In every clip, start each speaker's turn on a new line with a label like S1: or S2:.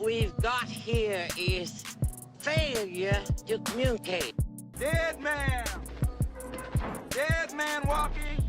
S1: we've got here is failure to communicate.
S2: Dead man! Dead man walking!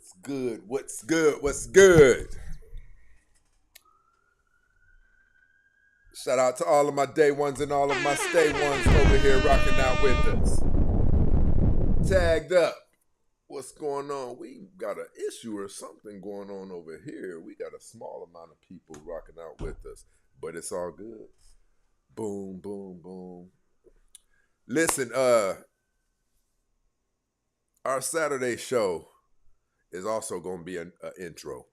S3: What's good? What's good? What's good? Shout out to all of my day ones and all of my stay ones over here rocking out with us. Tagged up. What's going on? We got an issue or something going on over here. We got a small amount of people rocking out with us, but it's all good. Boom, boom, boom. Listen, our Saturday show is also going to be an intro.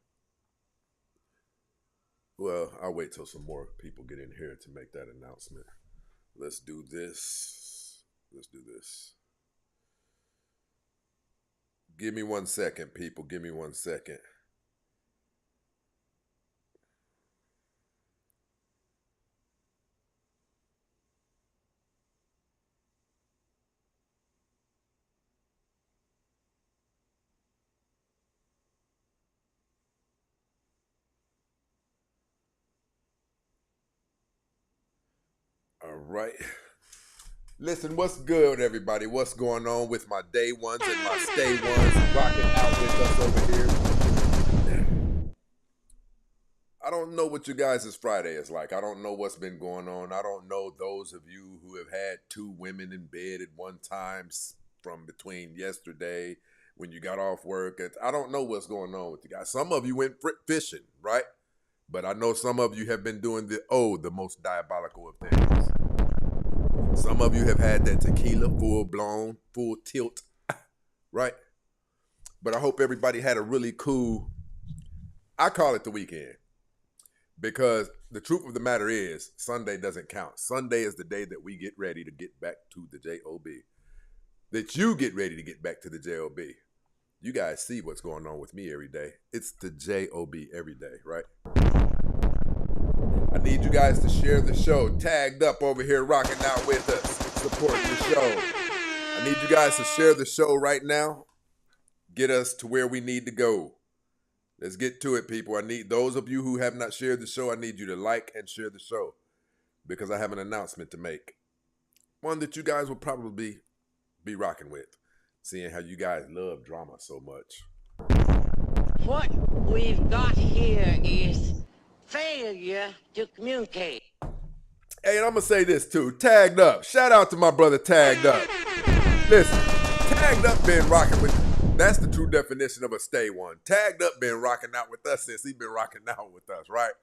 S3: Well, I'll wait till some more people get in here to make that announcement. Let's do this. Give me 1 second, people. Give me 1 second. All right. Listen, what's good, everybody? What's going on with my day ones and my stay ones rocking out with us over here? I don't know what you guys' Friday is like. I don't know what's been going on. I don't know those of you who have had 2 women in bed at one time from between yesterday when you got off work. I don't know what's going on with you guys. Some of you went fishing, right? But I know some of you have been doing the most diabolical of things. Some of you have had that tequila full blown, full tilt, right? But I hope everybody had a really cool, I call it the weekend. Because the truth of the matter is, Sunday doesn't count. Sunday is the day that we get ready to get back to the J-O-B. That you get ready to get back to the J-O-B. You guys see what's going on with me every day. It's the J-O-B every day, right? I need you guys to share the show. Tagged up over here rocking out with us. Supporting the show. I need you guys to share the show right now. Get us to where we need to go. Let's get to it, people. I need those of you who have not shared the show, I need you to like and share the show. Because I have an announcement to make. One that you guys will probably be rocking with. Seeing how you guys love drama so much.
S1: What we've got here is failure to communicate.
S3: Hey, and I'm going to say this too. Tagged Up. Shout out to my brother Tagged Up. Listen, Tagged Up been rocking with, that's the true definition of a stay one. Tagged Up been rocking out with us since he been rocking out with us, right?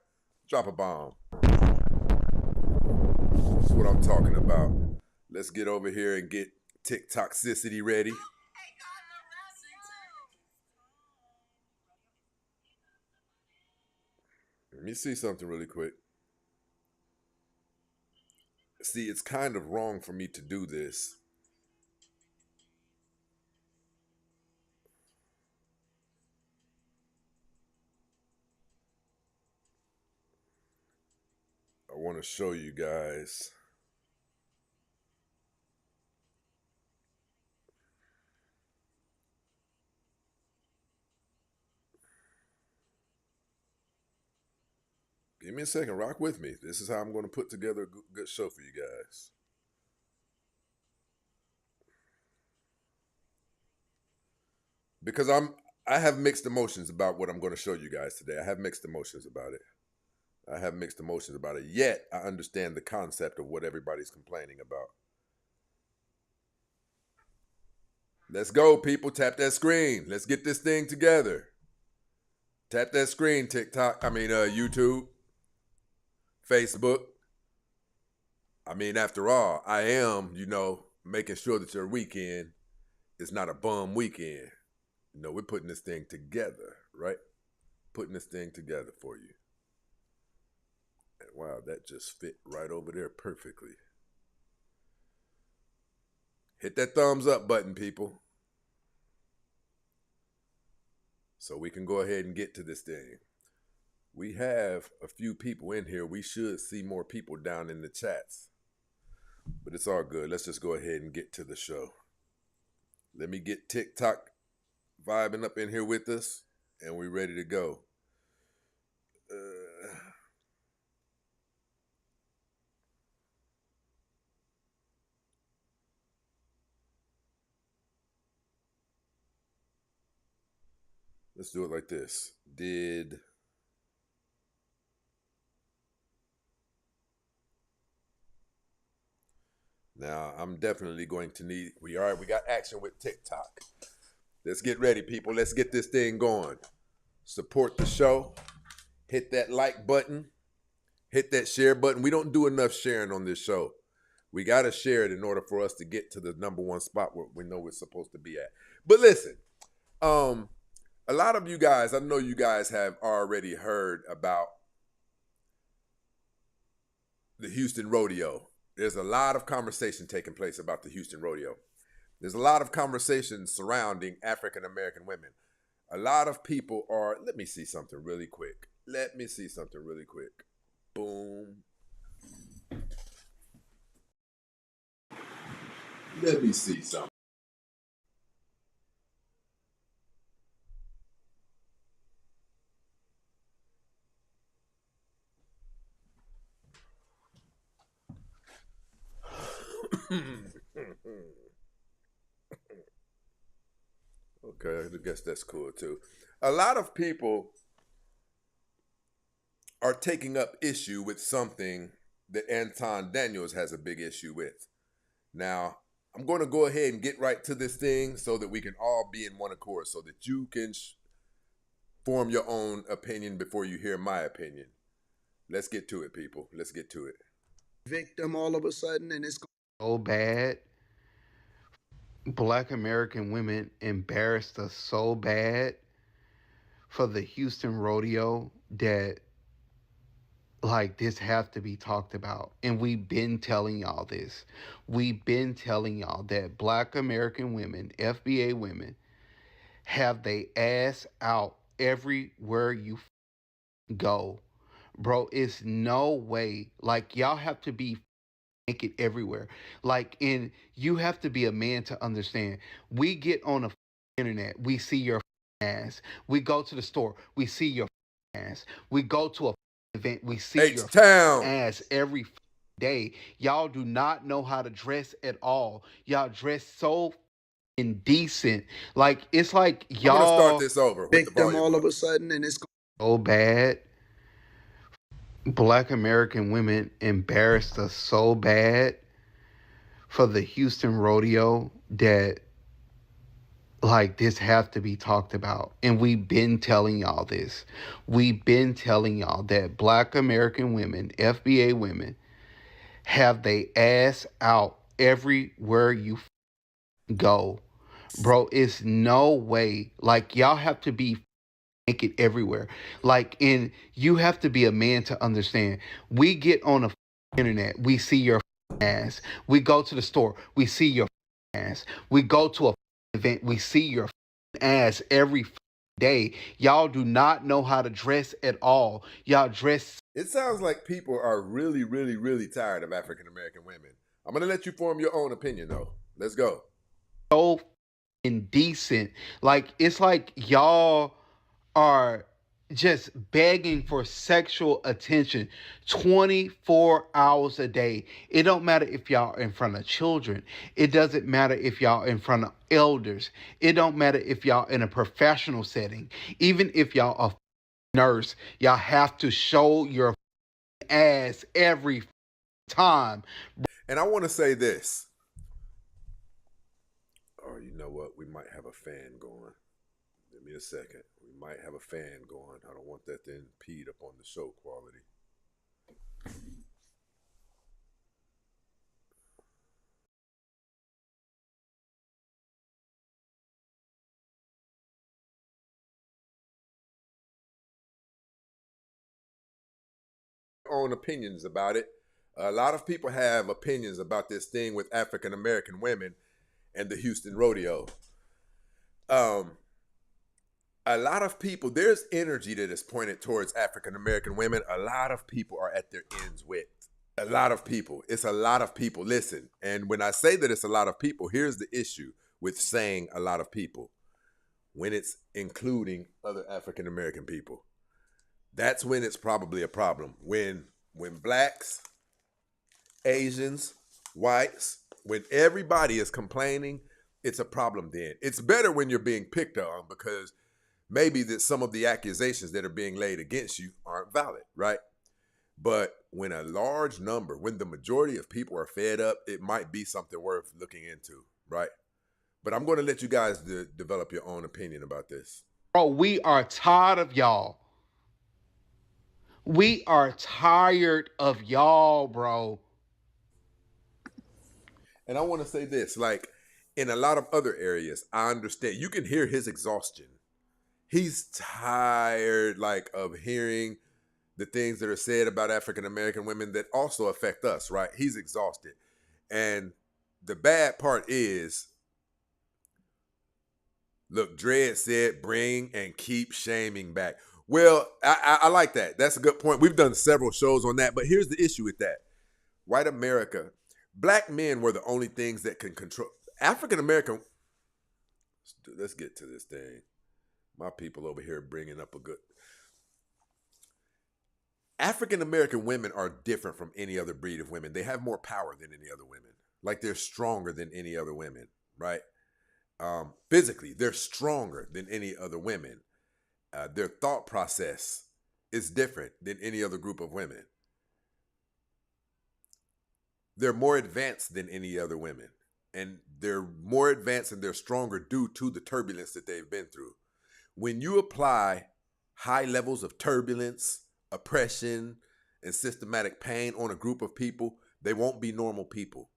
S3: Drop a bomb. That's what I'm talking about. Let's get over here and get TikToxicity ready. Let me see something really quick. See, it's kind of wrong for me to do this. I want to show you guys. Give me a second. Rock with me. This is how I'm going to put together a good show for you guys. Because I have mixed emotions about what I'm going to show you guys today. I have mixed emotions about it. Yet, I understand the concept of what everybody's complaining about. Let's go, people. Tap that screen. Let's get this thing together. Tap that screen, YouTube, Facebook. I mean, after all, I am, making sure that your weekend is not a bum weekend. We're putting this thing together, right? Putting this thing together for you. And wow, that just fit right over there perfectly. Hit that thumbs up button, people. So we can go ahead and get to this thing. We have a few people in here. We should see more people down in the chats. But it's all good. Let's just go ahead and get to the show. Let me get TikTok vibing up in here with us, and we're ready to go. Let's do it like this. Now I'm definitely going to need. We got action with TikTok. Let's get ready, people. Let's get this thing going. Support the show. Hit that like button. Hit that share button. We don't do enough sharing on this show. We got to share it in order for us to get to the number one spot where we know we're supposed to be at. But listen, a lot of you guys, I know you guys have already heard about the Houston rodeo. There's a lot of conversation taking place about the Houston rodeo. There's a lot of conversation surrounding African American women. A lot of people are, let me see something really quick. Boom. Let me see something. Okay, I guess that's cool too. A lot of people are taking up issue with something that Anton Daniels has a big issue with. Now, I'm going to go ahead and get right to this thing so that we can all be in one accord, so that you can form your own opinion before you hear my opinion. Let's get to it, people. Let's get to it.
S4: Victim all of a sudden, and it's so bad. Black American women embarrassed us so bad for the Houston rodeo that like this have to be talked about. And we've been telling y'all this. We've been telling y'all that Black American women, FBA women, have they ass out everywhere you go. Bro, it's no way. Like y'all have to be naked everywhere. Like, and you have to be a man to understand. We get on the internet, we see your ass. We go to the store, we see your ass. We go to a event, we see your
S3: H-Town.
S4: ass every day. Y'all do not know how to dress at all. Y'all dress so indecent. Like it's like
S3: I'm going to start
S4: y'all
S3: this over with the
S4: victim
S3: volume
S4: all
S3: up.
S4: of a sudden, and it's so bad. Black American women embarrassed us so bad for the Houston rodeo that like this have to be talked about. And we've been telling y'all this. We've been telling y'all that Black American women, FBA women, have they ass out everywhere you go. Bro, it's no way. Like y'all have to be naked everywhere. Like, and you have to be a man to understand. We get on the internet, we see your ass. We go to the store, we see your ass. We go to a event, we see your ass every day. Y'all do not know how to dress at all. Y'all dress.
S3: It sounds like people are really, really, really tired of African American women. I'm going to let you form your own opinion, though. Let's go.
S4: So indecent. Like, it's like y'all are just begging for sexual attention 24 hours a day. It don't matter if y'all in front of children. It doesn't matter if y'all in front of elders. It don't matter if y'all in a professional setting. Even if y'all a nurse, y'all have to show your ass every time.
S3: And I want to say this. Oh, you know what? We might have a fan going. Give me a second. We might have a fan going. I don't want that to impede upon the show quality. Own opinions about it. A lot of people have opinions about this thing with African American women and the Houston rodeo. A lot of people, there's energy that is pointed towards African American women. A lot of people are at their ends with. A lot of people. It's a lot of people. Listen, and when I say that it's a lot of people, here's the issue with saying a lot of people. When it's including other African American people, that's when it's probably a problem. When blacks, Asians, whites, when everybody is complaining, it's a problem then. It's better when you're being picked on because maybe that some of the accusations that are being laid against you aren't valid, right? But when a large number, when the majority of people are fed up, it might be something worth looking into, right? But I'm going to let you guys develop your own opinion about this.
S4: Bro, we are tired of y'all. We are tired of y'all, bro.
S3: And I want to say this, like in a lot of other areas, I understand. You can hear his exhaustion. He's tired, like, of hearing the things that are said about African American women that also affect us, right? He's exhausted. And the bad part is, look, Dredd said, bring and keep shaming back. Well, I like that. That's a good point. We've done several shows on that, but here's the issue with that. White America, black men were the only things that can control. African American, let's get to this thing. My people over here bringing up a good. African American women are different from any other breed of women. They have more power than any other women. Like they're stronger than any other women, right? Physically, they're stronger than any other women. Their thought process is different than any other group of women. They're more advanced than any other women. And they're more advanced and they're stronger due to the turbulence that they've been through. When you apply high levels of turbulence, oppression, and systematic pain on a group of people, they won't be normal people.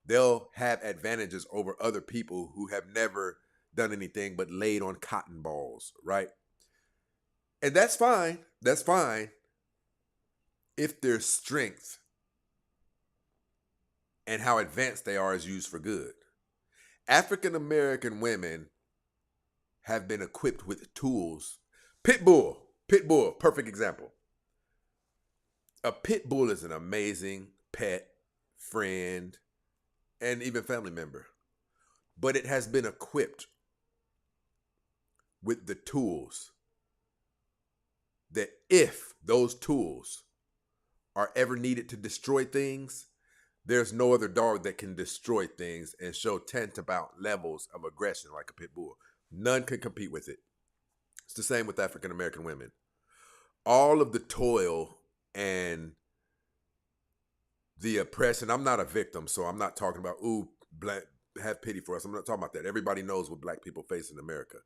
S3: They'll have advantages over other people who have never done anything but laid on cotton balls, right? And that's fine. That's fine if their strength and how advanced they are is used for good. African American women have been equipped with tools. Pit bull, perfect example. A pit bull is an amazing pet, friend, and even family member. But it has been equipped with the tools that if those tools are ever needed to destroy things, there's no other dog that can destroy things and show tantamount levels of aggression like a pit bull. None can compete with it. It's the same with African American women. All of the toil and the oppression. I'm not a victim, so I'm not talking about, ooh, black, have pity for us. I'm not talking about that. Everybody knows what black people face in America.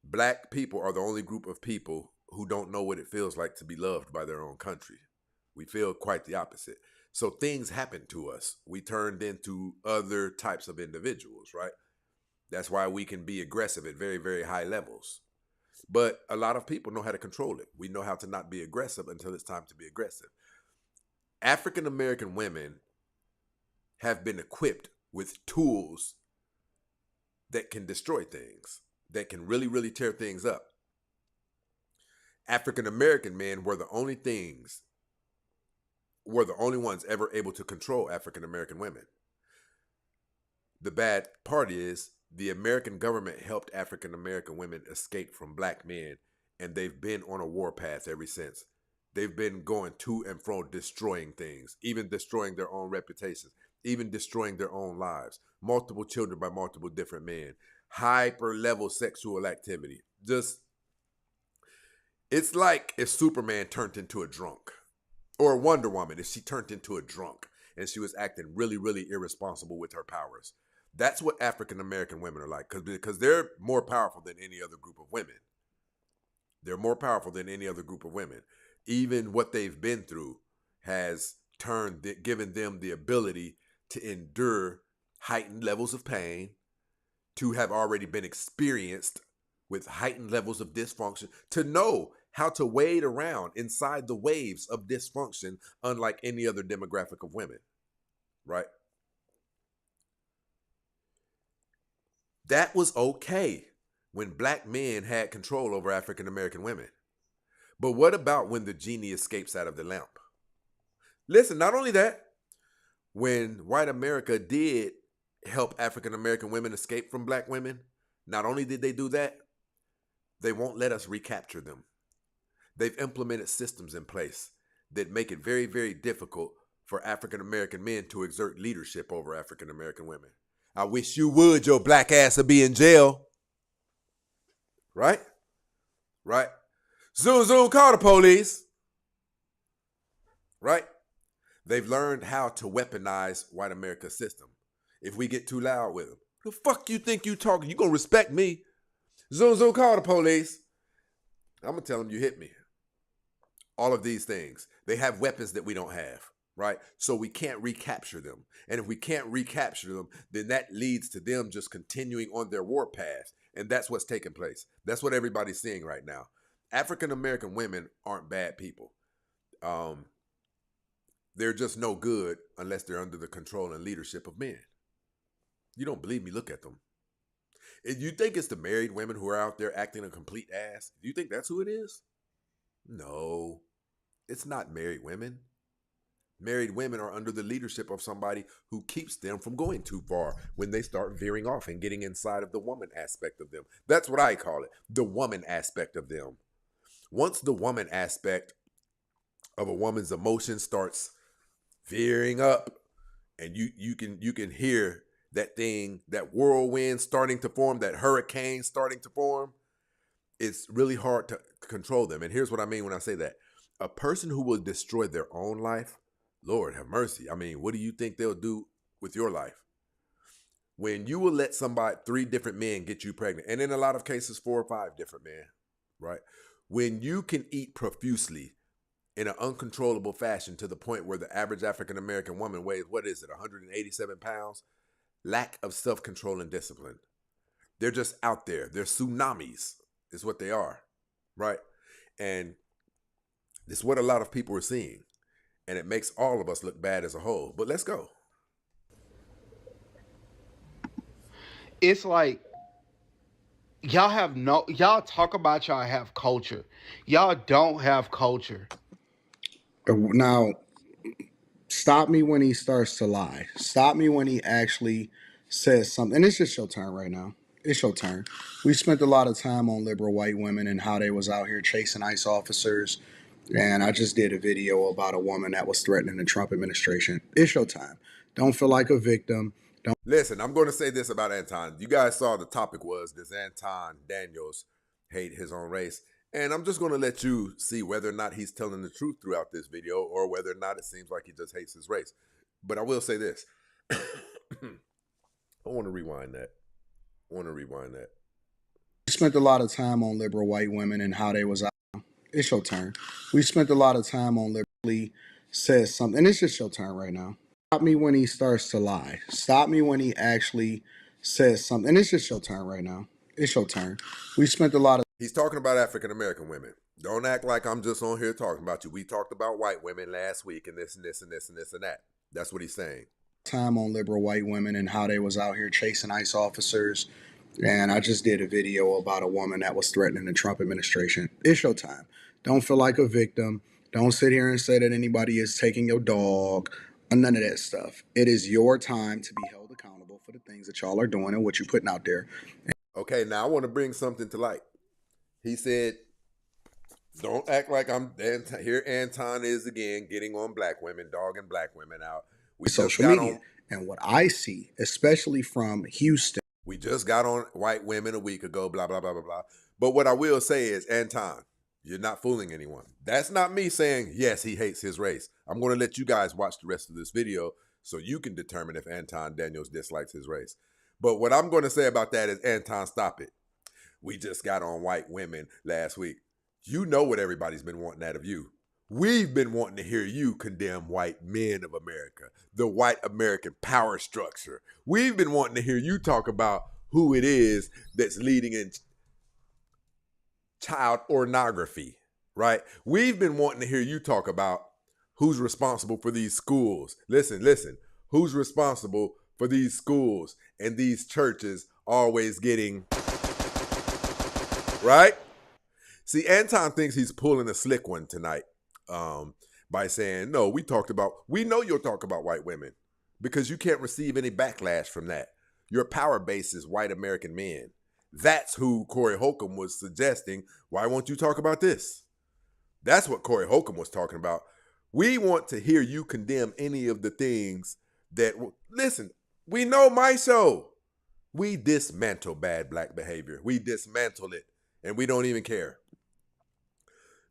S3: Black people are the only group of people who don't know what it feels like to be loved by their own country. We feel quite the opposite. So things happen to us. We turned into other types of individuals, right? That's why we can be aggressive at very, very high levels. But a lot of people know how to control it. We know how to not be aggressive until it's time to be aggressive. African American women have been equipped with tools that can destroy things, that can really, really tear things up. African American men were the only ones ever able to control African American women. The bad part is the American government helped African American women escape from black men, and they've been on a warpath ever since. They've been going to and fro destroying things, even destroying their own reputations, even destroying their own lives. Multiple children by multiple different men. Hyper level sexual activity. It's like if Superman turned into a drunk. Or Wonder Woman, if she turned into a drunk and she was acting really, really irresponsible with her powers. That's what African American women are like, because they're more powerful than any other group of women. They're more powerful than any other group of women. Even what they've been through has given them the ability to endure heightened levels of pain, to have already been experienced with heightened levels of dysfunction, to know how to wade around inside the waves of dysfunction, unlike any other demographic of women, right? That was okay when black men had control over African American women. But what about when the genie escapes out of the lamp? Listen, not only that, when white America did help African American women escape from black women, not only did they do that, they won't let us recapture them. They've implemented systems in place that make it very, very difficult for African American men to exert leadership over African American women. I wish you would, your black ass would be in jail. Right? right? Zoom, zoom, call the police, right? They've learned how to weaponize white America's system. If we get too loud with them, the fuck you think you talking? You gonna respect me? Zoom, zoom, call the police. I'm gonna tell them you hit me. All of these things. They have weapons that we don't have, right? So we can't recapture them. And if we can't recapture them, then that leads to them just continuing on their war path. And that's what's taking place. That's what everybody's seeing right now. African American women aren't bad people. They're just no good unless they're under the control and leadership of men. You don't believe me? Look at them. If you think it's the married women who are out there acting a complete ass, do you think that's who it is? No, it's not married women. Married women are under the leadership of somebody who keeps them from going too far when they start veering off and getting inside of the woman aspect of them. That's what I call it, the woman aspect of them. Once the woman aspect of a woman's emotion starts veering up, and you can hear that thing, that whirlwind starting to form, that hurricane starting to form, it's really hard to control them. And here's what I mean when I say that. A person who will destroy their own life, Lord have mercy. I mean, what do you think they'll do with your life? When you will let somebody, 3 different men get you pregnant, and in a lot of cases, 4 or 5 different men, right? When you can eat profusely in an uncontrollable fashion to the point where the average African-American woman weighs, 187 pounds? Lack of self-control and discipline. They're just out there. They're tsunamis is what they are, right? And this is what a lot of people are seeing. And it makes all of us look bad as a whole. But let's go.
S4: It's like y'all talk about y'all have culture. Y'all don't have culture.
S5: Now, stop me when he starts to lie. Stop me when he actually says something. And it's just your turn right now. It's your turn. We spent a lot of time on liberal white women and how they was out here chasing ICE officers. And I just did a video about a woman that was threatening the Trump administration. It's your time. Don't feel like a victim.
S3: Listen, I'm going to say this about Anton. You guys saw the topic was, does Anton Daniels hate his own race? And I'm just going to let you see whether or not he's telling the truth throughout this video or whether or not it seems like he just hates his race. But I will say this. I want to rewind that.
S5: We spent a lot of time on liberal white women and how they was out. It's your turn. We spent a lot of time on liberally says something. And it's just your turn right now. Stop me when he starts to lie. Stop me when he actually says something. And it's just your turn right now. It's your turn. We spent a lot of
S3: He's talking about African-American women. Don't act like I'm just on here talking about you. We talked about white women last week and this and this and this and this and that. That's what he's saying.
S5: Time on liberal white women and how they was out here chasing ICE officers. And I just did a video about a woman that was threatening the Trump administration. It's your time. Don't feel like a victim. Don't sit here and say that anybody is taking your dog. None of that stuff. It is your time to be held accountable for the things that y'all are doing and what you're putting out there.
S3: Okay, now I want to bring something to light. He said, don't act like I'm here. Anton is again getting on black women, dogging black women out. We
S5: social media. And what I see, especially from Houston.
S3: We just got on white women a week ago, blah, blah, blah, blah, blah. But what I will say is, Anton, you're not fooling anyone. That's not me saying, yes, he hates his race. I'm going to let you guys watch the rest of this video so you can determine if Anton Daniels dislikes his race. But what I'm going to say about that is, Anton, stop it. We just got on white women last week. You know what everybody's been wanting out of you. We've been wanting to hear you condemn white men of America, the white American power structure. We've been wanting to hear you talk about who it is that's leading in child pornography, right? We've been wanting to hear you talk about who's responsible for these schools. Listen, who's responsible for these schools and these churches always getting, right? See, Anton thinks he's pulling a slick one tonight by saying, no, we know you'll talk about white women because you can't receive any backlash from that. Your power base is white American men. That's who Corey Holcomb was suggesting. Why won't you talk about this? That's what Corey Holcomb was talking about. We want to hear you condemn any of the things that, listen, we know my show. We dismantle bad black behavior. We dismantle it, and we don't even care.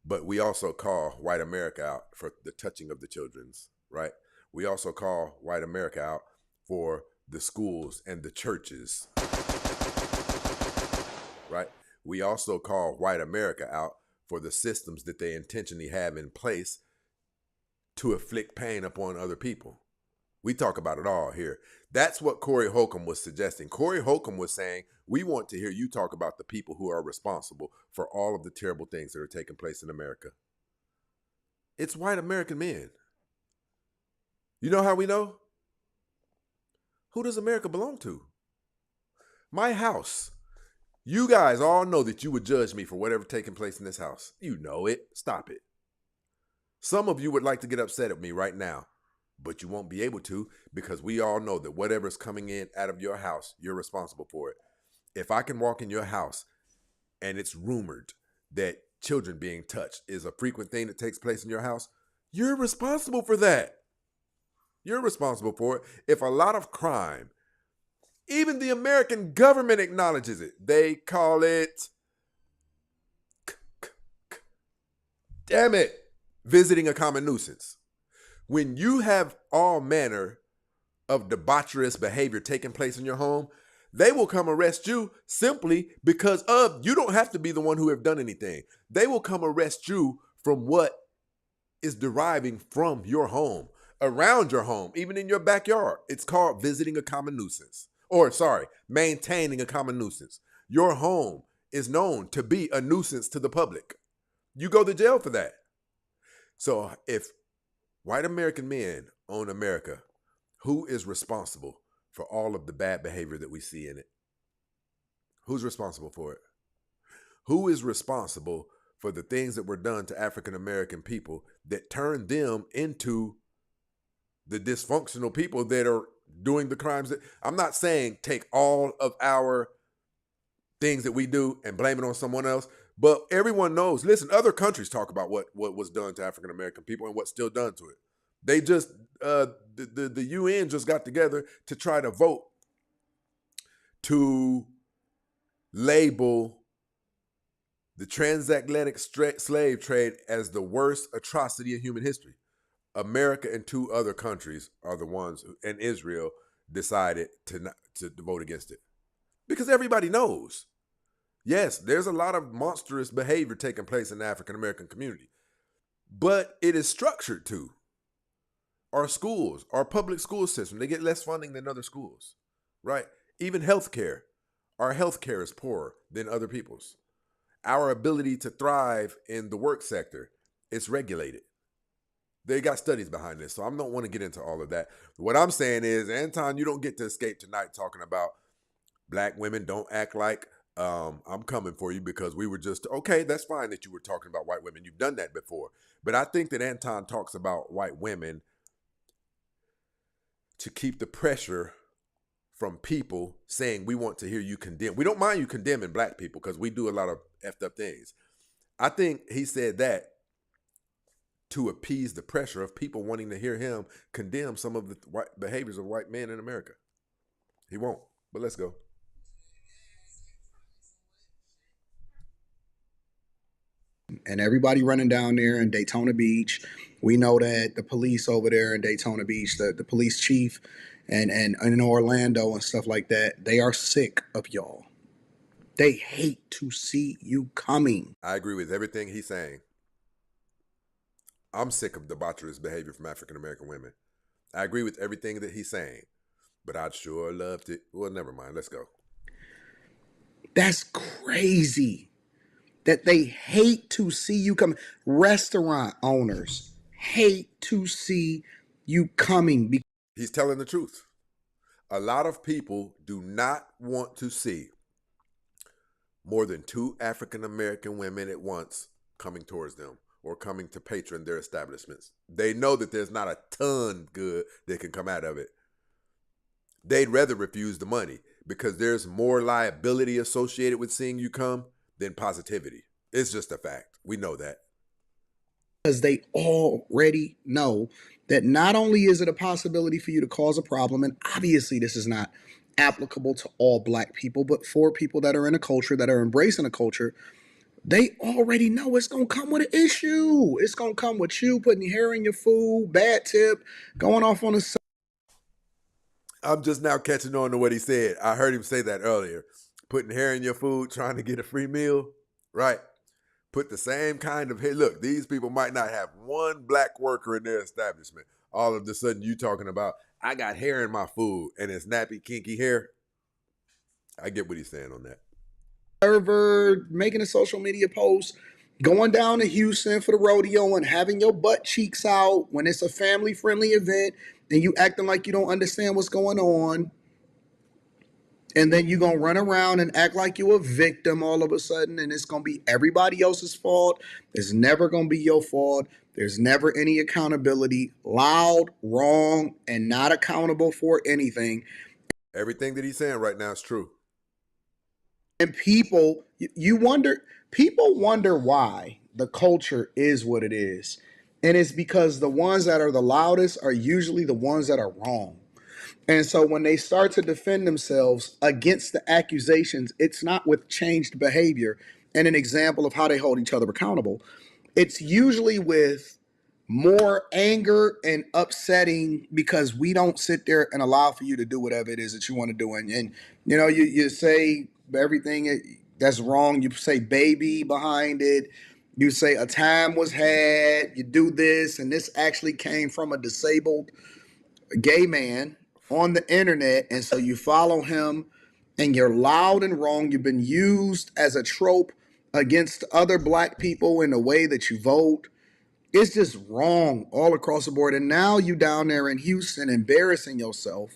S3: But we also call white America out for the touching of the children's, right? We also call white America out for the schools and the churches, right? We also call white America out for the systems that they intentionally have in place to inflict pain upon other people. We talk about it all here. That's what Corey Holcomb was suggesting. Corey Holcomb was saying, we want to hear you talk about the people who are responsible for all of the terrible things that are taking place in America. It's white American men. You know how we know? Who does America belong to? My house. You guys all know that you would judge me for whatever taking place in this house. You know it. Stop it. Some of you would like to get upset at me right now, but you won't be able to, because we all know that whatever's coming in out of your house, you're responsible for it. If I can walk in your house and it's rumored that children being touched is a frequent thing that takes place in your house, you're responsible for that. You're responsible for it. If a lot of crime, even the American government acknowledges it, they call it, damn it, visiting a common nuisance. When you have all manner of debaucherous behavior taking place in your home, they will come arrest you simply because of, you don't have to be the one who have done anything. They will come arrest you from what is deriving from your home, around your home, even in your backyard. It's called visiting a common nuisance. Or, sorry, maintaining a common nuisance. Your home is known to be a nuisance to the public. You go to jail for that. So if white American men own America, who is responsible for all of the bad behavior that we see in it? Who's responsible for it? Who is responsible for the things that were done to African American people that turned them into the dysfunctional people that are doing the crimes that, I'm not saying take all of our things that we do and blame it on someone else, but everyone knows, listen, other countries talk about what was done to African American people and what's still done to it. They just, the UN just got together to try to vote to label the transatlantic slave trade as the worst atrocity in human history. America and 2 other countries are the ones, and Israel decided to vote against it. Because everybody knows, yes, there's a lot of monstrous behavior taking place in the African American community, but it is structured to. Our schools, our public school system, they get less funding than other schools, right? Even healthcare. Our healthcare is poorer than other people's. Our ability to thrive in the work sector, it's regulated. They got studies behind this, so I don't want to get into all of that. What I'm saying is, Anton, you don't get to escape tonight talking about black women don't act like I'm coming for you, because we were just, okay, that's fine that you were talking about white women. You've done that before. But I think that Anton talks about white women to keep the pressure from people saying, we want to hear you condemn. We don't mind you condemning black people because we do a lot of effed up things. I think he said that to appease the pressure of people wanting to hear him condemn some of the behaviors of white men in America. He won't, but let's go.
S5: And everybody running down there in Daytona Beach. We know that the police over there in Daytona Beach, the police chief and in Orlando and stuff like that, they are sick of y'all. They hate to see you coming.
S3: I agree with everything he's saying. I'm sick of debaucherous behavior from African American women. I agree with everything that he's saying, but I'd sure love to. Well, never mind. Let's go.
S5: That's crazy that they hate to see you come. Restaurant owners hate to see you coming.
S3: He's telling the truth. A lot of people do not want to see more than 2 African American women at once coming towards them or coming to patron their establishments. They know that there's not a ton good that can come out of it. They'd rather refuse the money because there's more liability associated with seeing you come than positivity. It's just a fact. We know that.
S5: Because they already know that not only is it a possibility for you to cause a problem, and obviously this is not applicable to all black people, but for people that are in a culture, that are embracing a culture They already know it's gonna come with an issue. It's gonna come with you putting hair in your food, bad tip, going off on the side.
S3: I'm just now catching on to what he said. I heard him say that earlier. Putting hair in your food, trying to get a free meal, right? Put the same kind of hair. Look, these people might not have one black worker in their establishment. All of a sudden, you talking about, I got hair in my food and it's nappy, kinky hair. I get what he's saying on that.
S5: Server, making a social media post, going down to Houston for the rodeo and having your butt cheeks out when it's a family friendly event and you acting like you don't understand what's going on. And then you're going to run around and act like you're a victim all of a sudden, and it's going to be everybody else's fault. It's never going to be your fault. There's never any accountability. Loud, wrong, and not accountable for anything.
S3: Everything that he's saying right now is true.
S5: And people wonder why the culture is what it is. And it's because the ones that are the loudest are usually the ones that are wrong. And so when they start to defend themselves against the accusations, it's not with changed behavior and an example of how they hold each other accountable. It's usually with more anger and upsetting because we don't sit there and allow for you to do whatever it is that you want to do. And you know, you say everything that's wrong. You say baby behind it. You say a time was had. You do this, and this actually came from a disabled gay man on the internet, and so you follow him and you're loud and wrong. You've been used as a trope against other black people in the way that you vote. It's just wrong all across the board. And now you down there in Houston embarrassing yourself,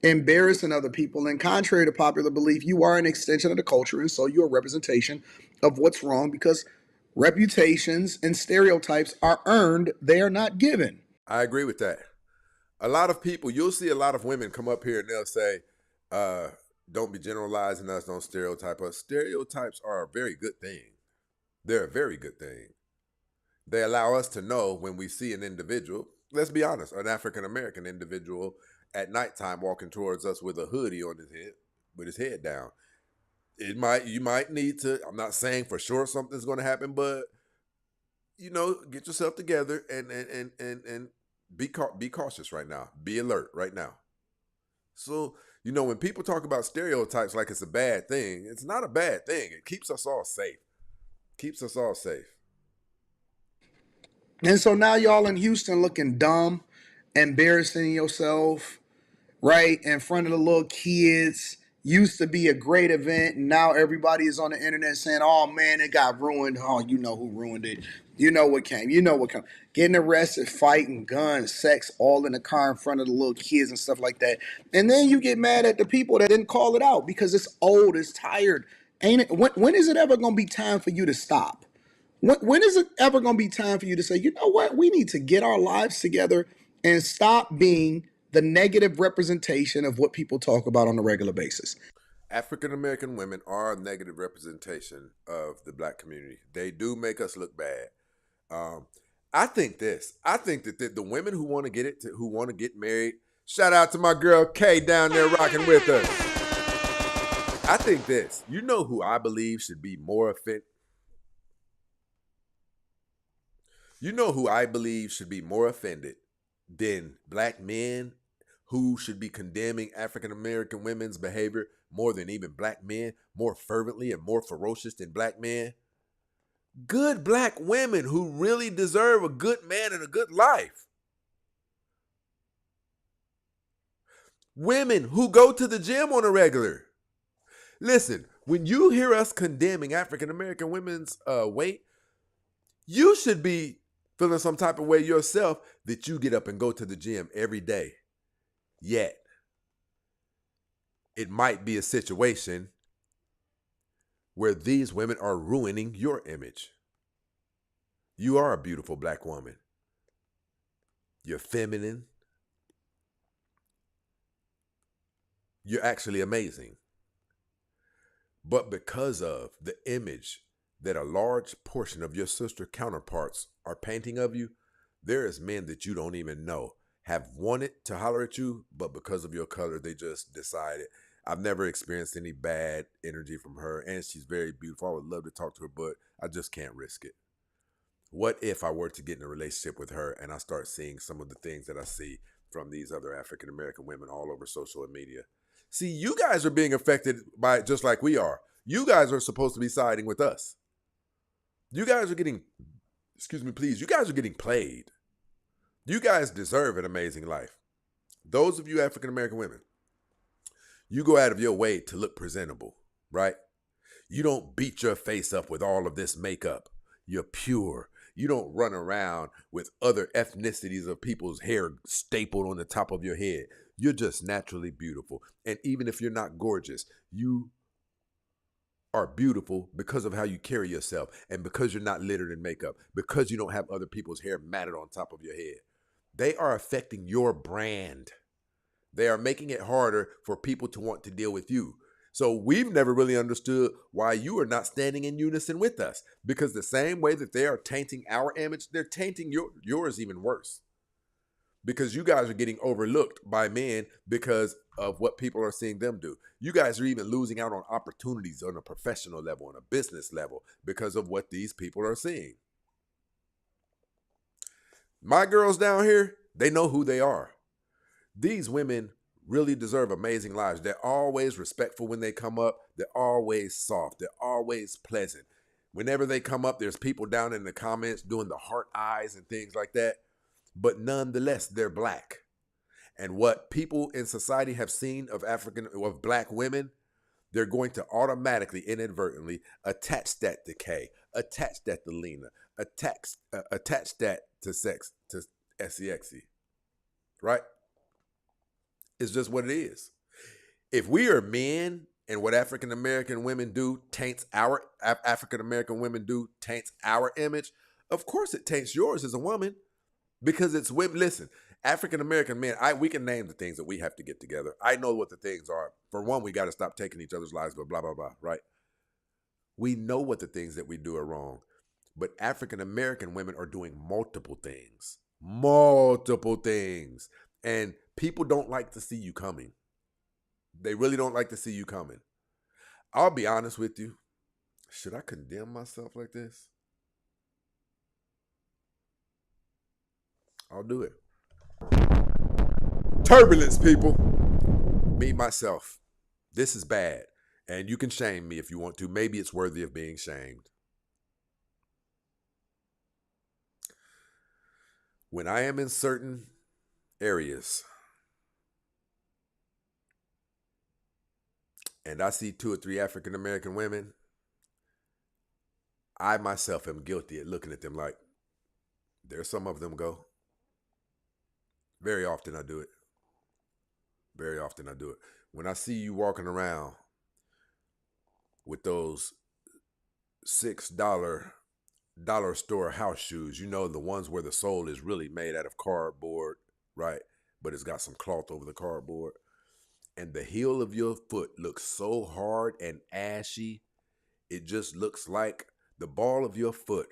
S5: embarrassing other people. And contrary to popular belief, you are an extension of the culture, and so you're a representation of what's wrong because reputations and stereotypes are earned, they are not given.
S3: I agree with that. A lot of people, you'll see a lot of women come up here and they'll say, don't be generalizing us, don't stereotype us. Stereotypes are a very good thing. They're a very good thing. They allow us to know when we see an individual, let's be honest, an African-American individual at nighttime walking towards us with a hoodie on his head, with his head down. You might need to, I'm not saying for sure something's going to happen, but, you know, get yourself together and be cautious right now. Be alert right now. So, you know, when people talk about stereotypes like it's a bad thing, it's not a bad thing. It keeps us all safe. Keeps us all safe.
S5: And so now y'all in Houston looking dumb, embarrassing yourself, right, in front of the little kids. Used to be a great event, and now everybody is on the internet saying, oh man, it got ruined. Oh, you know who ruined it. You know what came. You know what came. Getting arrested, fighting, guns, sex, all in the car in front of the little kids and stuff like that. And then you get mad at the people that didn't call it out because it's old, it's tired. Ain't it? When is it ever going to be time for you to stop? When is it ever going to be time for you to say, you know what, we need to get our lives together and stop being the negative representation of what people talk about on a regular basis?
S3: African-American women are a negative representation of the black community. They do make us look bad. I think that the women who want to get married, shout out to my girl Kay down there rocking with us. I think this, you know who I believe should be more offended? You know who I believe should be more offended than black men who should be condemning African-American women's behavior more than even black men, more fervently and more ferocious than black men? Good black women who really deserve a good man and a good life. Women who go to the gym on a regular. Listen, when you hear us condemning African-American women's weight, you should be feeling some type of way yourself that you get up and go to the gym every day. Yet, it might be a situation where these women are ruining your image. You are a beautiful black woman. You're feminine. You're actually amazing. But because of the image that a large portion of your sister counterparts are painting of you, there is men that you don't even know have wanted to holler at you, but because of your color, they just decided, I've never experienced any bad energy from her, and she's very beautiful. I would love to talk to her, but I just can't risk it. What if I were to get in a relationship with her and I start seeing some of the things that I see from these other African American women all over social media? See, you guys are being affected by it just like we are. You guys are supposed to be siding with us. You guys are getting, excuse me, please, you guys are getting played. You guys deserve an amazing life. Those of you African American women, you go out of your way to look presentable, right? You don't beat your face up with all of this makeup. You're pure. You don't run around with other ethnicities of people's hair stapled on the top of your head. You're just naturally beautiful. And even if you're not gorgeous, you are beautiful because of how you carry yourself and because you're not littered in makeup, because you don't have other people's hair matted on top of your head. They are affecting your brand. They are making it harder for people to want to deal with you. So we've never really understood why you are not standing in unison with us, because the same way that they are tainting our image, they're tainting yours even worse. Because you guys are getting overlooked by men because of what people are seeing them do. You guys are even losing out on opportunities on a professional level, on a business level, because of what these people are seeing. My girls down here, they know who they are. These women really deserve amazing lives. They're always respectful when they come up. They're always soft. They're always pleasant. Whenever they come up, there's people down in the comments doing the heart eyes and things like that. But nonetheless, they're black. And what people in society have seen of black women, they're going to automatically, inadvertently attach that to Kay, attach that to Lena, attach that to sex, to SEXy, right? It's just what it is. If we are men and what African American women do taints our image, of course it taints yours as a woman, because it's women. Listen, African American men, we can name the things that we have to get together. I know what the things are. For one, we got to stop taking each other's lives, but blah, blah, blah, right? We know what the things that we do are wrong. But African American women are doing multiple things. And people don't like to see you coming. They really don't like to see you coming. I'll be honest with you. Should I condemn myself like this? I'll do it. Turbulence, people. Me, myself. This is bad. And you can shame me if you want to. Maybe it's worthy of being shamed. When I am in certain areas and I see 2 or 3 African American women, I myself am guilty at looking at them like, there some of them go. Very often I do it. When I see you walking around with those $6 dollar store house shoes, you know, the ones where the sole is really made out of cardboard, right? But it's got some cloth over the cardboard. And the heel of your foot looks so hard and ashy. It just looks like the ball of your foot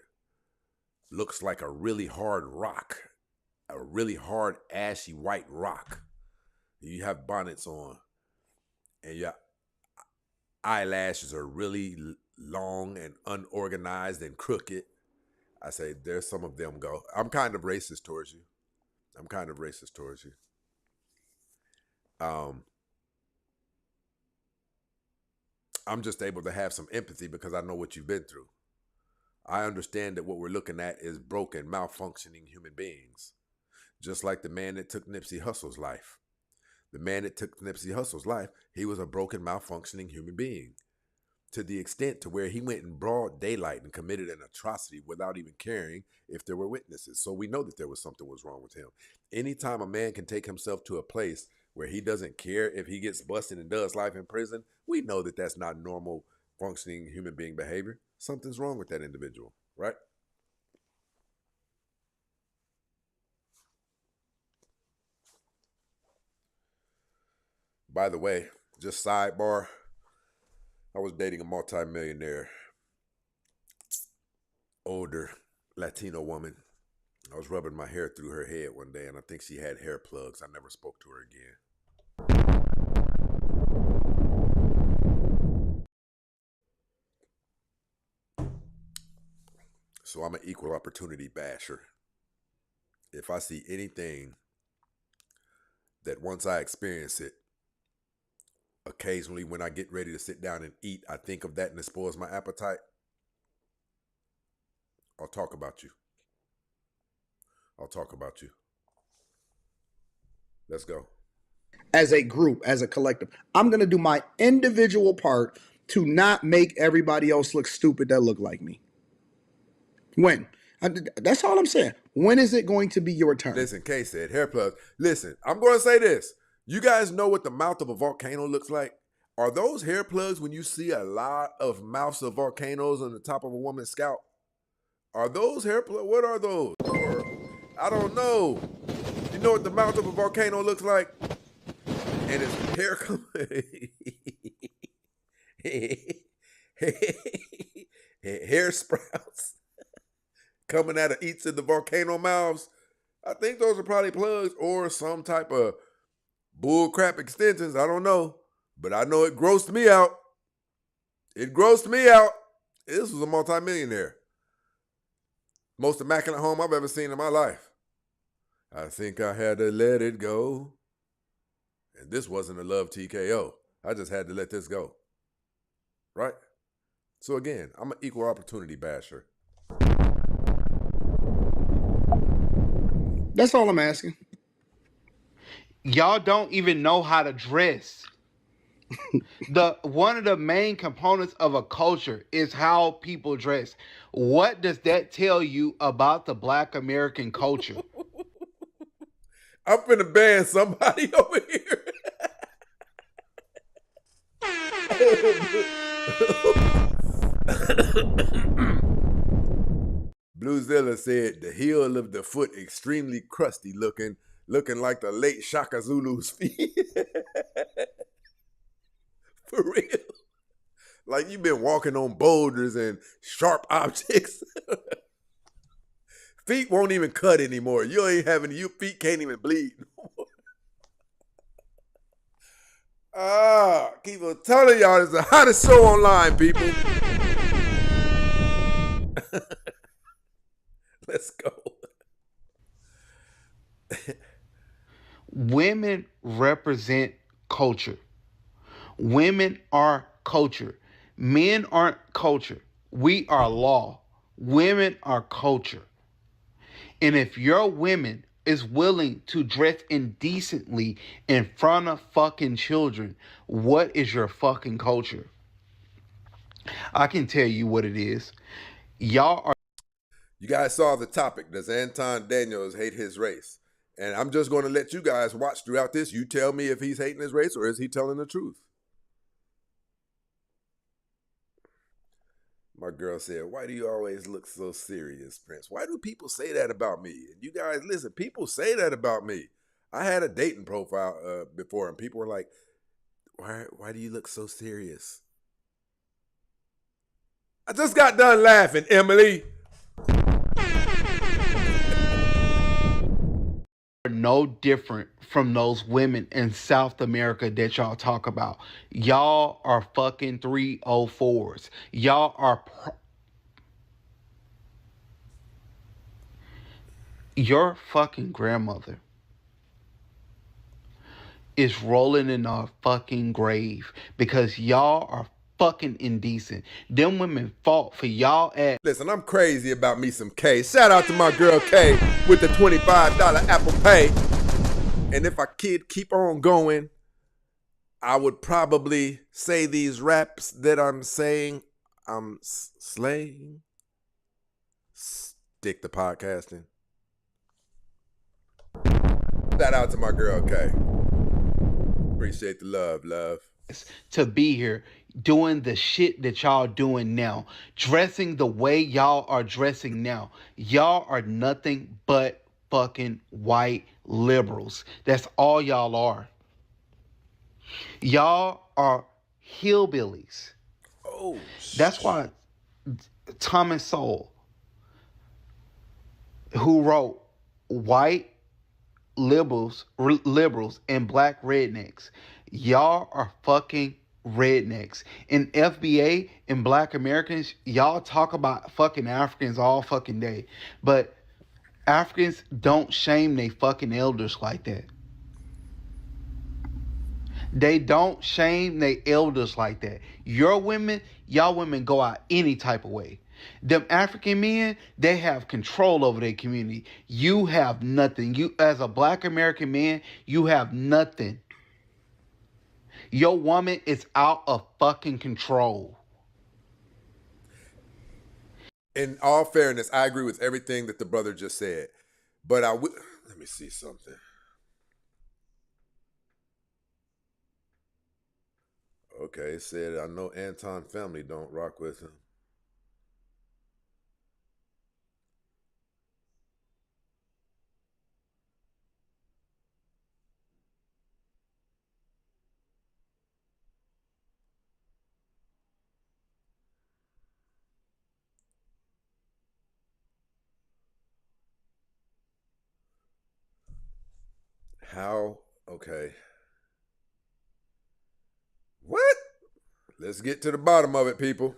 S3: looks like a really hard rock, a really hard ashy white rock. You have bonnets on and your eyelashes are really long and unorganized and crooked. I say, there's some of them go. I'm kind of racist towards you. I'm just able to have some empathy because I know what you've been through. I understand that what we're looking at is broken, malfunctioning human beings. Just like the man that took Nipsey Hussle's life. The man that took Nipsey Hussle's life, he was a broken, malfunctioning human being. To the extent to where he went in broad daylight and committed an atrocity without even caring if there were witnesses. So we know that there was something was wrong with him. Anytime a man can take himself to a place where he doesn't care if he gets busted and does life in prison, we know that that's not normal functioning human being behavior. Something's wrong with that individual, right? By the way, just sidebar, I was dating a multimillionaire, older Latino woman. I was rubbing my hair through her head one day, and I think she had hair plugs. I never spoke to her again. So I'm an equal opportunity basher. If I see anything that once I experience it, occasionally when I get ready to sit down and eat, I think of that and it spoils my appetite, I'll talk about you. I'll talk about you. Let's go.
S5: As a group, as a collective, I'm going to do my individual part to not make everybody else look stupid that look like me. When? That's all I'm saying. When is it going to be your turn?
S3: Listen, Kay said, hair plugs. Listen, I'm going to say this. You guys know what the mouth of a volcano looks like? Are those hair plugs when you see a lot of mouths of volcanoes on the top of a woman's scalp? Are those hair plugs? What are those? Or, I don't know. You know what the mouth of a volcano looks like? And it's hair hair sprouts coming out of each of the volcano mouths. I think those are probably plugs or some type of bull crap extensions. I don't know. But I know it grossed me out. It grossed me out. This was a multimillionaire. Most immaculate home I've ever seen in my life. I think I had to let it go. And this wasn't a love TKO. I just had to let this go. Right? So again, I'm an equal opportunity basher.
S5: That's all I'm asking.
S4: Y'all don't even know how to dress. One of the main components of a culture is how people dress. What does that tell you about the Black American culture?
S3: I'm finna ban somebody over here. Bluezilla said the heel of the foot extremely crusty looking like the late Shaka Zulu's feet. For real. Like you've been walking on boulders and sharp objects. Feet won't even cut anymore. Your feet can't even bleed. Keep on telling y'all it's the hottest show online, people. Let's go.
S4: Women represent culture. Women are culture. Men aren't culture. We are law. Women are culture. And if your women is willing to dress indecently in front of fucking children, what is your fucking culture? I can tell you what it is. Y'all are...
S3: You guys saw the topic. Does Anton Daniels hate his race? And I'm just going to let you guys watch throughout this. You tell me if he's hating his race or is he telling the truth. My girl said, why do you always look so serious, Prince? Why do people say that about me? And you guys, listen, people say that about me. I had a dating profile before, and people were like, why do you look so serious? I just got done laughing, Emily.
S4: No different from those women in South America that y'all talk about. Y'all are fucking 304s. Y'all are... Your fucking grandmother is rolling in a fucking grave because y'all are fucking indecent. Them women fought for y'all at...
S3: Listen, I'm crazy about me some K. Shout out to my girl K with the $25 Apple Pay. And if I could keep on going, I would probably say these raps that I'm saying. I'm slaying. Stick to podcasting. Shout out to my girl K. Appreciate the love.
S4: To be here doing the shit that y'all doing now, dressing the way y'all are dressing now. Y'all are nothing but fucking white liberals. That's all y'all are. Y'all are hillbillies.
S3: Oh,
S4: that's why Thomas Sowell, who wrote White Liberals and Black Rednecks, y'all are fucking rednecks. In FBA and Black Americans, y'all talk about fucking Africans all fucking day. But Africans don't shame they fucking elders like that. They don't shame their elders like that. Your women, y'all women go out any type of way. Them African men, they have control over their community. You have nothing. You, as a Black American man, you have nothing. Your woman is out of fucking control.
S3: In all fairness, I agree with everything that the brother just said. But let me see something. Okay, it said, I know Anton family don't rock with him. How? Okay. What? Let's get to the bottom of it, people.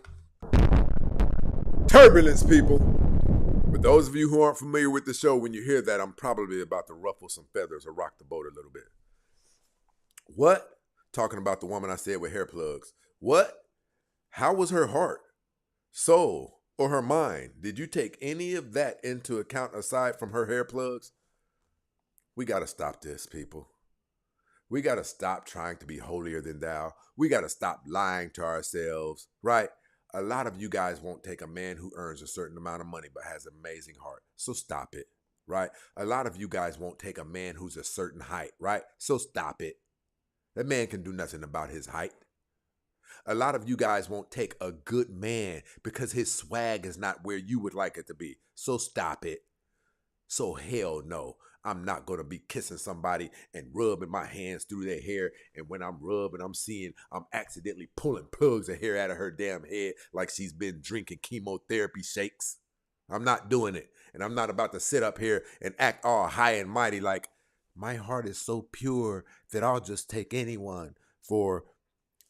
S3: Turbulence, people. For those of you who aren't familiar with the show, when you hear that, I'm probably about to ruffle some feathers or rock the boat a little bit. What? Talking about the woman I said with hair plugs. What? How was her heart, soul, or her mind? Did you take any of that into account aside from her hair plugs? We got to stop this, people. We got to stop trying to be holier than thou. We got to stop lying to ourselves, right? A lot of you guys won't take a man who earns a certain amount of money but has an amazing heart. So stop it, right? A lot of you guys won't take a man who's a certain height, right? So stop it. That man can do nothing about his height. A lot of you guys won't take a good man because his swag is not where you would like it to be. So stop it. So hell no. I'm not going to be kissing somebody and rubbing my hands through their hair. And when I'm rubbing, I'm accidentally pulling plugs of hair out of her damn head like she's been drinking chemotherapy shakes. I'm not doing it. And I'm not about to sit up here and act all high and mighty like my heart is so pure that I'll just take anyone for,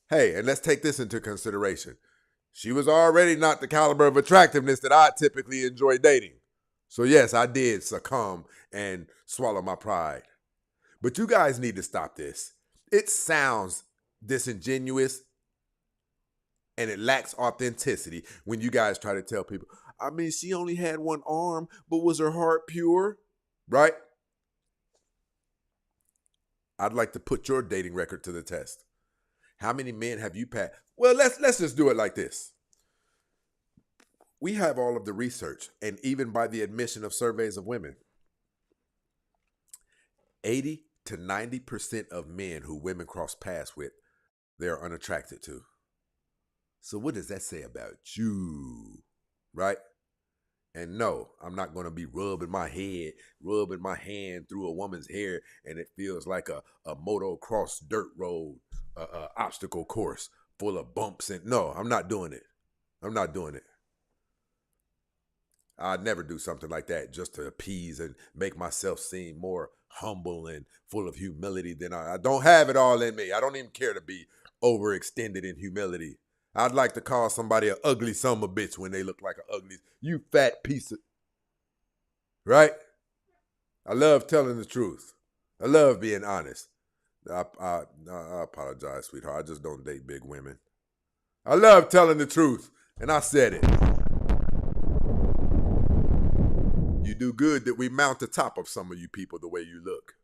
S3: hey, and let's take this into consideration. She was already not the caliber of attractiveness that I typically enjoy dating. So yes, I did succumb and swallow my pride. But you guys need to stop this. It sounds disingenuous and it lacks authenticity when you guys try to tell people, I mean, she only had one arm, but was her heart pure? Right? I'd like to put your dating record to the test. How many men have you passed? Well, let's just do it like this. We have all of the research, and even by the admission of surveys of women, 80 to 90% of men who women cross paths with, they're unattracted to. So what does that say about you, right? And no, I'm not going to be rubbing my hand through a woman's hair, and it feels like a motocross dirt road, obstacle course full of bumps. And no, I'm not doing it. I'm not doing it. I'd never do something like that just to appease and make myself seem more humble and full of humility than I don't have it all in me. I don't even care to be overextended in humility. I'd like to call somebody an ugly son of a bitch when they look like an ugly, you fat piece of, right? I love telling the truth. I love being honest. I apologize, sweetheart. I just don't date big women. I love telling the truth, and I said it. You do good that we mount the top of some of you people the way you look.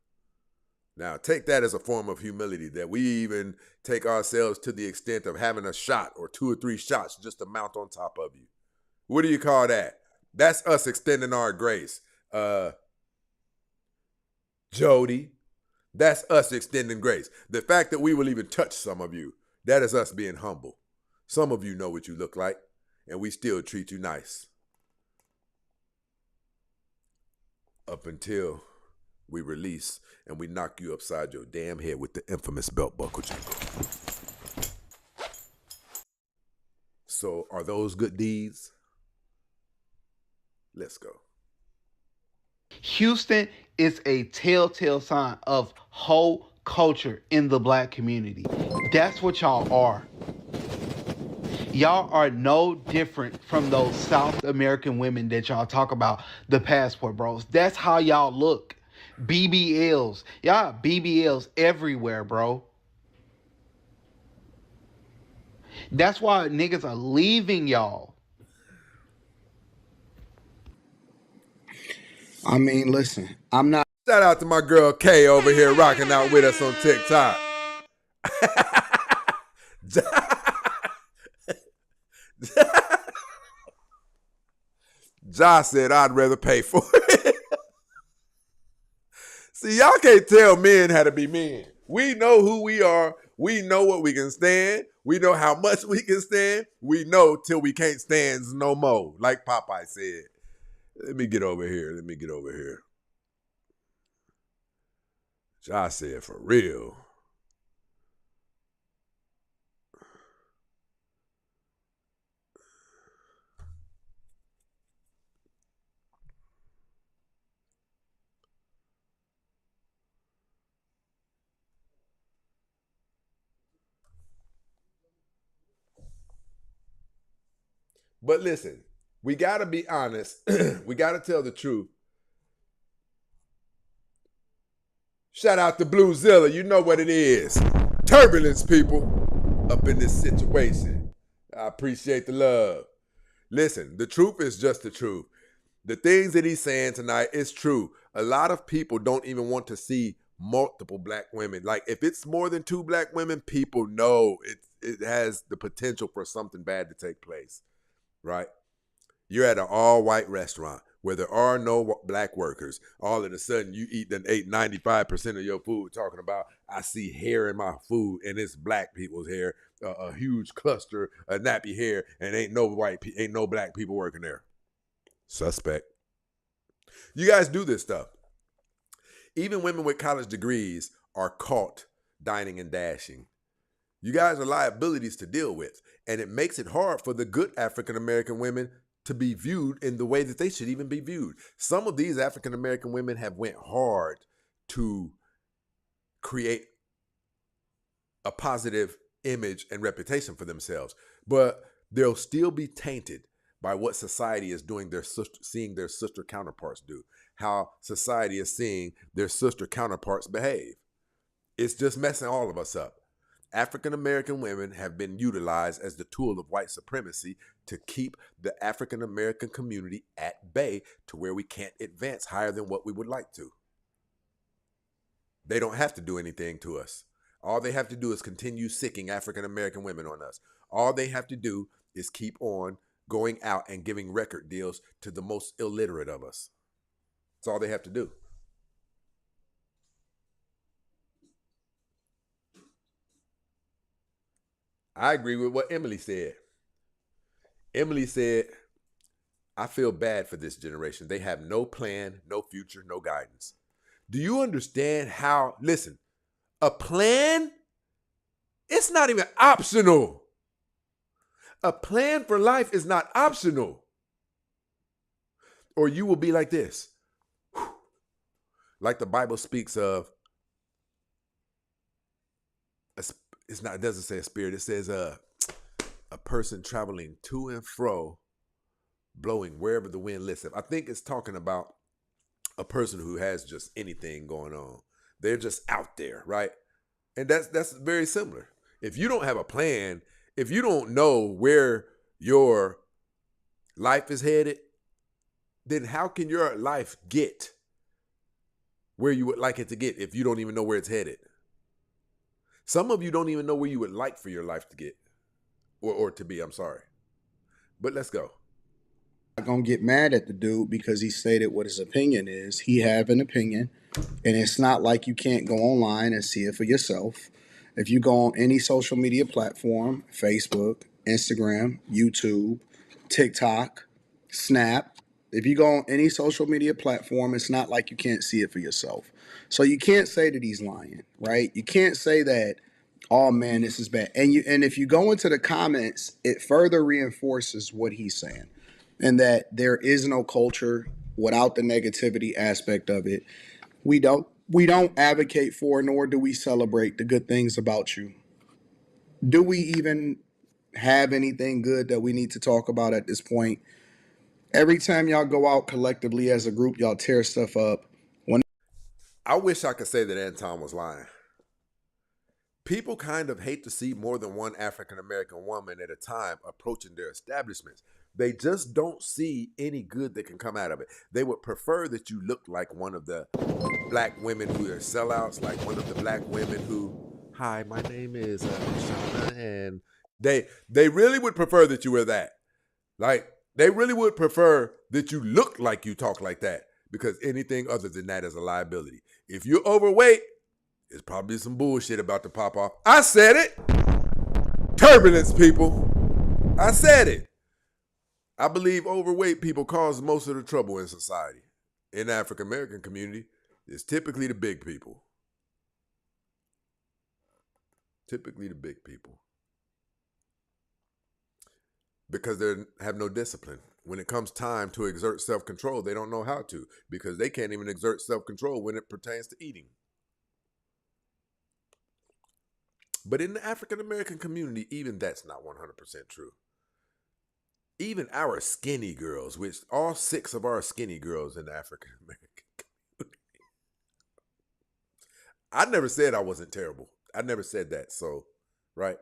S3: Now, take that as a form of humility, that we even take ourselves to the extent of having a shot or 2 or 3 shots just to mount on top of you. What do you call that? That's us extending our grace. Jody, that's us extending grace. The fact that we will even touch some of you, that is us being humble. Some of you know what you look like, and we still treat you nice. Up until we release and we knock you upside your damn head with the infamous belt buckle jingle. So are those good deeds? Let's go.
S4: Houston is a telltale sign of hoe culture in the black community. That's what y'all are. Y'all are no different from those South American women that y'all talk about, the passport bros. That's how y'all look. BBLs. Y'all BBLs everywhere, bro. That's why niggas are leaving y'all.
S5: I mean, listen, I'm not.
S3: Shout out to my girl Kay over here rocking out with us on TikTok. Josh said I'd rather pay for it. See, y'all can't tell men how to be men. We know who we are. We know what we can stand. We know how much we can stand. We know till we can't stand no more. Like Popeye said. Let me get over here. Josh said, for real. But listen, we got to be honest. We got to tell the truth. Shout out to Bluezilla. You know what it is. Turbulence, people, up in this situation. I appreciate the love. Listen, the truth is just the truth. The things that he's saying tonight is true. A lot of people don't even want to see multiple black women. Like, if it's more than 2 black women, people know it has the potential for something bad to take place. Right? You're at an all-white restaurant where there are no black workers. All of a sudden, you eat and ate 95% of your food talking about, I see hair in my food, and it's black people's hair, a huge cluster of nappy hair, and ain't no black people working there. Suspect. You guys do this stuff. Even women with college degrees are caught dining and dashing. You guys are liabilities to deal with, and it makes it hard for the good African American women to be viewed in the way that they should even be viewed. Some of these African American women have went hard to create a positive image and reputation for themselves, but they'll still be tainted by what society is doing, seeing their sister counterparts do, how society is seeing their sister counterparts behave. It's just messing all of us up. African American women have been utilized as the tool of white supremacy to keep the African American community at bay to where we can't advance higher than what we would like to. They don't have to do anything to us. All they have to do is continue sicking African American women on us. All they have to do is keep on going out and giving record deals to the most illiterate of us. That's all they have to do. I agree with what Emily said. Emily said, I feel bad for this generation. They have no plan, no future, no guidance. Do you understand how, listen, a plan, it's not even optional. A plan for life is not optional. Or you will be like this. Like the Bible speaks of, it doesn't say a spirit, it says a person traveling to and fro, blowing wherever the wind listeth. I think it's talking about a person who has just anything going on. They're just out there, right? And that's very similar. If you don't have a plan, if you don't know where your life is headed, then how can your life get where you would like it to get if you don't even know where it's headed? Some of you don't even know where you would like for your life to get or to be, I'm sorry. But let's go.
S5: I'm not gonna get mad at the dude because he stated what his opinion is. He have an opinion, and it's not like you can't go online and see it for yourself. If you go on any social media platform, Facebook, Instagram, YouTube, TikTok, Snap, if you go on any social media platform, it's not like you can't see it for yourself. So you can't say that he's lying, right? You can't say that, oh man, this is bad. And if you go into the comments, it further reinforces what he's saying. And that there is no culture without the negativity aspect of it. We don't We don't advocate for, nor do we celebrate the good things about you. Do we even have anything good that we need to talk about at this point? Every time y'all go out collectively as a group, y'all tear stuff up.
S3: I wish I could say that Anton was lying. People kind of hate to see more than one African American woman at a time approaching their establishments. They just don't see any good that can come out of it. They would prefer that you look like one of the black women who are sellouts, like one of the black women who, hi, my name is Shauna, and they really would prefer that you were that. Like, they really would prefer that you look like you talk like that, because anything other than that is a liability. If you're overweight, it's probably some bullshit about to pop off. I said it. Turbulence, people. I said it. I believe overweight people cause most of the trouble in society. In the African American community, it's typically the big people. Typically the big people. Because they have no discipline. When it comes time to exert self-control, they don't know how to, because they can't even exert self-control when it pertains to eating. But in the African American community, even that's not 100% true. Even our skinny girls, which all 6 of our skinny girls in the African American community. I never said I wasn't terrible. I never said that. So, right?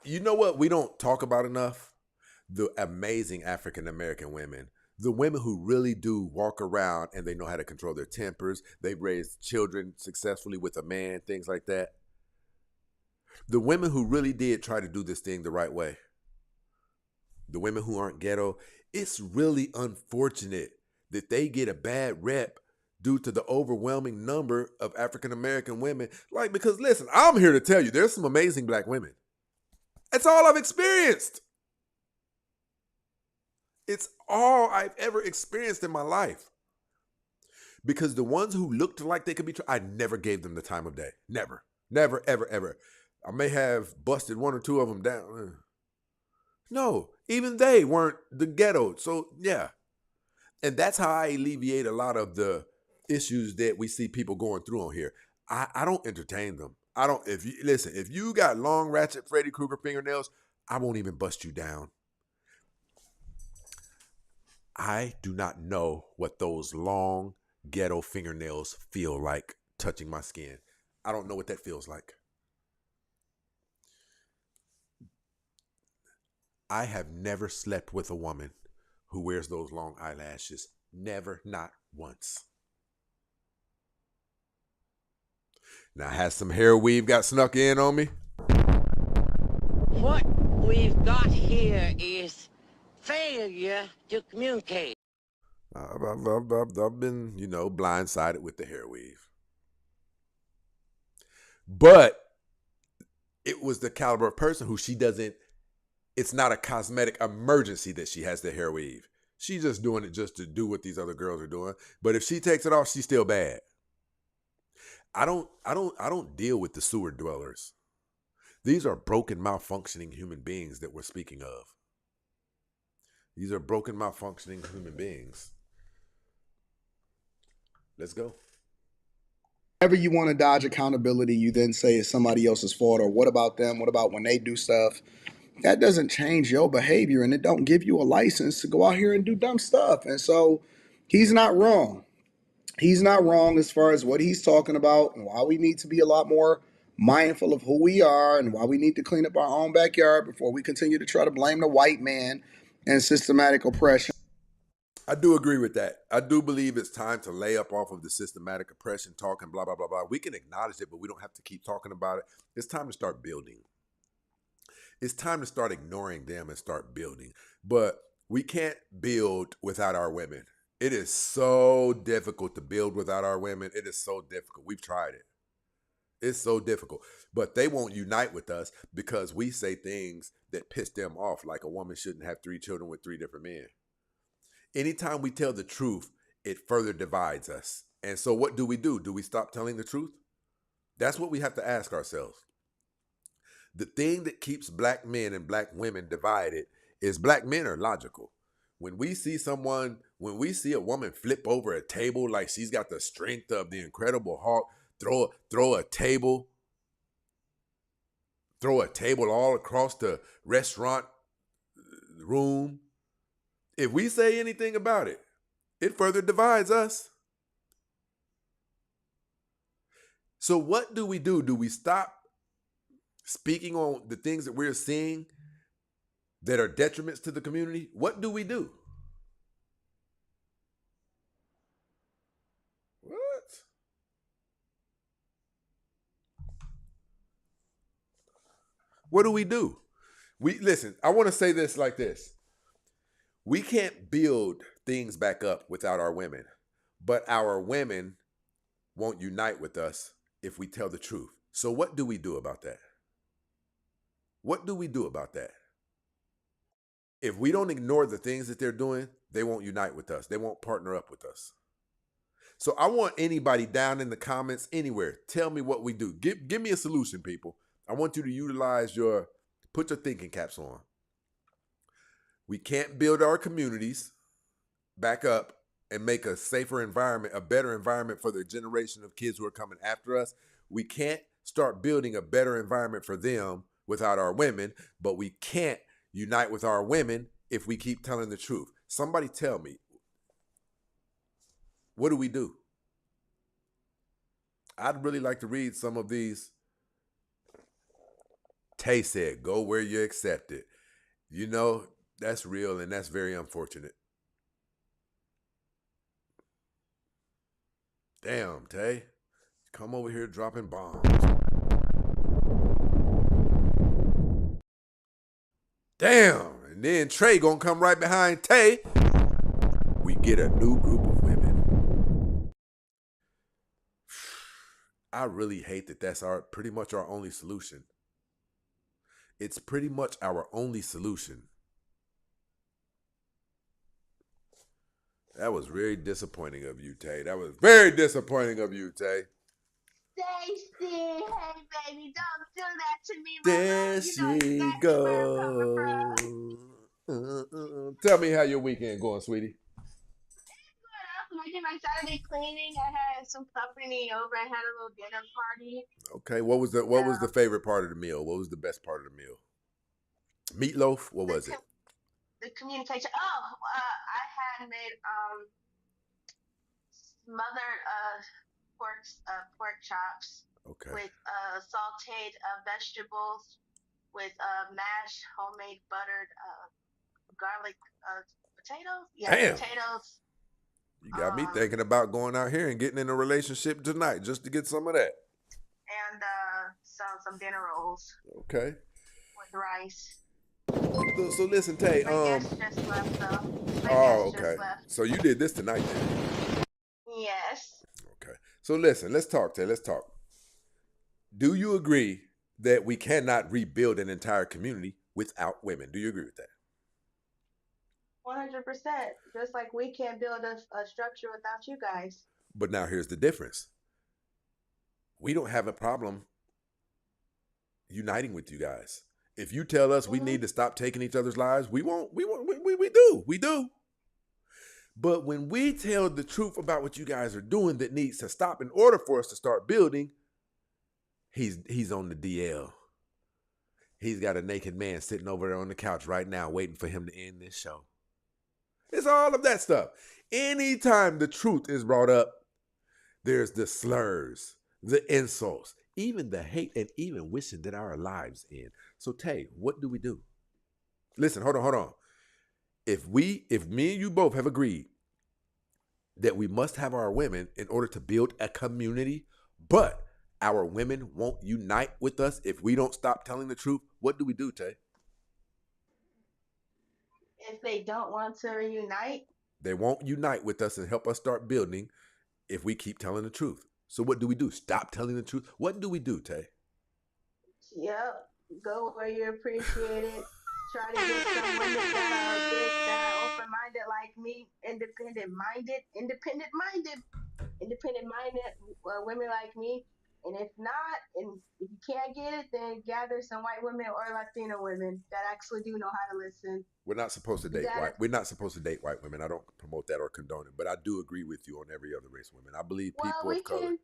S3: You know what we don't talk about enough? The amazing African American women. The women who really do walk around and they know how to control their tempers. They've raised children successfully with a man, things like that. The women who really did try to do this thing the right way. The women who aren't ghetto. It's really unfortunate that they get a bad rep due to the overwhelming number of African American women. Like, because listen, I'm here to tell you, there's some amazing black women. That's all I've experienced. It's all I've ever experienced in my life. Because the ones who looked like they could be, I never gave them the time of day. Never. Never, ever, ever. I may have busted 1 or 2 of them down. No, even they weren't the ghetto. So, yeah. And that's how I alleviate a lot of the issues that we see people going through on here. I don't entertain them. I don't, if you got long, ratchet Freddy Krueger fingernails, I won't even bust you down. I do not know what those long ghetto fingernails feel like touching my skin. I don't know what that feels like. I have never slept with a woman who wears those long eyelashes. Never, not once. Now, has some hair weave got snuck in on me?
S1: What we've got here is failure to communicate.
S3: I've been, blindsided with the hair weave. But it was the caliber of person who it's not a cosmetic emergency that she has the hair weave. She's just doing it just to do what these other girls are doing. But if she takes it off, she's still bad. I don't deal with the sewer dwellers. These are broken, malfunctioning human beings that we're speaking of. These are broken, malfunctioning human beings. Let's go.
S5: Whenever you want to dodge accountability, you then say it's somebody else's fault, or what about them? What about when they do stuff? That doesn't change your behavior, and it don't give you a license to go out here and do dumb stuff. And so he's not wrong. He's not wrong as far as what he's talking about and why we need to be a lot more mindful of who we are and why we need to clean up our own backyard before we continue to try to blame the white man and systematic oppression.
S3: I do agree with that. I do believe it's time to lay up off of the systematic oppression talk and blah, blah, blah, blah. We can acknowledge it, but we don't have to keep talking about it. It's time to start building. It's time to start ignoring them and start building. But we can't build without our women. It is so difficult to build without our women. It is so difficult. We've tried it. It's so difficult. But they won't unite with us because we say things that piss them off, like a woman shouldn't have 3 children with 3 different men. Anytime we tell the truth, it further divides us. And so what do? Do we stop telling the truth? That's what we have to ask ourselves. The thing that keeps black men and black women divided is black men are logical. When we see a woman flip over a table like she's got the strength of the Incredible Hulk, throw a table all across the restaurant room. If we say anything about it, it further divides us. So what do we do? Do we stop speaking on the things that we're seeing that are detriments to the community? What do we do? What? What do we do? Listen, I want to say this like this. We can't build things back up without our women, but our women won't unite with us if we tell the truth. So what do we do about that? What do we do about that? If we don't ignore the things that they're doing, they won't unite with us. They won't partner up with us. So I want anybody down in the comments anywhere, tell me what we do. Give me a solution, people. I want you to utilize put your thinking caps on. We can't build our communities back up and make a safer environment, a better environment for the generation of kids who are coming after us. We can't start building a better environment for them without our women, but we can't unite with our women if we keep telling the truth. Somebody tell me, what do we do? I'd really like to read some of these. Tay said, go where you're accepted. You know, that's real and that's very unfortunate. Damn, Tay. Come over here dropping bombs. Damn. And then Trey gonna come right behind Tay. We get a new group of women. I really hate that that's pretty much our only solution. It's pretty much our only solution. That was very disappointing of you, Tay. That was very disappointing of you, Tay.
S6: Stacy, hey baby, don't do that to me.
S3: There she goes. Tell me how your weekend going, sweetie.
S6: I did my Saturday cleaning. I had some company over. I had a little dinner party.
S3: Okay, what was the favorite part of the meal? What was the best part of the meal? Meatloaf? What was it?
S6: The communication. I had made smothered pork chops.
S3: Okay.
S6: With sauteed vegetables, with mashed homemade buttered garlic potatoes. Yeah,
S3: damn.
S6: Potatoes.
S3: You got me thinking about going out here and getting in a relationship tonight just to get some of that.
S6: And some dinner rolls.
S3: Okay.
S6: With rice.
S3: So listen, Tay.
S6: My guest just left, though.
S3: Okay. So you did this tonight, then?
S6: Yes.
S3: Okay. So listen, let's talk, Tay. Let's talk. Do you agree that we cannot rebuild an entire community without women? Do you agree with that?
S6: 100%. Just like we can't build a structure without you guys.
S3: But now here's the difference. We don't have a problem uniting with you guys. If you tell us we need to stop taking each other's lives, we won't. We do. But when we tell the truth about what you guys are doing that needs to stop in order for us to start building, he's on the DL. He's got a naked man sitting over there on the couch right now waiting for him to end this show. It's all of that stuff. Anytime the truth is brought up, there's the slurs, the insults, even the hate, and even wishing that our lives end. So Tay, what do we do? Listen, hold on. If me and you both have agreed that we must have our women in order to build a community, but our women won't unite with us if we don't stop telling the truth, what do we do, Tay?
S6: If they don't want to reunite?
S3: They won't unite with us and help us start building if we keep telling the truth. So what do we do? Stop telling the truth? What do we do, Tay?
S6: Yep. Go where you're appreciated. Try to get some women that are open-minded like me, independent-minded women like me And if not, and if you can't get it, then gather some white women or Latino women that actually do know how to listen.
S3: We're not supposed to
S6: You
S3: date
S6: gotta.
S3: white. We're not supposed to date white women. I don't promote that or condone it, but I do agree with you on every other race of women. I believe
S6: Well,
S3: people
S6: we
S3: of color.
S6: can.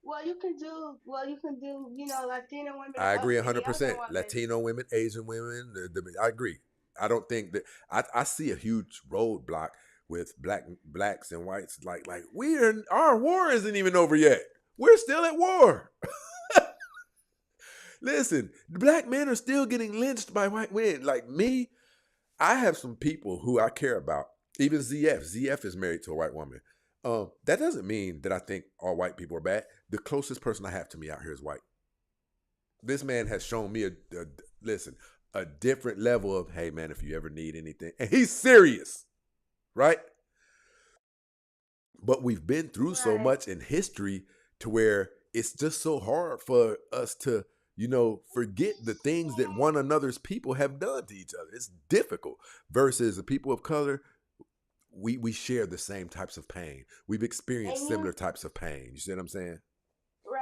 S6: Well, you can do. Well, you can do. Latino women
S3: I
S6: or
S3: agree
S6: any other
S3: 100%.
S6: woman.
S3: Latino women, Asian women. I agree. I don't think that I see a huge roadblock with blacks and whites. Like our war isn't even over yet. We're still at war. Listen, black men are still getting lynched by white men. Like me, I have some people who I care about. Even ZF. ZF is married to a white woman. That doesn't mean that I think all white people are bad. The closest person I have to me out here is white. This man has shown me a different level of, hey man, if you ever need anything, and he's serious, right? But we've been through so
S6: Right.
S3: much in history to where it's just so hard for us to, forget the things that one another's people have done to each other. It's difficult. Versus the people of color, we share the same types of pain. We've experienced
S6: And
S3: similar types of pain. You see what I'm saying?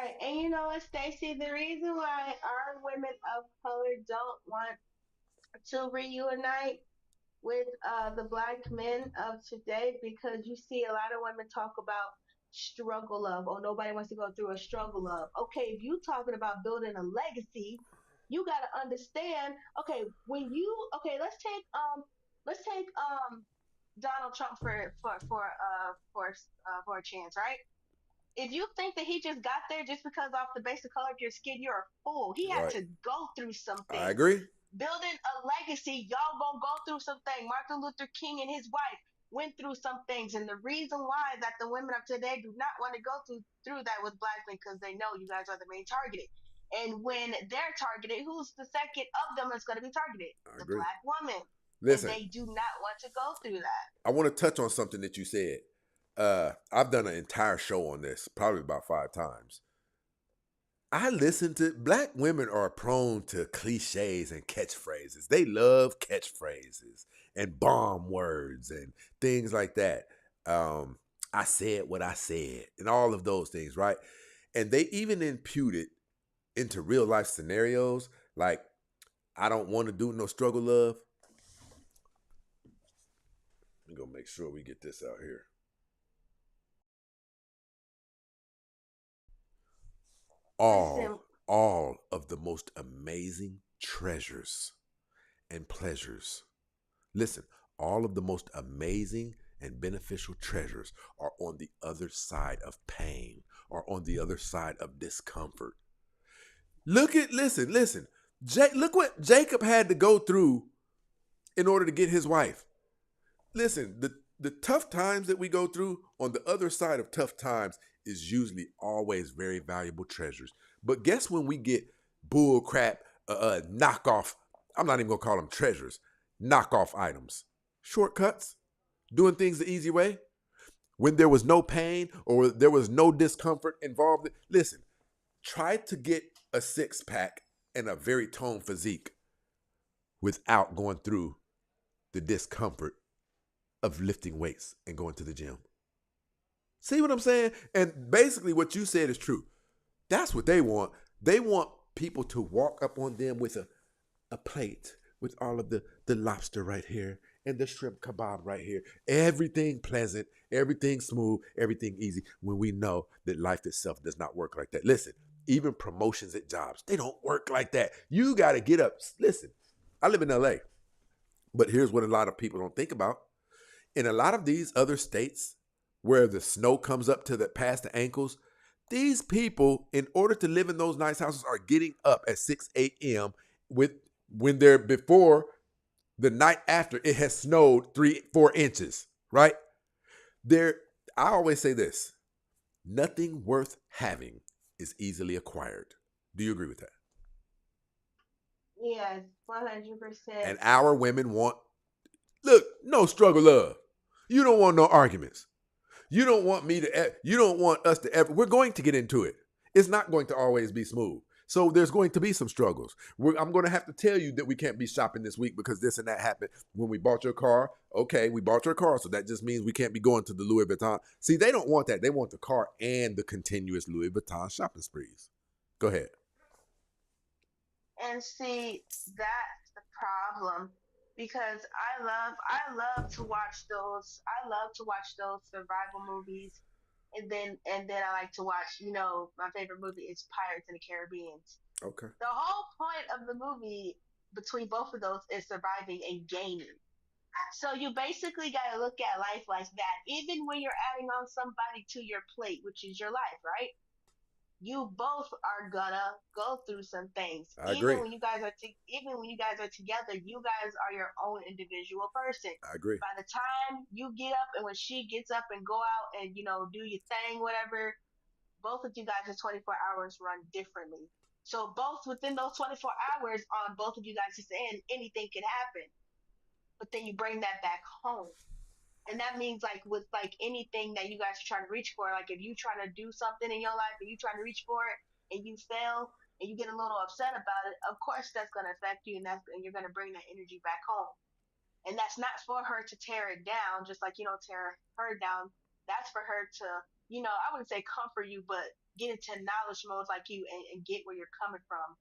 S6: right. And you know what, Stacey? The reason why our women of color don't want to reunite with the black men of today, because you see a lot of women talk about struggle of, oh, nobody wants to go through a struggle of. Okay, if you talking about building a legacy, you got to understand. Okay, let's take Donald Trump for a chance, right? If you think that he just got there just because off the basic color of your skin, you're a fool. He had
S3: Right.
S6: to go through some
S3: I
S6: things.
S3: agree.
S6: Building a legacy, y'all gonna go through some things. Martin Luther King and his wife went through some things, and the reason why that the women of today do not want to go through that with black men, because they know you guys are the main targeted. And when they're targeted, who's the second of them that's going to be targeted?
S3: I
S6: The
S3: agree.
S6: black woman. And
S3: Listen,
S6: they do not want to go through that.
S3: I want to touch on something that you said. I've done an entire show on this, probably about 5 times. I listen to black women are prone to cliches and catchphrases. They love catchphrases and bomb words and things like that. I said what I said and all of those things, right? And they even impute it into real life scenarios like, I don't want to do no struggle love. Let me go make sure we get this out here.
S6: Listen,
S3: All of the most amazing treasures and pleasures. Listen, all of the most amazing and beneficial treasures are on the other side of pain, or on the other side of discomfort. Listen. Look what Jacob had to go through in order to get his wife. Listen, the tough times that we go through, on the other side of tough times, is usually always very valuable treasures. But guess when we get bull crap, knockoff, I'm not even gonna call them treasures, knockoff items, shortcuts, doing things the easy way, when there was no pain or there was no discomfort involved. Listen, try to get a 6-pack and a very toned physique without going through the discomfort of lifting weights and going to the gym. See what I'm saying? And basically what you said is true. That's what they want. They want people to walk up on them with a plate with all of the lobster right here and the shrimp kebab right here. Everything pleasant, everything smooth, everything easy, when we know that life itself does not work like that. Listen, even promotions at jobs, they don't work like that. You got to get up. Listen, I live in LA, but here's what a lot of people don't think about. In a lot of these other states where the snow comes up to past the ankles, these people, in order to live in those nice houses, are getting up at 6 a.m. when they're before the night after it has snowed 3-4 inches, right? I always say this: nothing worth having is easily acquired. Do you agree with that?
S6: yes, 100%.
S3: And our women want, no struggle love. You don't want no arguments. You don't want us to ever, we're going to get into it. It's not going to always be smooth. So there's going to be some struggles. I'm going to have to tell you that we can't be shopping this week because this and that happened when we bought your car. Okay, we bought your car, so that just means we can't be going to the Louis Vuitton. See, they don't want that. They want the car and the continuous Louis Vuitton shopping sprees. Go ahead.
S6: And see, that's the problem because I love to watch those survival movies, and then I like to watch, my favorite movie is Pirates in the Caribbean.
S3: Okay.
S6: The whole point of the movie between both of those is surviving and gaining. So you basically got to look at life like that. Even when you're adding on somebody to your plate, which is your life, right? You both are gonna go through some things.
S3: I agree.
S6: Even when you guys are together, you guys are your own individual person.
S3: I agree.
S6: By the time you get up and when she gets up and go out and do your thing, whatever, both of you guys' 24 hours run differently. So both within those 24 hours on both of you guys' end, anything can happen. But then you bring that back home. And that means like with like anything that you guys are trying to reach for, like if you trying to do something in your life and you trying to reach for it and you fail and you get a little upset about it, of course that's gonna affect you, and you're gonna bring that energy back home. And that's not for her to tear it down, just like you don't tear her down. That's for her to, I wouldn't say comfort you, but get into knowledge mode like you, and get where you're coming from.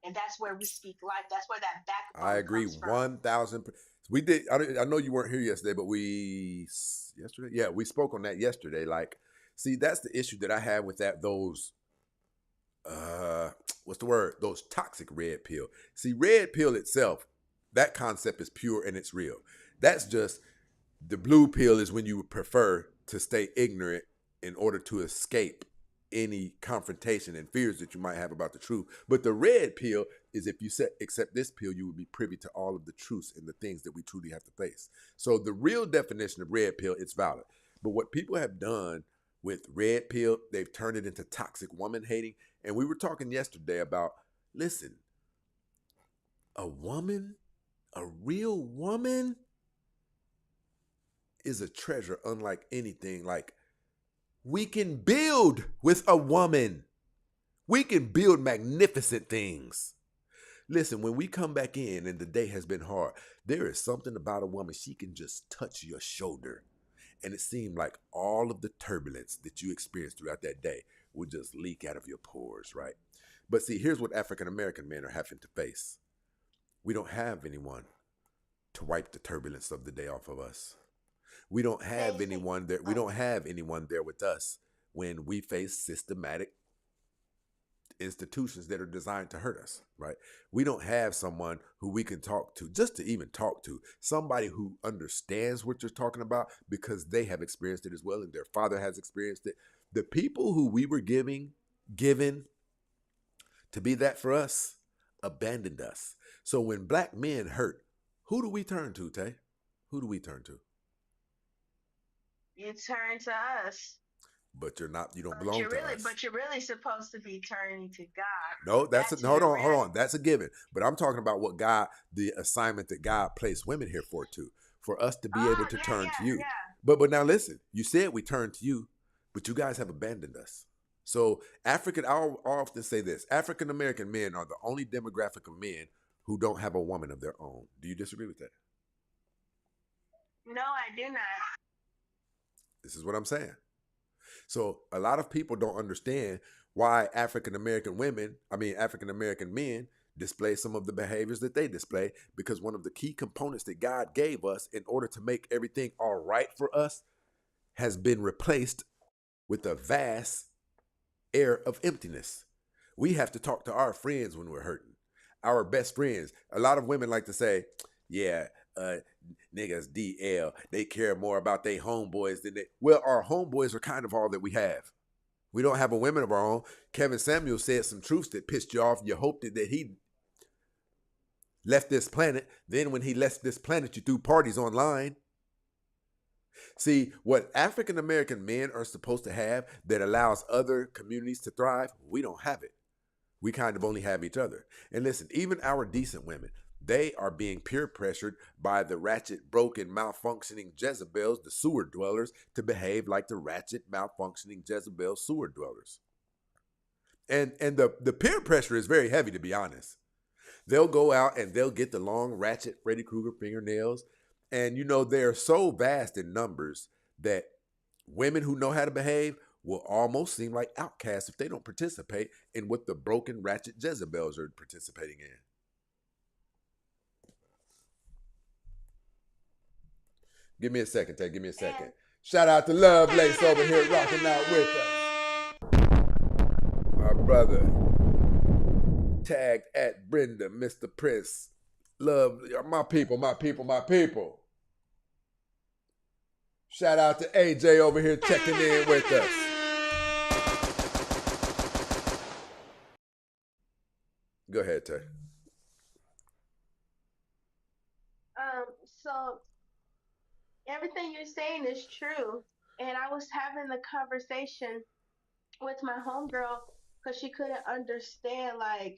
S6: And that's where we speak life. That's where that backbone
S3: I agree
S6: comes from.
S3: 1,000. We did. I know you weren't here yesterday, but yesterday. Yeah, we spoke on that yesterday. Like, see, that's the issue that I have with that. Those, what's the word? Those toxic red pill. See, red pill itself, that concept is pure and it's real. That's just the blue pill is when you would prefer to stay ignorant in order to escape any confrontation and fears that you might have about the truth. But the red pill is if you accept this pill, you will be privy to all of the truths and the things that we truly have to face. So the real definition of red pill, it's valid. But what people have done with red pill, they've turned it into toxic woman hating. And we were talking yesterday about, listen, a woman, a real woman is a treasure unlike anything. Like, we can build with a woman. We can build magnificent things. Listen, when we come back in and the day has been hard, there is something about a woman. She can just touch your shoulder. And it seemed like all of the turbulence that you experienced throughout that day would just leak out of your pores, right? But see, here's what African American men are having to face. We don't have anyone to wipe the turbulence of the day off of us. We don't have anyone there. We don't have anyone there with us when we face systematic institutions that are designed to hurt us, right? We don't have someone who we can talk to, just to even talk to, somebody who understands what you're talking about because they have experienced it as well and their father has experienced it. The people who we were given to be that for us abandoned us. So when black men hurt, who do we turn to, Tay? Who do we turn to?
S6: You turn to us.
S3: But you're not. You don't belong to us.
S6: But you're really supposed to be turning to God.
S3: No, hold on. That's a given. But I'm talking about what God, the assignment that God placed women here for us to be able to turn to you. Yeah. But now listen. You said we turn to you, but you guys have abandoned us. So I'll often say this: African American men are the only demographic of men who don't have a woman of their own. Do you disagree with that?
S6: No, I do not.
S3: This is what I'm saying. So a lot of people don't understand why African American men display some of the behaviors that they display, because one of the key components that God gave us in order to make everything all right for us has been replaced with a vast air of emptiness. We have to talk to our friends when we're hurting, our best friends. A lot of women like to say, yeah, niggas DL, they care more about their homeboys than they. Well, our homeboys are kind of all that we have. We don't have a women of our own. Kevin Samuel said some truths that pissed you off. You hoped that he left this planet. Then when he left this planet, you threw parties online. See, what African American men are supposed to have that allows other communities to thrive, we don't have it. We kind of only have each other. And listen, even our decent women, they are being peer pressured by the ratchet, broken, malfunctioning Jezebels, the sewer dwellers, to behave like the ratchet, malfunctioning Jezebel sewer dwellers. And the peer pressure is very heavy, to be honest. They'll go out and they'll get the long ratchet Freddy Krueger fingernails. And they're so vast in numbers that women who know how to behave will almost seem like outcasts if they don't participate in what the broken ratchet Jezebels are participating in. Give me a second, Tay. Give me a second. Shout out to Love Lace over here rocking out with us. My brother. Tagged at Brenda, Mr. Prince. Love, my people, my people, my people. Shout out to AJ over here checking in with us. Go ahead, Tay.
S6: So everything you're saying is true. And I was having the conversation with my homegirl because she couldn't understand why.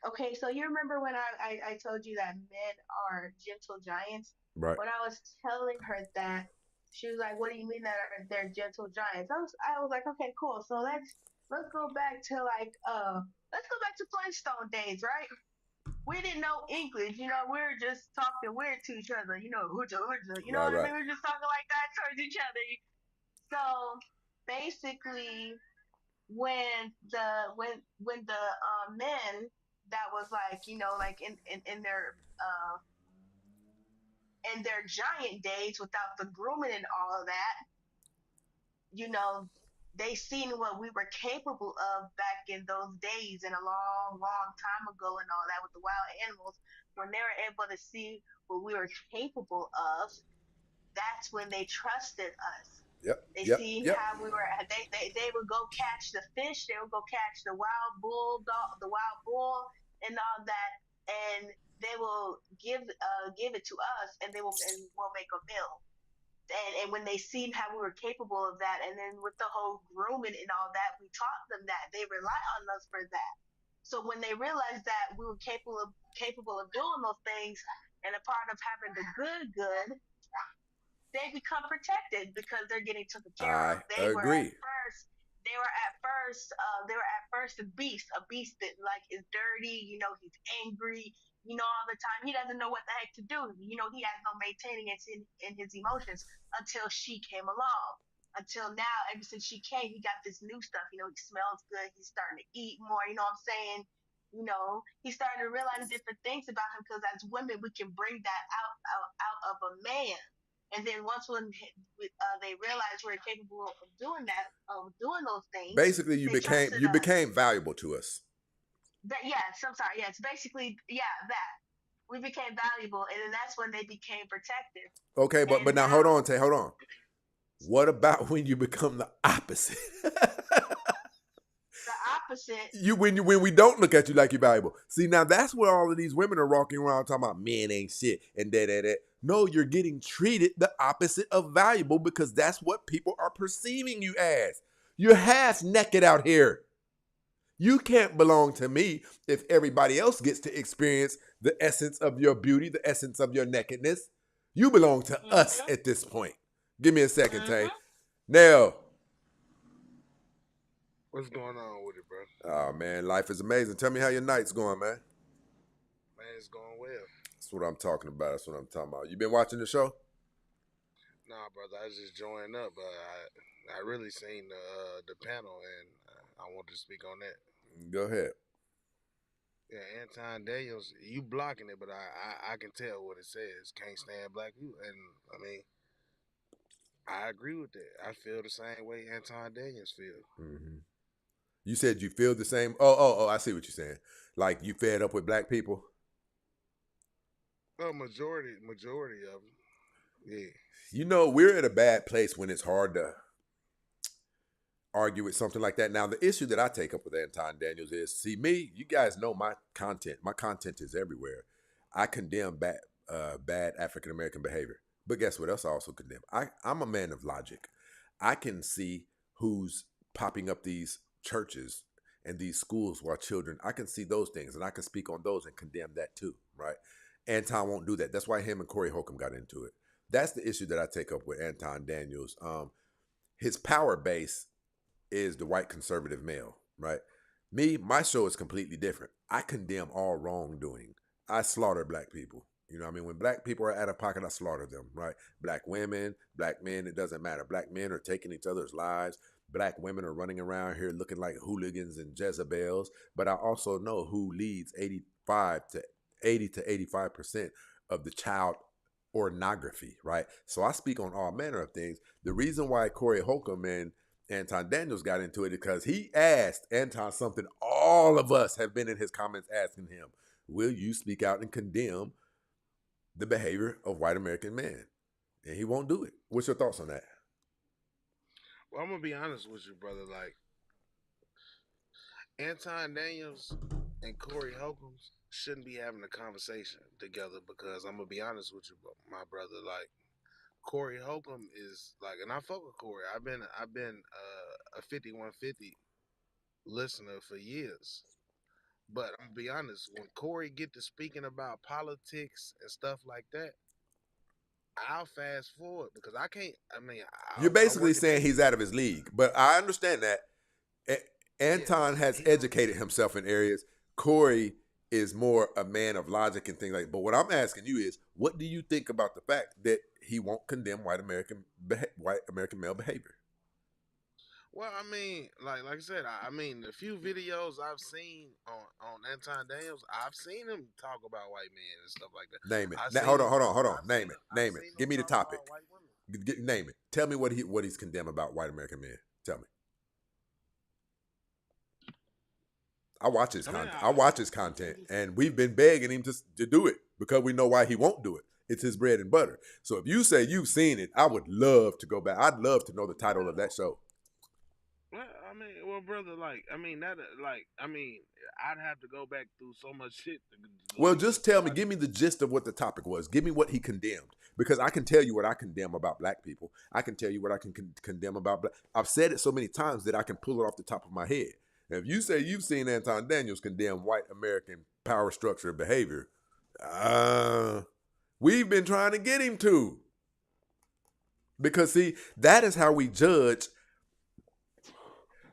S6: Okay, so you remember when I told you that men are gentle giants?
S3: Right.
S6: When I was telling her that, she was like, "What do you mean that they're gentle giants?" I was like, "Okay, cool. So let's go back to let's go back to Flintstone days, right? We didn't know English, we were just talking weird to each other, hooja hooja, you know
S3: Right,
S6: what I
S3: right.
S6: mean? We were just talking like that towards each other. So basically, when the men that was like like in their giant days without the grooming and all of that, they seen what we were capable of back in those days and a long, long time ago and all that with the wild animals. When they were able to see what we were capable of, that's when they trusted us. They seen how we were. They would go catch the fish. They would go catch the wild bull, and all that, and they will give it to us, and we'll make a meal. And when they seen how we were capable of that, and then with the whole grooming and all that, we taught them that they rely on us for that. So when they realized that we were capable of doing those things, and a part of having the good, they become protected because they're getting taken care of.
S3: I agree.
S6: They were at first a beast that like is dirty. He's angry. All the time. He doesn't know what the heck to do. He has no maintaining it in his emotions until she came along. Until now, ever since she came, he got this new stuff. He smells good. He's starting to eat more. You know what I'm saying? He's starting to realize different things about him because as women, we can bring that out of a man. And then once they realized we're capable of doing that, of doing those things.
S3: Basically, you became valuable to us.
S6: Yes, I'm sorry. Yes, basically, that we became valuable, and then that's when they became protective.
S3: Okay, but now hold on, Tay, hold on. What about when you become the opposite?
S6: The opposite.
S3: When we don't look at you like you're valuable. See, now that's where all of these women are walking around talking about men ain't shit and that. No, you're getting treated the opposite of valuable because that's what people are perceiving you as. You're half naked out here. You can't belong to me if everybody else gets to experience the essence of your beauty, the essence of your nakedness. You belong to us at this point. Give me a second, Tay. Now,
S7: what's going on with it, bro?
S3: Oh, man, life is amazing. Tell me how your night's going, man.
S7: Man, it's going well.
S3: That's what I'm talking about. You been watching the show?
S7: Nah, brother, I just joined up, but I really seen the panel, and I want to speak on that.
S3: Go ahead.
S7: Yeah, Anton Daniels, you blocking it, but I can tell what it says. Can't stand black people, and I mean, I agree with that. I feel the same way Anton Daniels feel.
S3: Mm-hmm. You said you feel the same. Oh, I see what you're saying. Like you fed up with black people.
S7: Oh, majority of them. Yeah.
S3: We're at a bad place when it's hard to argue with something like that. Now, the issue that I take up with Anton Daniels is, see me, you guys know my content. My content is everywhere. I condemn bad African-American behavior. But guess what else I also condemn? I'm a man of logic. I can see who's popping up these churches and these schools while children, I can see those things and I can speak on those and condemn that too, right? Anton won't do that. That's why him and Corey Holcomb got into it. That's the issue that I take up with Anton Daniels. His power base is the white conservative male, right? Me, my show is completely different. I condemn all wrongdoing. I slaughter black people. You know what I mean? When black people are out of pocket, I slaughter them, right? Black women, black men, it doesn't matter. Black men are taking each other's lives. Black women are running around here looking like hooligans and Jezebels. But I also know who leads 80 to 85% of the child pornography, right? So I speak on all manner of things. The reason why Corey Holcomb and Anton Daniels got into it because he asked Anton something all of us have been in his comments asking him. Will you speak out and condemn the behavior of white American men? And he won't do it. What's your thoughts on that?
S7: Well, I'm gonna be honest with you, brother. Like Anton Daniels and Corey Holcomb shouldn't be having a conversation together because I'm gonna be honest with you, my brother. Like Corey Holcomb is like, and I fuck with Corey. I've been a 5150 listener for years. But I'm gonna be honest, when Corey get to speaking about politics and stuff like that, I'll fast forward because I can't. I mean,
S3: You're
S7: I
S3: basically
S7: work in
S3: saying he's out of his league, but I understand that. Anton
S7: yes,
S3: has
S7: he don't.
S3: educated himself in areas. Corey is more a man of logic and things like. But what I'm asking you is, what do you think about the fact that he won't condemn white American male behavior?
S7: Well, I mean, like I said, I mean, the few videos I've seen on Anton Daniels, I've seen him talk about white men and stuff like that.
S3: Name it.
S7: I've
S3: Now,
S7: seen him
S3: hold
S7: talk.
S3: on.
S7: I've
S3: Name
S7: seen
S3: it.
S7: him. I've
S3: Name it.
S7: seen him
S3: Give me the
S7: talk
S3: topic.
S7: about white women.
S3: Name it. Tell me what he's condemned about white American men. Tell me. I watch his
S7: I mean,
S3: content. I watch his content, and we've been begging him to do it because we know why he won't do it. It's his bread and butter. So if you say you've seen it, I would love to go back. I'd love to know the title of that show.
S7: Well, I mean, well, brother, like, I mean, that, like, I mean, I'd have to go back through so much shit to
S3: Well,
S7: like
S3: just
S7: to
S3: tell me.
S7: watch.
S3: Give me the gist of what the topic was. Give me what he condemned, because I can tell you what I condemn about black people. I can tell you what I can condemn about black. I've said it so many times that I can pull it off the top of my head. Now, if you say you've seen Anton Daniels condemn white American power structure behavior, we've been trying to get him to. Because see, that is how we judge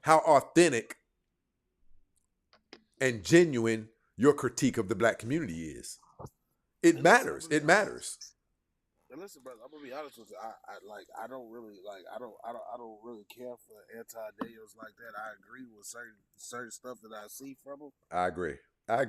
S3: how authentic and genuine your critique of the black community is. It matters. It matters.
S7: And listen, brother, I'm gonna be honest with you. I don't really like. I don't really care for Anton Daniels like that. I agree with certain stuff that I see from him.
S3: I agree. I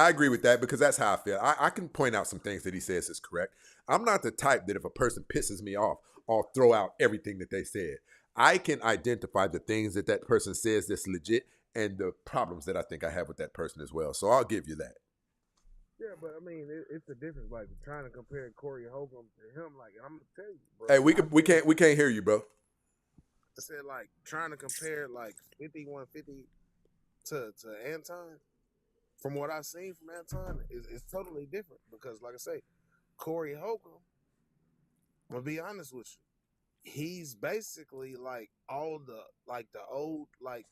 S3: agree with that because that's how I feel. I can point out some things that he says is correct. I'm not the type that if a person pisses me off, I'll throw out everything that they said. I can identify the things that person says that's legit and the problems that I think I have with that person as well. So I'll give you that.
S7: Yeah, but I mean, it's a difference. Like trying to compare Corey Holcomb to him. Like, and I'm gonna tell you, bro.
S3: Hey, we can't hear you, bro.
S7: I said like trying to compare like 5150 to Anton. From what I've seen from Anton, is totally different because, like I say, Corey Holcomb. I'm gonna be honest with you. He's basically like all the old like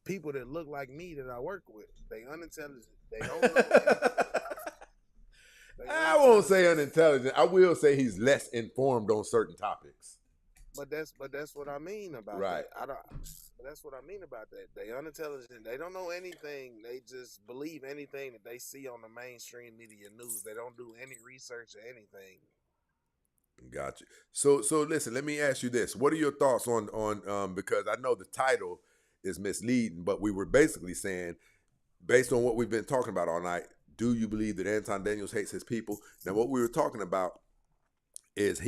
S7: people that look like me that I work with. They unintelligent. They don't know anything.
S3: I won't say unintelligent. I will say he's less informed on certain topics.
S7: But that's what I mean about
S3: right.
S7: That. I don't. But that's what I mean about that. They unintelligent. They don't know anything. They just believe anything that they see on the mainstream media news. They don't do any research or anything.
S3: Gotcha. So listen. Let me ask you this: what are your thoughts on because I know the title is misleading, but we were basically saying, based on what we've been talking about all night, do you believe that Anton Daniels hates his people? Now, what we were talking about is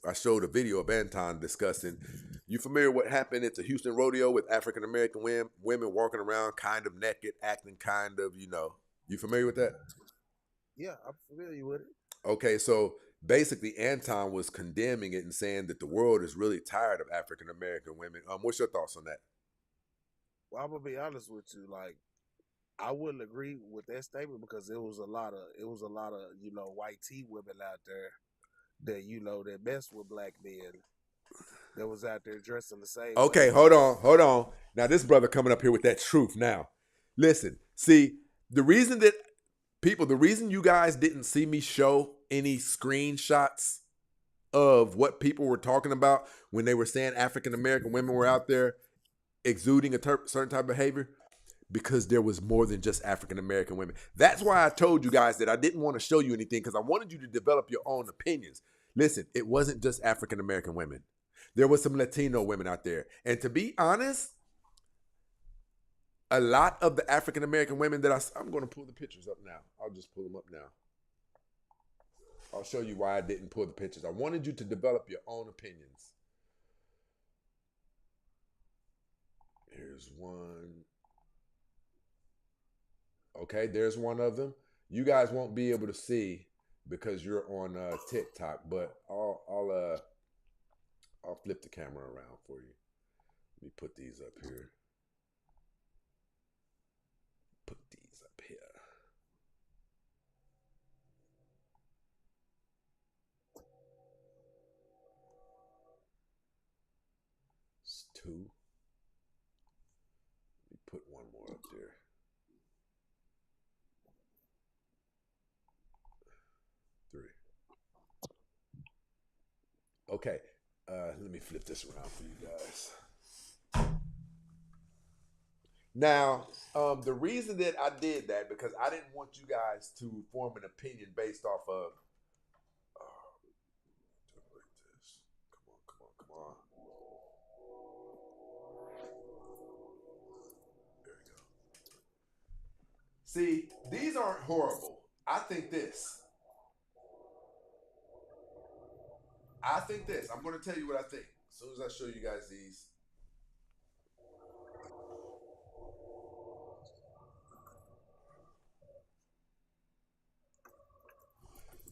S3: I showed a video of Anton discussing, you familiar with what happened at the Houston rodeo with African American women walking around kind of naked, acting kind of, you familiar with that?
S7: Yeah, I'm familiar with it.
S3: Okay, so basically Anton was condemning it and saying that the world is really tired of African American women. What's your thoughts on that?
S7: Well, I'm gonna be honest with you, like I wouldn't agree with that statement because it was a lot of white tea women out there that that mess with black men that was out there dressing the same.
S3: Okay, hold on. Now this brother coming up here with that truth now. Listen, see, the reason you guys didn't see me show any screenshots of what people were talking about when they were saying African American women were out there exuding a certain type of behavior? Because there was more than just African American women. That's why I told you guys that I didn't want to show you anything, because I wanted you to develop your own opinions. Listen, it wasn't just African American women. There was some Latino women out there. And to be honest, a lot of the African American women that I'm going to pull the pictures up now. I'll just pull them up now. I'll show you why I didn't pull the pictures. I wanted you to develop your own opinions. Here's one. Okay, there's one of them. You guys won't be able to see because you're on TikTok, but I'll flip the camera around for you. Let me put these up here. Put these up here. It's 2. Let me put one more up there. 3. Okay, let me flip this around for you guys. Now, the reason that I did that, because I didn't want you guys to form an opinion based off of, come on. There we go. See, these aren't horrible. I think this. I'm going to tell you what I think as soon as I show you guys these.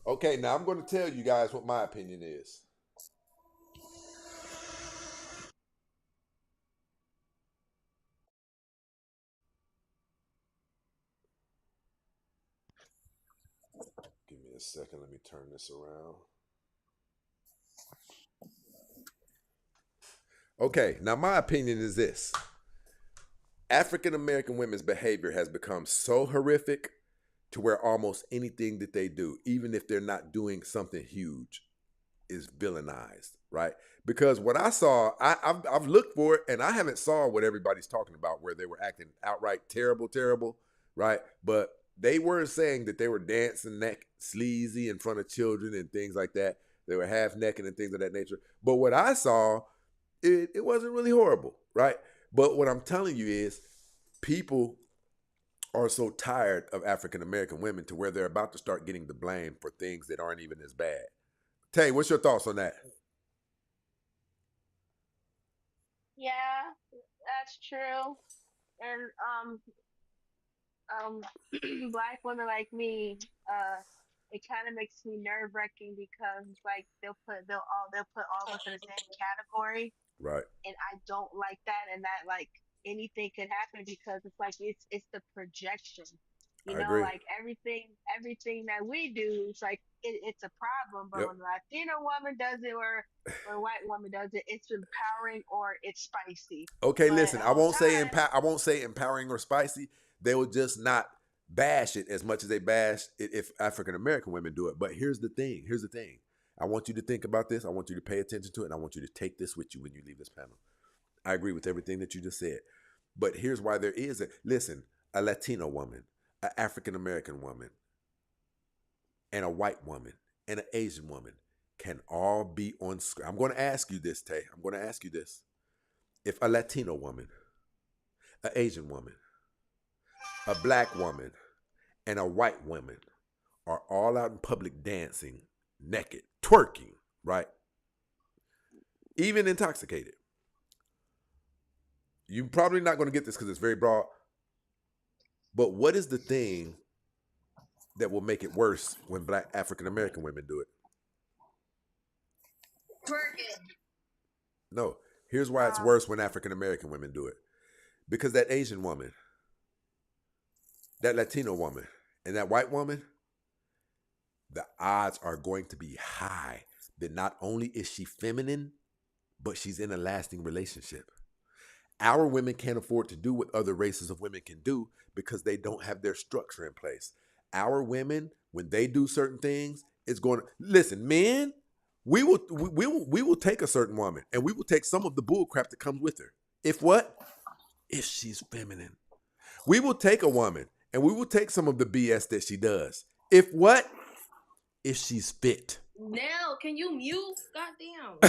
S3: Okay, now I'm going to tell you guys what my opinion is. Give me a second. Let me turn this around. Okay, now my opinion is this. African American women's behavior has become so horrific to where almost anything that they do, even if they're not doing something huge, is villainized, right? Because what I saw, I've looked for it, and I haven't saw what everybody's talking about, where they were acting outright terrible, right? But they weren't saying that they were dancing neck sleazy in front of children and things like that. They were half naked and things of that nature. But what I saw, it wasn't really horrible, right? But what I'm telling you is, people are so tired of African American women to where they're about to start getting the blame for things that aren't even as bad. Tay, what's your thoughts on that?
S6: Yeah, that's true. And black women like me, it kind of makes me nerve wracking because like they'll put all of us in the same category,
S3: Right.
S6: and I don't like that. And that like anything could happen because it's like it's the projection,
S3: I agree.
S6: like everything that we do, it's like it's a problem. But
S3: Yep.
S6: when a Latino woman does it, or when a white woman does it, it's empowering or it's spicy.
S3: Okay,
S6: But
S3: listen,
S6: at all times,
S3: I won't say empowering or spicy. They will just not bash it as much as they bash it if African American women do it. But here's the thing. I want you to think about this. I want you to pay attention to it, and I want you to take this with you when you leave this panel. I agree with everything that you just said. But here's why there is a Latino woman, an African American woman, and a white woman, and an Asian woman can all be on screen. I'm going to ask you this, Tay. I'm going to ask you this. If a Latino woman, an Asian woman, a black woman, and a white woman are all out in public dancing, naked, twerking, right? Even intoxicated. You're probably not going to get this because it's very broad. But what is the thing that will make it worse when black African American women do it?
S6: twerking.
S3: No. Here's why it's worse when African American women do it. Because that Asian woman, that Latino woman, and that white woman, the odds are going to be high that not only is she feminine, but she's in a lasting relationship. Our women can't afford to do what other races of women can do because they don't have their structure in place. Our women, when they do certain things, it's going to listen, men. We will take a certain woman, and we will take some of the bull crap that comes with her. If what? if she's feminine. We will take a woman and we will take some of the BS that she does. If what? If she's fit.
S8: Nell, can you mute? Goddamn.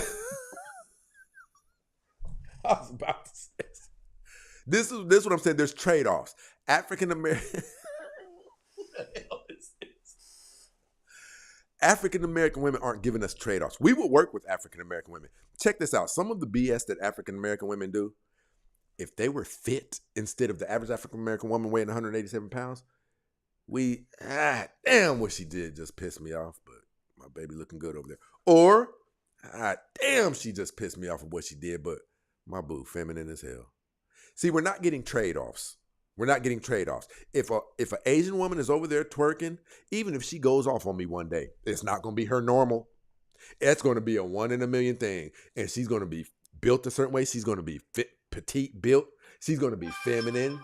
S3: I was about to say this is what I'm saying. There's trade-offs. African American African American women aren't giving us trade-offs. We will work with African American women. Check this out. Some of the BS that African American women do, if they were fit instead of the average African American woman weighing 187 pounds, damn, what she did just pissed me off, but my baby looking good over there. Or, damn, she just pissed me off of what she did, but my boo feminine as hell. See, we're not getting trade-offs. We're not getting trade-offs. If an Asian woman is over there twerking, even if she goes off on me one day, it's not going to be her normal. It's going to be a 1 in a million thing. And she's going to be built a certain way. She's going to be fit, petite built. She's going to be feminine.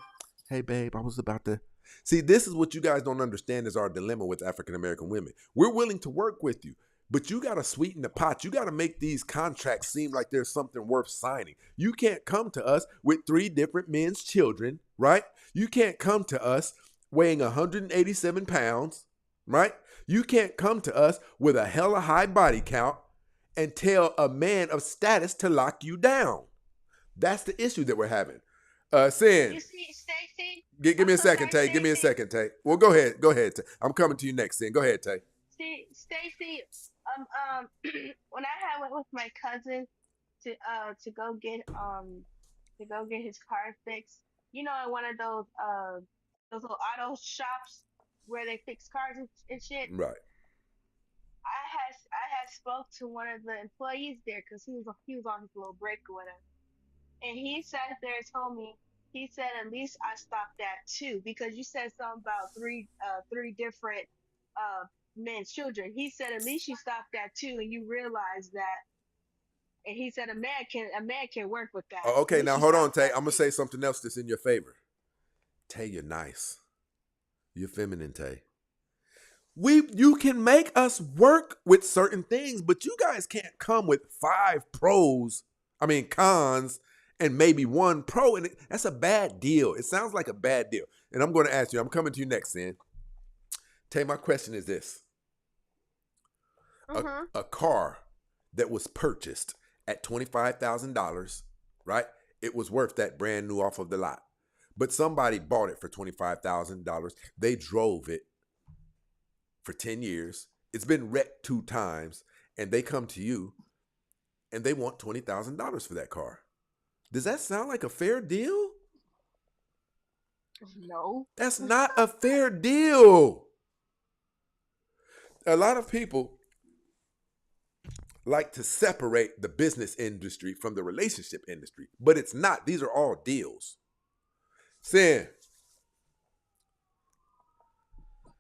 S3: Hey, babe, I was about to... See, this is what you guys don't understand is our dilemma with African-American women. We're willing to work with you, but you got to sweeten the pot. You got to make these contracts seem like there's something worth signing. You can't come to us with 3 different men's children, right? You can't come to us weighing 187 pounds, right? You can't come to us with a hella high body count and tell a man of status to lock you down. That's the issue that we're having. Sin.
S6: You see, Stacey?
S3: Give me a second, Tay. Give me a second, Tay. Well, go ahead. Go ahead, Tay. I'm coming to you next, Sin. Go ahead, Tay.
S6: See, Stacey, when I went with my cousin to go get his car fixed, you know, in one of those little auto shops where they fix cars and shit.
S3: Right.
S6: I had spoke to one of the employees there because he was on his little break or whatever, and he sat there and told me. He said, at least I stopped at 2 because you said something about three different men's children. He said, at least you stopped at 2 and you realized that. And he said, a man can work with that.
S3: Oh, okay, now hold on, Tay. I'm gonna say something else that's in your favor. Tay, you're nice. You're feminine, Tay. You can make us work with certain things, but you guys can't come with 5 cons. And maybe 1 pro, and that's a bad deal. It sounds like a bad deal. And I'm going to ask you, I'm coming to you next, Sin. Tay, my question is this. A car that was purchased at $25,000, right? It was worth that brand new off of the lot. But somebody bought it for $25,000. They drove it for 10 years. It's been wrecked 2 times. And they come to you and they want $20,000 for that car. Does that sound like a fair deal?
S6: No.
S3: That's not a fair deal. A lot of people like to separate the business industry from the relationship industry, but it's not. These are all deals. Sin.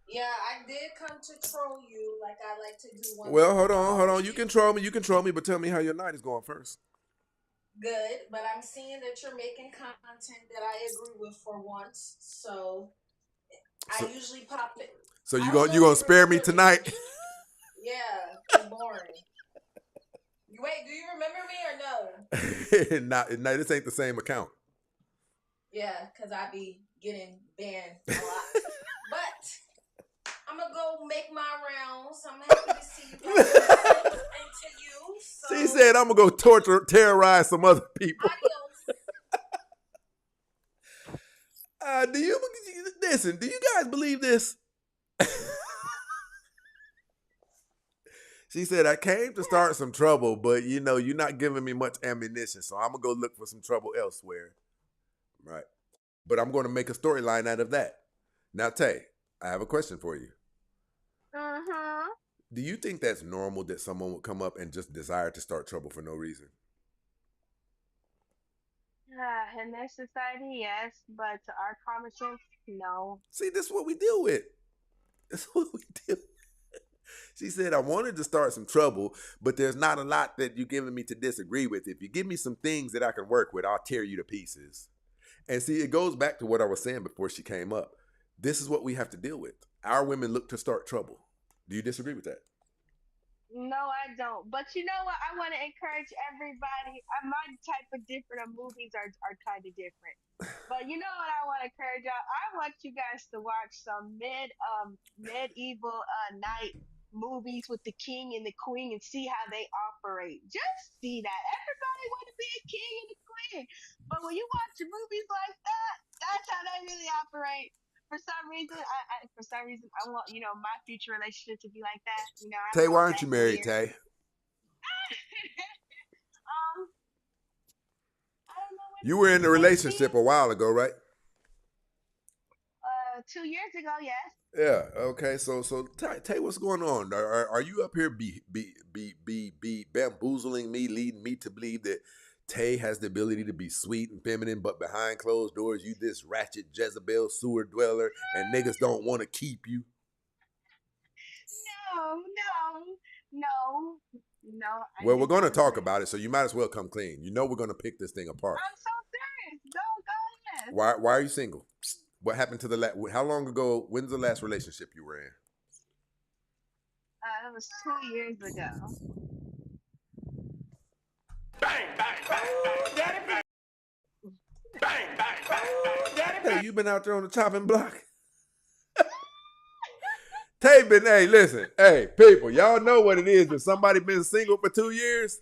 S8: Yeah, I did come to troll you like I like to do.
S3: Well, hold on. You can troll me, but tell me how your night is going first.
S8: Good, but I'm seeing that you're making content that I agree with for once, so I usually pop it.
S3: So you gonna spare me tonight?
S8: Yeah, it's boring. Wait, do you remember me or no?
S3: Nah, this ain't the same account.
S8: Yeah, because I be getting banned a lot. But I'm going to go make my rounds. I'm happy to see you guys and to you. So.
S3: She said I'm going to go terrorize some other people.
S8: Adios.
S3: Do you guys believe this? She said, I came to start some trouble, but you're not giving me much ammunition, so I'm going to go look for some trouble elsewhere. Right. But I'm going to make a storyline out of that. Now, Tay, I have a question for you.
S6: Uh-huh.
S3: Do you think that's normal that someone would come up and just desire to start trouble for no reason?
S6: In this society, yes, but to our common sense, no.
S3: See, this is what we deal with. That's what we deal with. She said, I wanted to start some trouble, but there's not a lot that you're giving me to disagree with. If you give me some things that I can work with, I'll tear you to pieces. And see, it goes back to what I was saying before she came up. This is what we have to deal with. Our women look to start trouble. Do you disagree with that?
S6: No, I don't. But you know what? I want to encourage everybody. My type of different of movies are kind of different. But you know what? I want to encourage y'all. I want you guys to watch some medieval night movies with the king and the queen and see how they operate. Just see that. Everybody want to be a king and a queen. But when you watch movies like that, that's how they really operate. For some reason, I want my future relationship to be like that. I
S3: Tay,
S6: don't
S3: why
S6: want
S3: aren't you
S6: that
S3: married,
S6: weird.
S3: Tay?
S6: um, I don't know when
S3: You
S6: to
S3: were in a
S6: stay
S3: relationship
S6: still.
S3: a while ago, right?
S6: 2 years ago, yes.
S3: Yeah. Okay. So Tay, what's going on? Are you up here be bamboozling me, leading me to believe that Tay has the ability to be sweet and feminine, but behind closed doors, you this ratchet Jezebel sewer dweller, and niggas don't want to keep you?
S6: No, no, no, no. I
S3: Well, we're
S6: did
S3: going to
S6: not
S3: talk
S6: say.
S3: about it, so you might as well come clean. You know we're going to pick this thing apart.
S6: I'm so serious. Go ahead.
S3: Why are you single? What happened to the how long ago? When's the last relationship you were in?
S6: It was 2 years ago.
S3: Hey, you been out there on the chopping block? Tay been, hey, listen, hey, people, y'all know what it is if somebody been single for 2 years?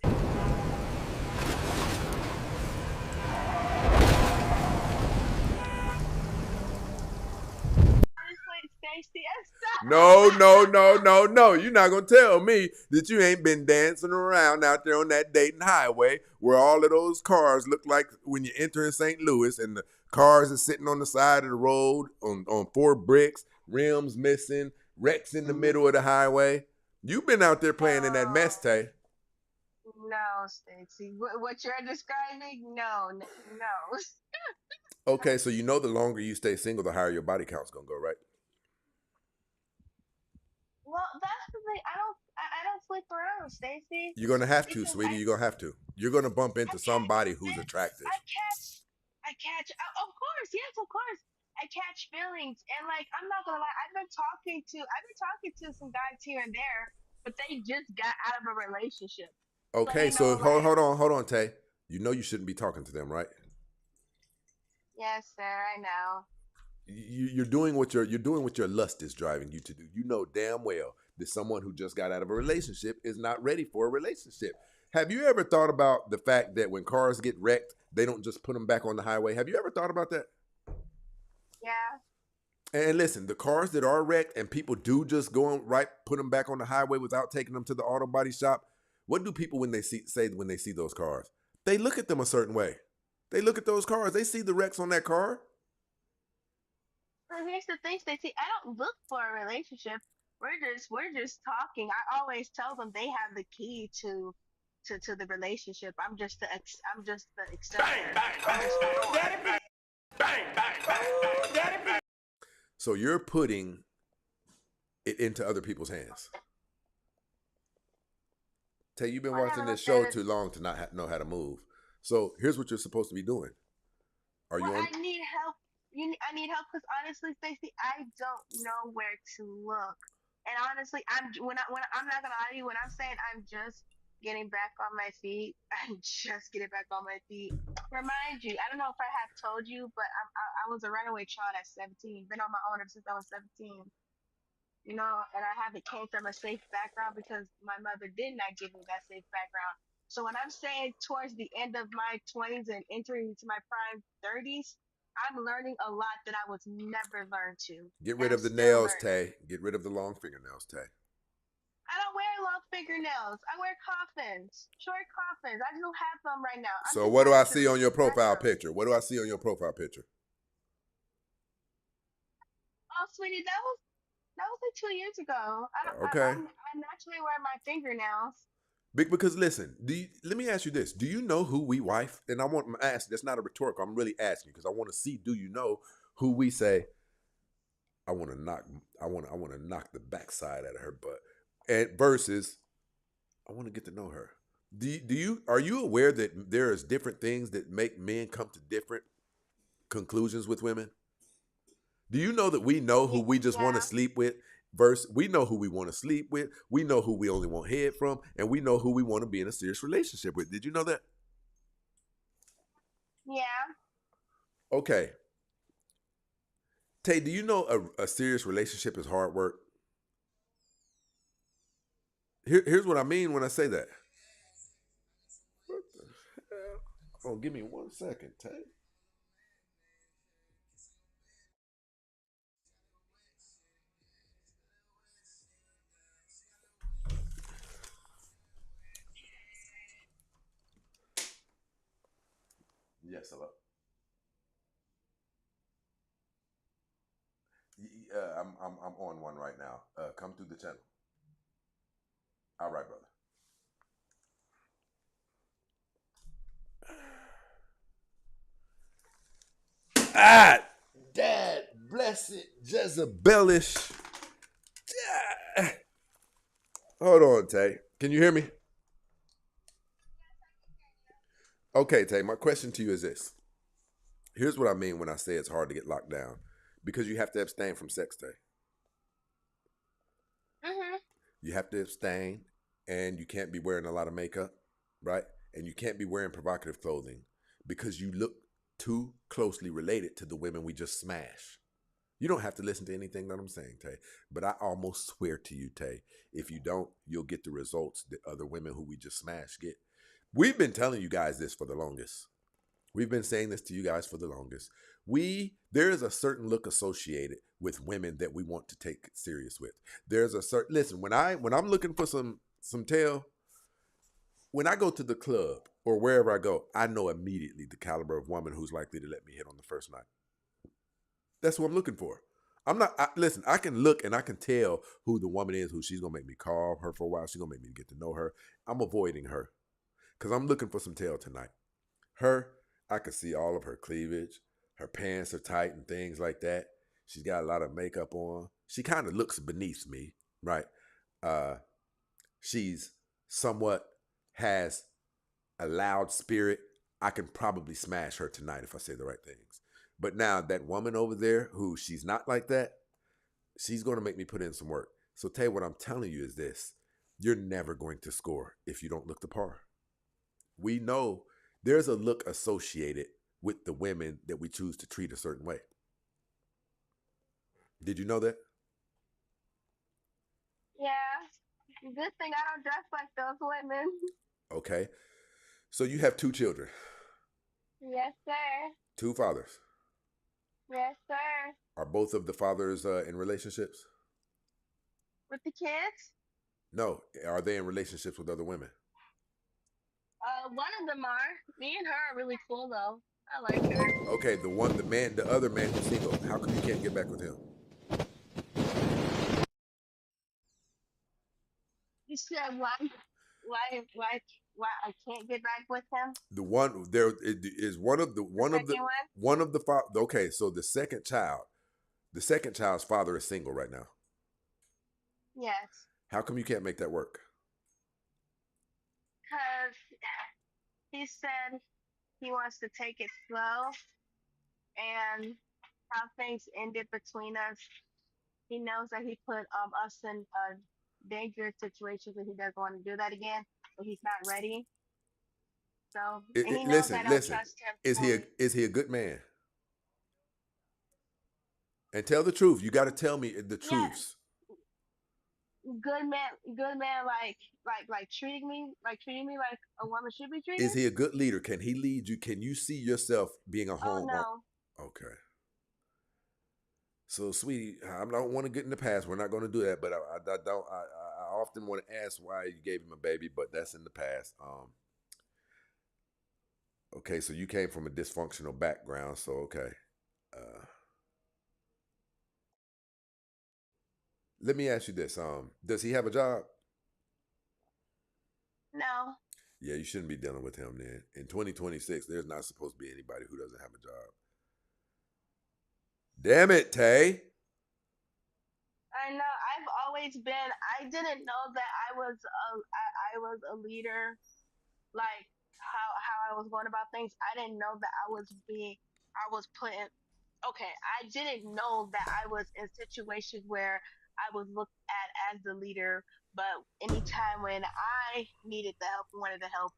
S6: Honestly, Stacey,
S3: No. You're not gonna tell me that you ain't been dancing around out there on that Dayton highway where all of those cars look like when you enter in St. Louis and the cars are sitting on the side of the road on 4 bricks, rims missing, wrecks in the middle of the highway. You've been out there playing in that mess, Tay.
S6: no, Stacey. What you're describing? No, no.
S3: Okay, so you know the longer you stay single, the higher your body count's gonna go, right?
S6: Well, that's the thing. I don't sleep around, Stacey,
S3: You're gonna have to,
S6: because
S3: sweetie. You're gonna have to. You're gonna bump
S6: I
S3: into
S6: catch
S3: somebody who's
S6: this.
S3: attractive.
S6: I catch. Of course, yes, of course. I catch feelings, and like I'm not gonna lie, I've been talking to some guys here and there, but they just got out of a relationship. So
S3: Okay, so hold,
S6: like,
S3: hold on, Tay. You know you shouldn't be talking to them, right?
S6: yes, sir, I know.
S3: You're doing what your lust is driving you to do. You know damn well that someone who just got out of a relationship is not ready for a relationship. Have you ever thought about the fact that when cars get wrecked, they don't just put them back on the highway? Have you ever thought about that?
S6: Yeah.
S3: And listen, the cars that are wrecked and people do just go on right, put them back on the highway without taking them to the auto body shop. What do people say when they see those cars? They look at them a certain way. They look at those cars. They see the wrecks on that car.
S6: But here's the thing, Stacey. I don't look for a relationship. We're just talking. I always tell them they have the key to the relationship. I'm just the acceptor. I'm just the door.
S3: So you're putting it into other people's hands. Tay, you've been
S6: I
S3: watching
S6: never
S3: this
S6: looked
S3: show
S6: at it.
S3: too long to not know how to move. So here's what you're supposed to be doing. Are
S6: Well,
S3: you on?
S6: I need help. I need help because honestly, Stacey, I don't know where to look. And honestly, I'm not gonna lie to you. When I'm saying I'm just getting back on my feet, I'm just getting back on my feet. Remind you, I don't know if I have told you, but I was a runaway child at 17. Been on my own ever since I was 17. And I haven't came from a safe background because my mother did not give me that safe background. So when I'm saying towards the end of my 20s and entering into my prime 30s, I'm learning a lot that I was never learned to,
S3: Get
S6: and
S3: rid
S6: I'm
S3: of the
S6: still
S3: nails,
S6: learning.
S3: Tay. Get rid of the long fingernails, Tay.
S6: I don't wear long fingernails. I wear coffins, short coffins. I don't have them right now. I'm
S3: So
S6: just
S3: what do I see
S6: naturally,
S3: on your profile
S6: naturally.
S3: picture? What do I see on your profile picture?
S6: Oh, sweetie, that was like 2 years ago. I don't.
S3: Okay.
S6: I naturally wear my fingernails.
S3: Because listen, let me ask you this: do you know who we wife? And I want to ask. That's not a rhetorical. I'm really asking because I want to see. Do you know who we say? I want to knock. I want to knock the backside out of her butt. And versus, I want to get to know her. Are you aware that there is different things that make men come to different conclusions with women? Do you know that we know who
S6: Yeah,
S3: we just want to
S6: yeah.
S3: sleep with, Verse, we know who we want to sleep with, we know who we only want head from, and we know who we want to be in a serious relationship with. Did you know that?
S6: Yeah.
S3: Okay. Tay, do you know a serious relationship is hard work? Here's what I mean when I say that. What the hell? Oh, give me 1 second, Tay. Yes, hello. I'm on one right now. Come through the channel. All right, brother. Ah, Dad, blessed Jezebelish. Ah. Hold on, Tay. Can you hear me? Okay, Tay. My question to you is this. Here's what I mean when I say it's hard to get locked down, because you have to abstain from sex, Tay.
S6: Mhm.
S3: You have to abstain, and you can't be wearing a lot of makeup, right? And you can't be wearing provocative clothing because you look too closely related to the women we just smashed. You don't have to listen to anything that I'm saying, Tay. But I almost swear to you, Tay, if you don't, you'll get the results that other women who we just smashed get. We've been telling you guys this for the longest. We've been saying this to you guys for the longest. There is a certain look associated with women that we want to take serious with. There's a certain listen, when I'm looking for some tail, when I go to the club or wherever I go, I know immediately the caliber of woman who's likely to let me hit on the first night. That's what I'm looking for. Listen, I can look and I can tell who the woman is, who she's gonna make me call her for a while. She's gonna make me get to know her. I'm avoiding her because I'm looking for some tail tonight. Her, I can see all of her cleavage. Her pants are tight and things like that. She's got a lot of makeup on. She kind of looks beneath me, right? Uh, she's somewhat has a loud spirit. I can probably smash her tonight if I say the right things. But now that woman over there, who she's not like that, she's going to make me put in some work. So, Tay, what I'm telling you is this: you're never going to score if you don't look the part. We know there's a look associated with the women that we choose to treat a certain way. Did you know that?
S6: Yeah. Good thing I don't dress like those women.
S3: Okay. So you have two children,
S6: Yes, sir.
S3: two fathers.
S6: Yes, sir.
S3: Are both of the fathers in relationships?
S6: With the kids,
S3: No. Are they in relationships with other women?
S6: one of them are. Me and her are really cool though. I like her.
S3: Okay, the other man who's single. How come you can't get back with him?
S6: You said why I can't get back with him?
S3: The one there is
S6: The second one?
S3: one of the father. Okay, so the second child's father is single right now.
S6: Yes.
S3: How come you can't make that work?
S6: Because he said he wants to take it slow and how things ended between us. He knows that he put us in a dangerous situation, and he doesn't want to do that again, but he's not ready. So, and he knows I don't
S3: Listen.
S6: trust him
S3: Is
S6: fully.
S3: he a good man? And tell the truth. You got to tell me the
S6: Yes,
S3: truths.
S6: good man, like treating me like a woman should be
S3: Is
S6: treated.
S3: he a good leader? Can he lead you? Can you see yourself being a
S6: Oh
S3: home?
S6: no,
S3: Okay. So, sweetie, I don't want to get in the past. We're not going to do that. But I don't. I often want to ask why you gave him a baby, but that's in the past. Okay, so you came from a dysfunctional background. So, okay. Uh, Let me ask you this. Does he have a job?
S6: no.
S3: Yeah, you shouldn't be dealing with him then. In 2026, there's not supposed to be anybody who doesn't have a job. Damn it, Tay.
S6: I know. I've always been. I didn't know that I was a leader. Like how I was going about things. I didn't know that I was put in. Okay, I didn't know that I was in situations where I was looked at as the leader. But anytime when I needed the help, wanted the help,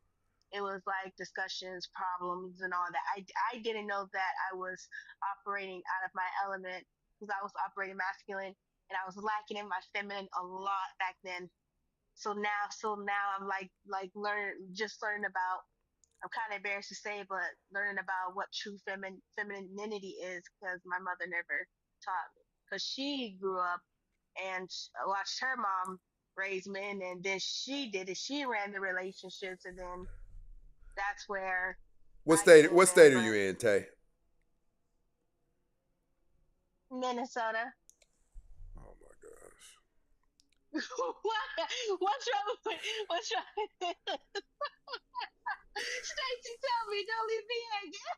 S6: it was like discussions, problems, and all that. I didn't know that I was operating out of my element because I was operating masculine and I was lacking in my feminine a lot back then. So now I'm like learning about. I'm kind of embarrassed to say, but learning about what true femininity is because my mother never taught me. Because she grew up and watched her mom raise men, and then she did it. She ran the relationships, and then that's where
S3: What
S6: I
S3: state?
S6: came
S3: What
S6: in.
S3: state are you
S6: But
S3: in, Tay?
S6: Minnesota.
S3: Oh my gosh.
S6: what? What's wrong with what's wrong? Stacy, tell me, don't leave me hanging.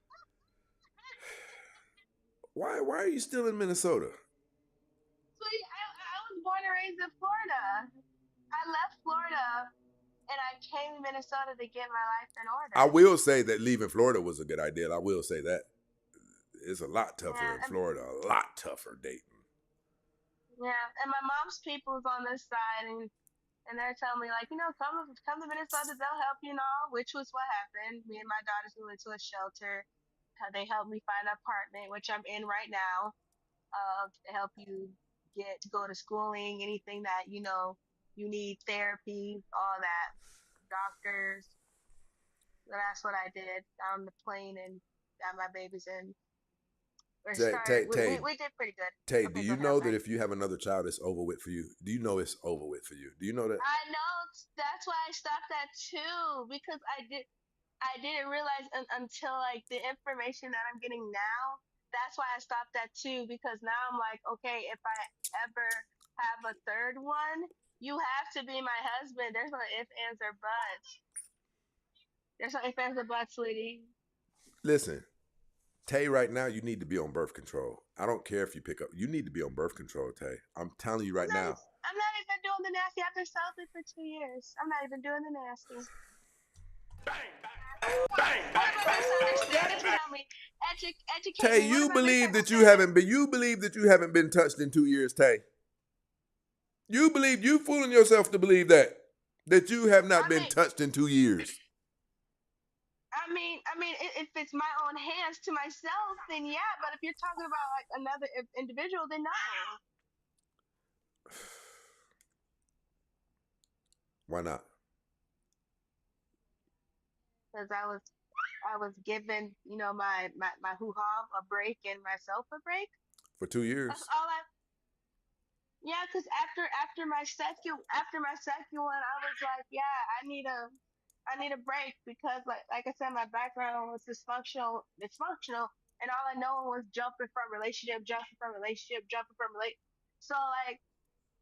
S3: Why are you still in Minnesota?
S6: So I was born and raised in Florida. I left Florida and I came to Minnesota to get my life in
S3: I
S6: order.
S3: will say that leaving Florida was a good idea. I will say that. It's a lot tougher
S6: Yeah,
S3: in Florida. A lot tougher dating.
S6: yeah. And my mom's people's on this side, and they're telling me like, come to Minnesota, they'll help you and all, which was what happened. Me and my daughters moved into a shelter. They helped me find an apartment, which I'm in right now. To help you get to go to schooling, anything that you need, therapy, all that, doctors. So that's what I did on the plane and got my babies in. We
S3: Tay,
S6: started.
S3: Tay,
S6: We, we,
S3: Tay,
S6: we did pretty good.
S3: Tay, do
S6: Okay, go
S3: you
S6: ahead. I'm
S3: know that
S6: sorry.
S3: if you have another child, it's over with for you? Do you know it's over with for you? Do you know that?
S6: I know that's why I stopped that too because I didn't realize until like the information that I'm getting now. That's why I stopped that too because now I'm like, okay, if I ever have a third one, you have to be my husband. There's no ifs, ands, or buts. There's no ifs, ands, or buts, sweetie.
S3: Listen, Tay, right now, you need to be on birth control. I don't care if you pick up. You need to be on birth control, Tay. I'm telling you
S6: I'm
S3: right
S6: not.
S3: now.
S6: I'm not even doing the nasty. I've been celibate for 2 years. I'm not even doing the nasty. What am I misunderstanding? Tell me. Educate
S3: Tay,
S6: me. What
S3: you
S6: am I
S3: believe that you
S6: misunderstanding?
S3: haven't been. You believe that you haven't been touched in 2 years, Tay. You fooling yourself to believe that you have not
S6: I
S3: been
S6: mean,
S3: touched in 2 years.
S6: if it's my own hands to myself, then yeah. But if you're talking about like another individual, then no.
S3: Why not?
S6: Because I was given, my hoo ha a break and myself a break.
S3: For 2 years.
S6: That's all I. Yeah, because after my second one, I was like, yeah, I need a break because like I said, my background was dysfunctional, and all I know was jumping from relationship, jumping from relate. So like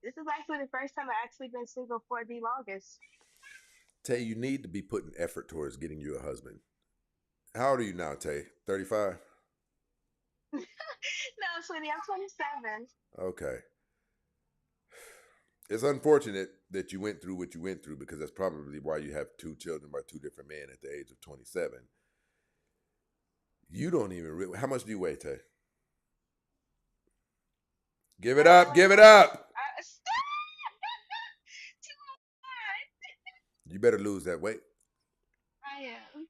S6: this is actually the first time I actually been single for the longest.
S3: Tay, you need to be putting effort towards getting you a husband. How old are you now, Tay? 35?
S6: No, sweetie, I'm 27.
S3: Okay. It's unfortunate that you went through what you went through because that's probably why you have two children by two different men at the age of 27. You don't even how much do you weigh, Tay? Give it up, give it up.
S6: Too hard.
S3: You better lose that weight.
S6: I am.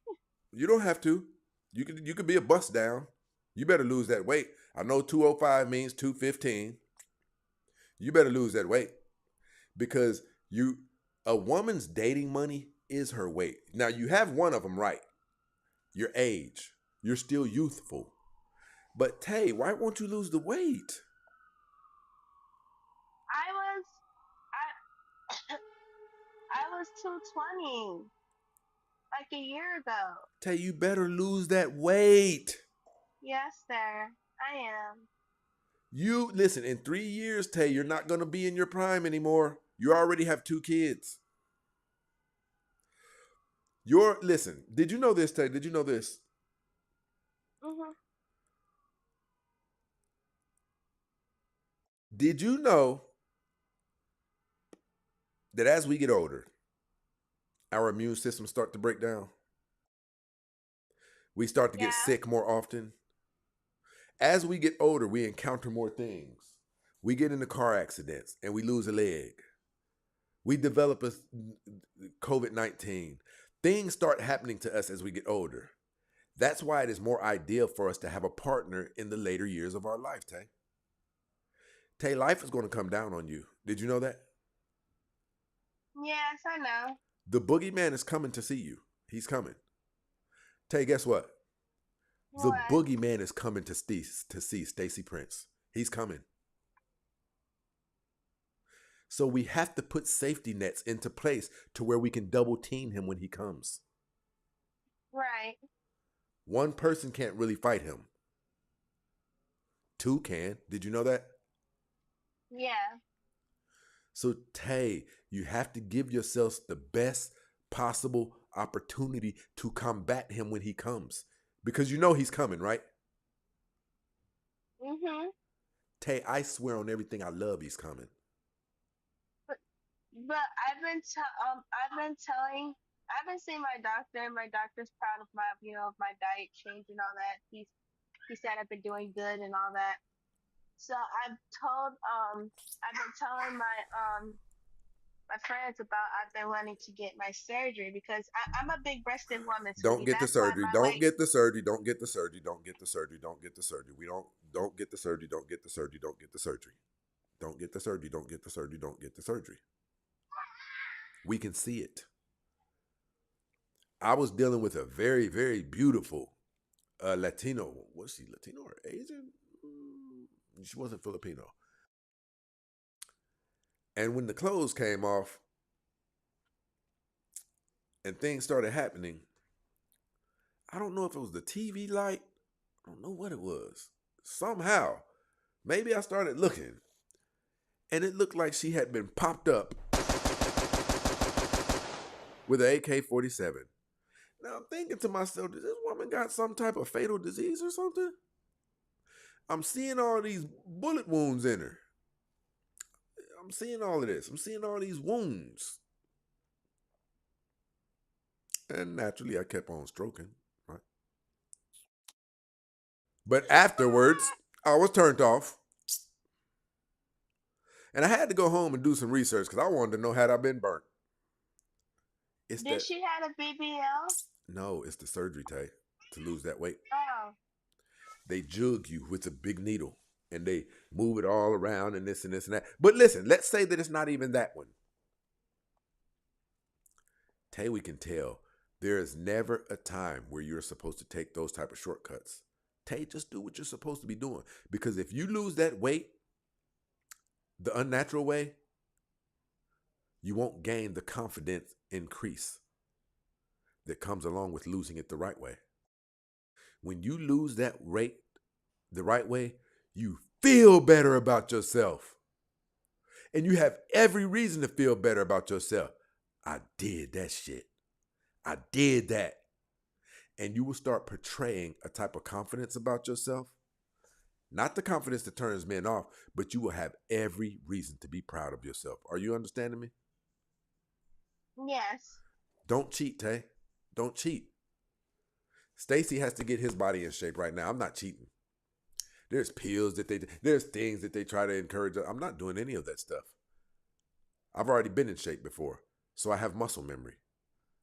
S3: You don't have to. You could be a bust down. You better lose that weight. I know 205 means 215. You better lose that weight because a woman's dating money is her weight. Now you have one of them right. Your age. You're still youthful. But Tay, why won't you lose the weight?
S6: I was I I was 220 like a year ago.
S3: Tay, you better lose that weight.
S6: Yes, sir. I am.
S3: You listen, in 3 years, Tay, you're not gonna be in your prime anymore. You already have two kids. Listen, did you know this, Tay? Did you know this?
S6: Mhm.
S3: Did you know that as we get older, our immune systems start to break down? We start to get
S6: Yeah.
S3: sick more often. As we get older, we encounter more things. We get into car accidents and we lose a leg. We develop a COVID-19. Things start happening to us as we get older. That's why it is more ideal for us to have a partner in the later years of our life, Tay. Tay, life is going to come down on you. Did you know that?
S6: Yes, I know.
S3: The boogeyman is coming to see you. He's coming. Tay, guess what? The
S6: What?
S3: boogeyman is coming to see Stacey Prince. He's coming. So we have to put safety nets into place to where we can double team him when he comes.
S6: Right.
S3: One person can't really fight him. Two can. Did you know that?
S6: Yeah.
S3: So Tay, you have to give yourselves the best possible opportunity to combat him when he comes. Because you know he's coming, right?
S6: Mhm.
S3: Tay, I swear on everything I love he's coming.
S6: But I've been seeing my doctor, and my doctor's proud of my of my diet change and all that. He said I've been doing good and all that. So I've been telling my friends about I've been wanting to get my surgery because I'm a big breasted woman,
S3: Don't
S6: sweetie.
S3: get the
S6: That's why
S3: surgery.
S6: my
S3: Don't
S6: weight.
S3: get the surgery. Don't get the surgery. Don't get the surgery. Don't get the surgery. Don't get the surgery. Don't get the surgery. Don't get the surgery. Don't get the surgery. Don't get the surgery. Don't get the surgery. We can see it. I was dealing with a very, very beautiful Latino. Was she Latino or Asian? She wasn't Filipino. And when the clothes came off and things started happening, I don't know if it was the TV light. I don't know what it was. Somehow, maybe I started looking, and it looked like she had been popped up with an AK-47. Now I'm thinking to myself, does this woman got some type of fatal disease or something? I'm seeing all these bullet wounds in her. I'm seeing all of this. I'm seeing all these wounds. And naturally, I kept on stroking, right? But afterwards, I was turned off. And I had to go home and do some research because I wanted to know had I been burnt. It's
S6: Did
S3: that.
S6: she had a BBL?
S3: No, it's the surgery, Tay, to lose that weight.
S6: Oh.
S3: They jug you with a big needle and they move it all around and this and this and that. But listen, let's say that it's not even that one. Tay, we can tell there is never a time where you're supposed to take those type of shortcuts. Tay, just do what you're supposed to be doing. Because if you lose that weight the unnatural way, you won't gain the confidence increase that comes along with losing it the right way. When you lose that weight the right way, you feel better about yourself. And you have every reason to feel better about yourself. I did that shit. I did that. And you will start portraying a type of confidence about yourself. Not the confidence that turns men off, but you will have every reason to be proud of yourself. Are you understanding me?
S6: Yes.
S3: Don't cheat, Tay. Don't cheat. Stacy has to get his body in shape right now. I'm not cheating. There's pills there's things that they try to encourage. I'm not doing any of that stuff. I've already been in shape before, so I have muscle memory.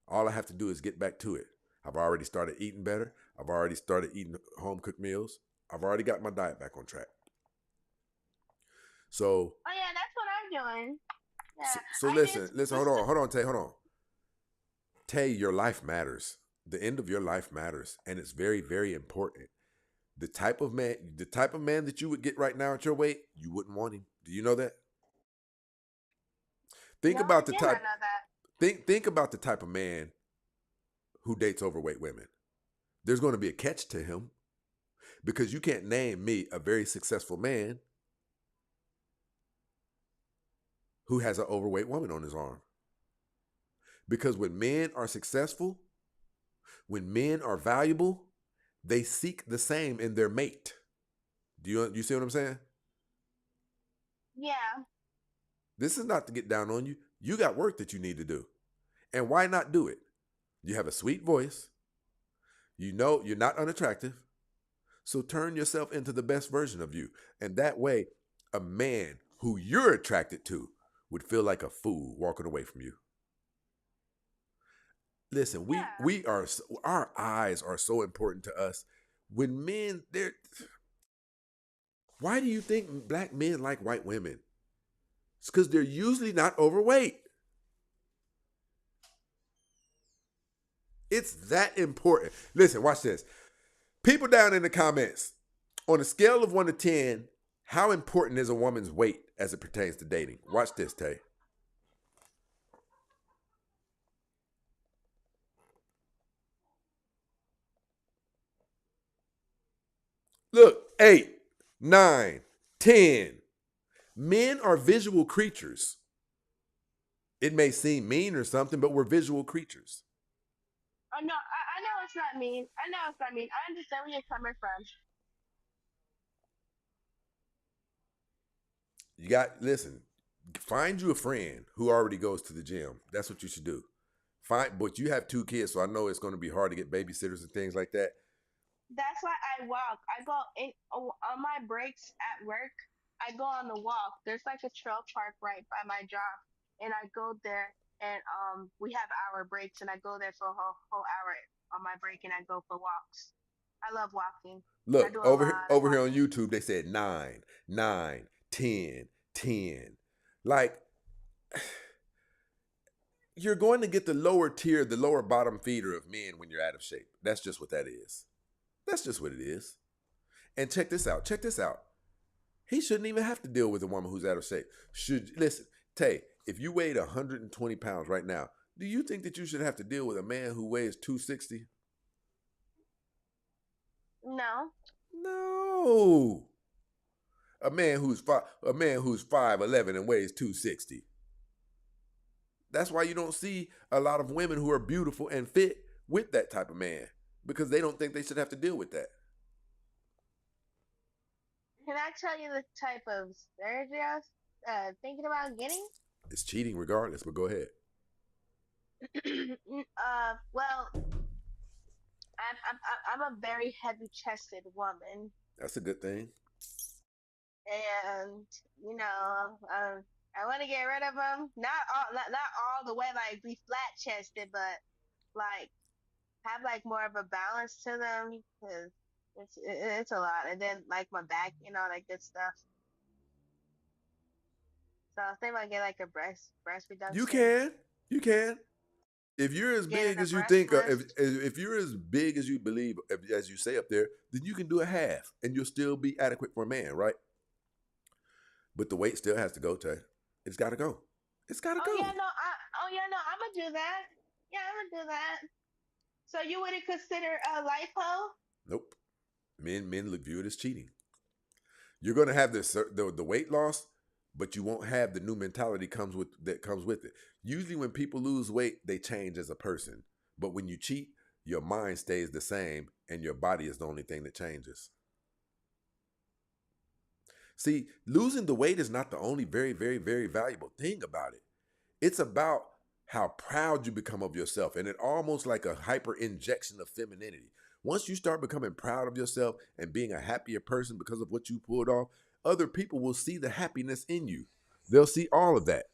S3: All I have to do is get back to it. I've already started eating better. I've already started eating home-cooked meals. I've already got my diet back on track. So.
S6: Oh yeah, that's what I'm doing. Yeah.
S3: So listen. Hold on, Tay. Hold on. Tay, your life matters. The end of your life matters, and it's very, very important. The type of man that you would get right now at your weight, you wouldn't want him. Do you know that? Think
S6: No,
S3: about
S6: I
S3: the
S6: did
S3: type.
S6: not know that.
S3: Think about the type of man who dates overweight women. There's going to be a catch to him because you can't name me a very successful man who has an overweight woman on his arm. Because when men are successful, when men are valuable, they seek the same in their mate. Do you see what I'm saying?
S6: Yeah.
S3: This is not to get down on you. You got work that you need to do. And why not do it? You have a sweet voice. You know you're not unattractive. So turn yourself into the best version of you. And that way, a man who you're attracted to would feel like a fool walking away from you. Listen,
S6: Yeah.
S3: we are, our eyes are so important to us. When men, they're, why do you think black men like white women? It's because they're usually not overweight. It's that important. Listen, watch this. People down in the comments, on a scale of 1 to 10, how important is a woman's weight as it pertains to dating? Watch this, Tay. Look, 8, 9, 10. Men are visual creatures. It may seem mean or something, but we're visual creatures.
S6: Oh no, I know it's not mean. I know it's not mean. I understand where you're coming from.
S3: You got, listen, find you a friend who already goes to the gym. That's what you should do. But you have 2 kids, so I know it's going to be hard to get babysitters and things like that.
S6: That's why I walk. I go in on my breaks at work. I go on the walk. There's like a trail park right by my job, and I go there. And we have our breaks, and I go there for a whole hour on my break, and I go for walks. I love walking. I
S3: Look,
S6: do a
S3: over
S6: lot
S3: here
S6: of
S3: on
S6: walking.
S3: YouTube, they said 9, 9, 10, 10. Like, you're going to get the lower tier, the lower bottom feeder of men when you're out of shape. That's just what that is. That's just what it is. And check this out. Check this out. He shouldn't even have to deal with a woman who's out of shape. Listen, Tay, if you weighed 120 pounds right now, do you think that you should have to deal with a man who weighs 260?
S6: No.
S3: No. A man who's 5'11" and weighs 260. That's why you don't see a lot of women who are beautiful and fit with that type of man, because they don't think they should have to deal with that.
S6: Can I tell you the type of surgery I was thinking about getting?
S3: It's cheating regardless, but go ahead.
S6: Well, I'm a very heavy chested woman,
S3: That's a good thing.
S6: and you know, I want to get rid of them. Not all the way, like be flat chested, but like have like more of a balance to them, because it's a lot. And then like my back, that good stuff. So I think I get like a breast
S3: You
S6: reduction,
S3: can. You can. If you're as
S6: getting
S3: big
S6: a
S3: as you
S6: breast
S3: think,
S6: lift.
S3: if you're as big as you believe, as you say up there, then you can do a half, and you'll still be adequate for a man, right? But the weight still has to go, Tay. It's got to go. It's got to
S6: Oh yeah,
S3: go.
S6: no, I'm gonna do that. Yeah, I'm gonna do that. So you wouldn't consider a lipo?
S3: Nope. Men view it as cheating. You're going to have the weight loss, but you won't have the new mentality that comes with it. Usually, when people lose weight, they change as a person. But when you cheat, your mind stays the same, and your body is the only thing that changes. See, losing the weight is not the only very, very, very valuable thing about it. It's about how proud you become of yourself, and it almost like a hyper injection of femininity. Once you start becoming proud of yourself and being a happier person because of what you pulled off, other people will see the happiness in you. They'll see all of that.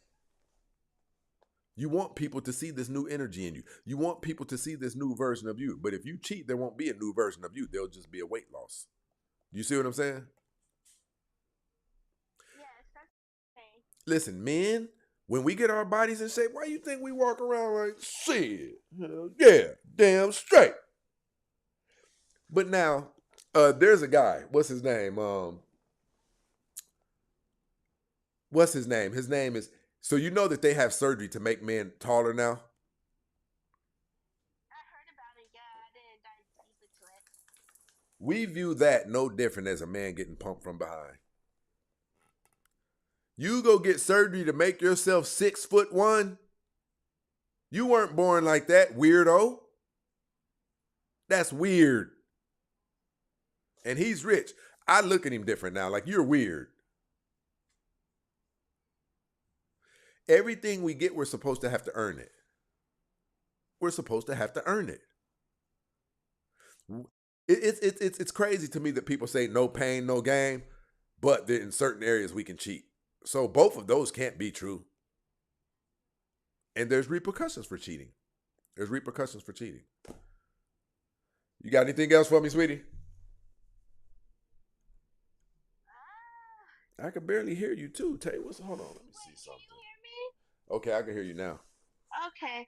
S3: You want people to see this new energy in you. You want people to see this new version of you. But if you cheat, there won't be a new version of you. There'll just be a weight loss. You see what I'm saying?
S6: Yes, that's okay.
S3: Listen, men, when we get our bodies in shape, why you think we walk around like, shit? Yeah, damn straight. But now, there's a guy. What's his name? What's his name? His name is. So you know that they have surgery to make men taller now.
S6: I heard about it. Yeah, I didn't dive deep into it.
S3: We view that no different as a man getting pumped from behind. You go get surgery to make yourself 6'1". You weren't born like that, weirdo. That's weird. And he's rich. I look at him different now. Like, you're weird. Everything we get, we're supposed to have to earn it. We're supposed to have to earn it. It's crazy to me that people say no pain, no gain. but in certain areas we can cheat. So both of those can't be true. And there's repercussions for cheating. There's repercussions for cheating. You got anything else for me, sweetie? I can barely hear you too, Tay. Hold on, let me see something.
S6: Can you hear me?
S3: Okay, I can hear you now.
S6: Okay.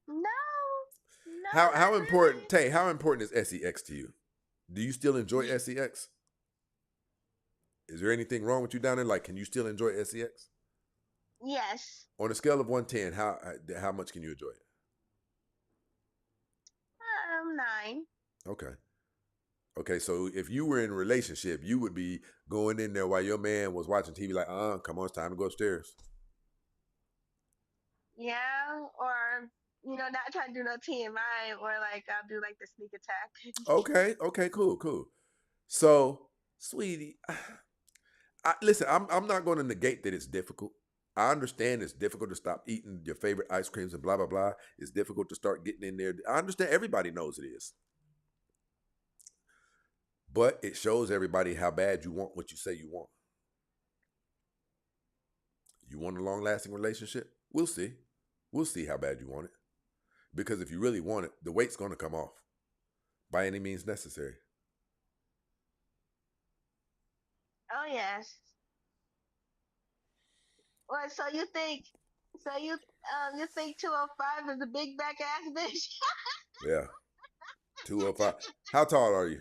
S6: No, no,
S3: How
S6: not
S3: important,
S6: really.
S3: Tay, how important is SEX to you? Do you still enjoy SEX? Is there anything wrong with you down there? Like, can you still enjoy SEX?
S6: Yes.
S3: On a scale of 1 to 10, how much can you enjoy it?
S6: 9.
S3: Okay. Okay, so if you were in a relationship, you would be going in there while your man was watching TV like, come on, it's time to go upstairs.
S6: Yeah, or not trying to do no TMI, or like I'll do like the sneak attack.
S3: Okay, cool. So, sweetie, listen, I'm not going to negate that it's difficult. I understand it's difficult to stop eating your favorite ice creams and blah, blah, blah. It's difficult to start getting in there. I understand. Everybody knows it is. But it shows everybody how bad you want what you say you want. You want a long-lasting relationship? We'll see. We'll see how bad you want it. Because if you really want it, the weight's going to come off by any means necessary.
S6: Oh yes. What? You think 205 is a big back ass bitch?
S3: Yeah. 205. How tall are you?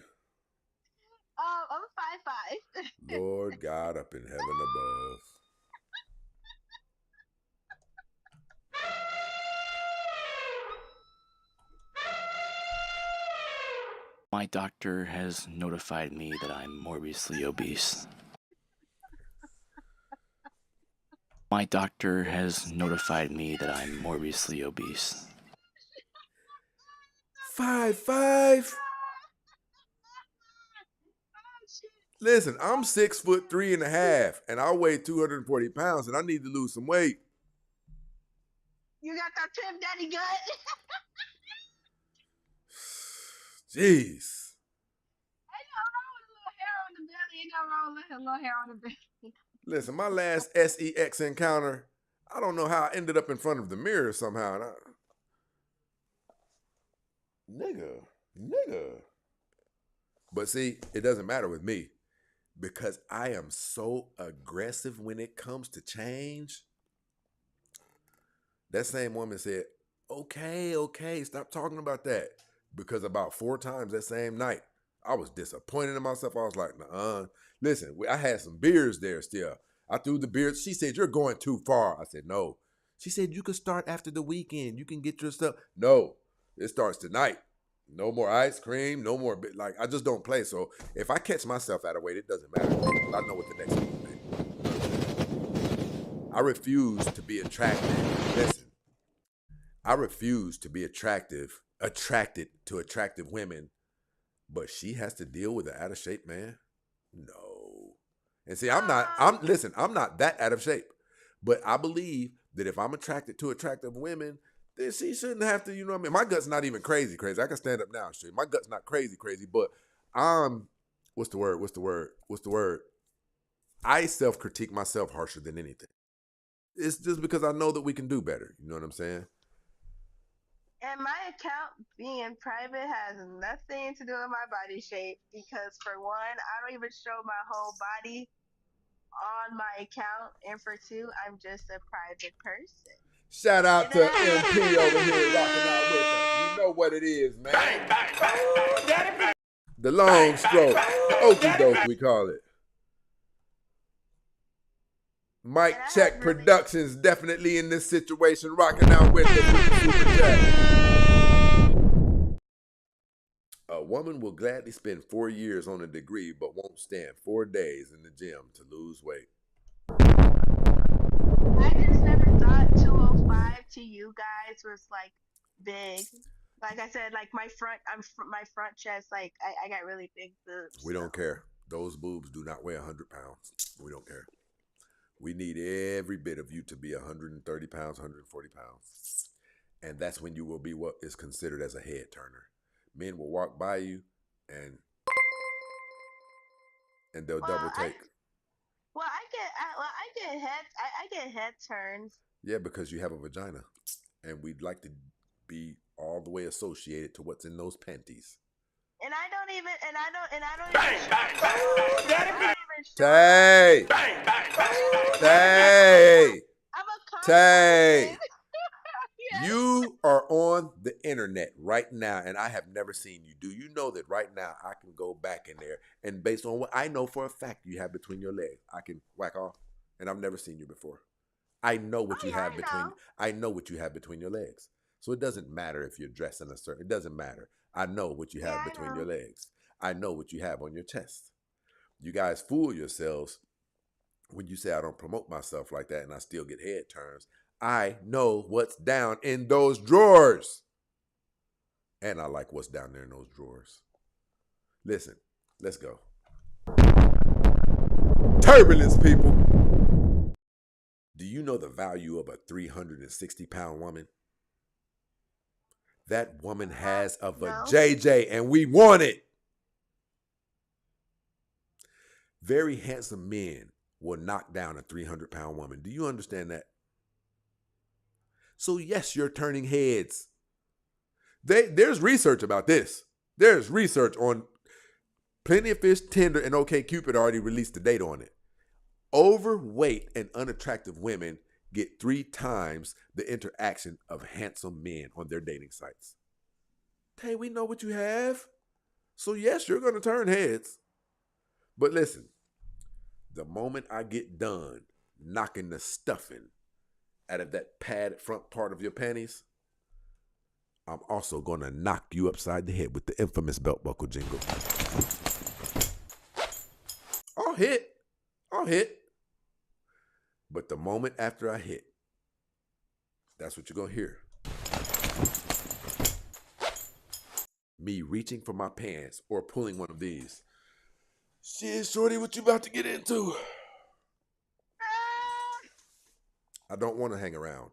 S6: I'm 5'5".
S3: Lord God up in heaven above.
S9: My doctor has notified me that I'm morbidly obese. My doctor has notified me that I'm morbidly obese.
S3: 5'5". Listen, I'm 6'3.5", and I weigh 240 pounds, and I need to lose some weight.
S6: You got that Tim Daddy gut?
S3: Jeez.
S6: Ain't no wrong with a little hair on the belly. Ain't no wrong with a little hair on the belly.
S3: Listen, my last SEX encounter, I don't know how I ended up in front of the mirror somehow. Nigga. But see, it doesn't matter with me because I am so aggressive when it comes to change. That same woman said, okay, stop talking about that. Because about 4 times that same night, I was disappointed in myself. I was like, nah, listen, I had some beers there still. I threw the beers. She said, you're going too far. I said, no. She said, you can start after the weekend. You can get your stuff. No, it starts tonight. No more ice cream, no more, like, I just don't play. So if I catch myself out of weight, it doesn't matter to me. I know what the next move is. I refuse to be attractive. Listen, I refuse to be attracted to attractive women, but she has to deal with an out of shape man? No. And see, I'm not that out of shape. But I believe that if I'm attracted to attractive women, then she shouldn't have to, you know what I mean? My gut's not even crazy. I can stand up now and straight. My gut's not crazy, but I'm, what's the word? I self-critique myself harsher than anything. It's just because I know that we can do better. You know what I'm saying?
S6: And my account being private has nothing to do with my body shape because, for one, I don't even show my whole body on my account, and for 2, I'm just a private person.
S3: Shout out to MP over here rocking out with us. You know what it is, man. Bang, bang, bang. The long stroke. The okie doke, we call it. Mike Check Productions definitely in this situation, rocking out with us with the super chat. A woman will gladly spend 4 years on a degree, but won't stand 4 days in the gym to lose weight.
S6: I just never thought 205 to you guys was like big. Like I said, like my front chest, like I got really big boobs.
S3: We don't care. Those boobs do not weigh 100 pounds. We don't care. We need every bit of you to be 130 pounds, 140 pounds. And that's when you will be what is considered as a head turner. Men will walk by you and and they'll
S6: Well,
S3: double take.
S6: I get head turns.
S3: Yeah, because you have a vagina, and we'd like to be all the way associated to what's in those panties.
S6: And I don't even and I don't and I don't even show
S3: Tay, Tay,
S6: I'm a
S3: Tay.
S6: common person. Yes.
S3: You are on the internet right now, and I have never seen you. Do you know that right now I can go back in there, and based on what I know for a fact you have between your legs, I can whack off, and I've never seen you before. I know what
S6: Oh
S3: you
S6: yeah,
S3: have
S6: I
S3: between.
S6: know.
S3: I know what you have between your legs. So it doesn't matter if you're dressed in a certain. It doesn't matter. I know what you
S6: Yeah,
S3: have
S6: I
S3: between your
S6: know.
S3: legs. I know what you have on your chest. You guys fool yourselves when you say I don't promote myself like that and I still get head turns. I know what's down in those drawers. And I like what's down there in those drawers. Listen, let's go. Turbulence, people. Do you know the value of a 360-pound woman? That woman has a
S6: No.
S3: JJ, and we want it. Very handsome men will knock down a 300-pound woman. Do you understand that? So yes, you're turning heads. There's research about this. There's research on Plenty of Fish, Tinder, and OkCupid already released the data on it. Overweight and unattractive women get 3 times the interaction of handsome men on their dating sites. Hey, we know what you have. So yes, you're going to turn heads. But listen, the moment I get done knocking the stuffing out of that padded front part of your panties, I'm also going to knock you upside the head with the infamous belt buckle jingle. I'll hit. But the moment after I hit, that's what you're going to hear. Me reaching for my pants or pulling one of these. Shit, shorty, what you about to get into? I don't want to hang around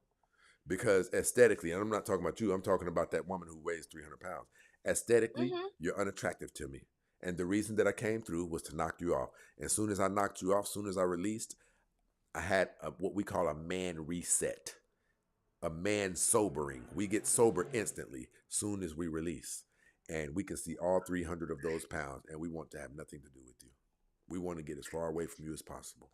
S3: because aesthetically, and I'm not talking about you, I'm talking about that woman who weighs 300 pounds. Aesthetically, you're unattractive to me. And the reason that I came through was to knock you off. As soon as I knocked you off, as soon as I released, I had what we call a man reset, a man sobering. We get sober instantly soon as we release. And we can see all 300 of those pounds, and we want to have nothing to do with you. We want to get as far away from you as possible.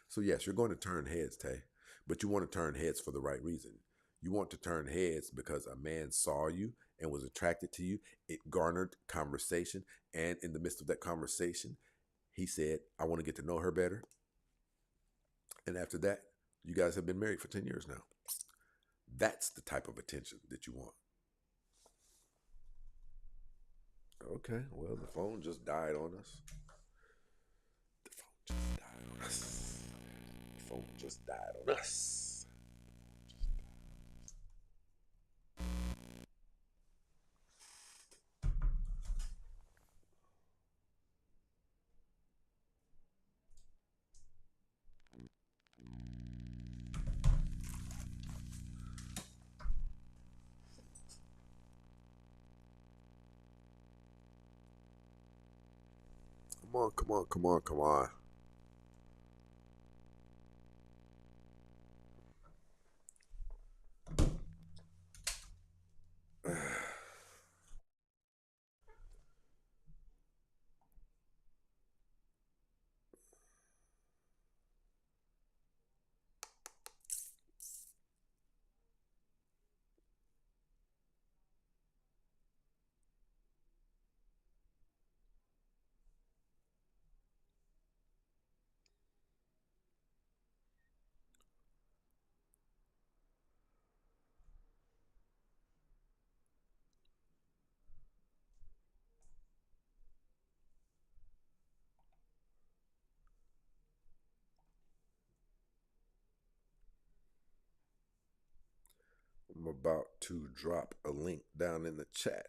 S3: So yes, you're going to turn heads, Tay, but you want to turn heads for the right reason. You want to turn heads because a man saw you and was attracted to you. It garnered conversation, and in the midst of that conversation, he said, I want to get to know her better. And after that, you guys have been married for 10 years now. That's the type of attention that you want. Okay, well, the phone just died on us. The phone just died on us. Come on. I'm about to drop a link down in the chat.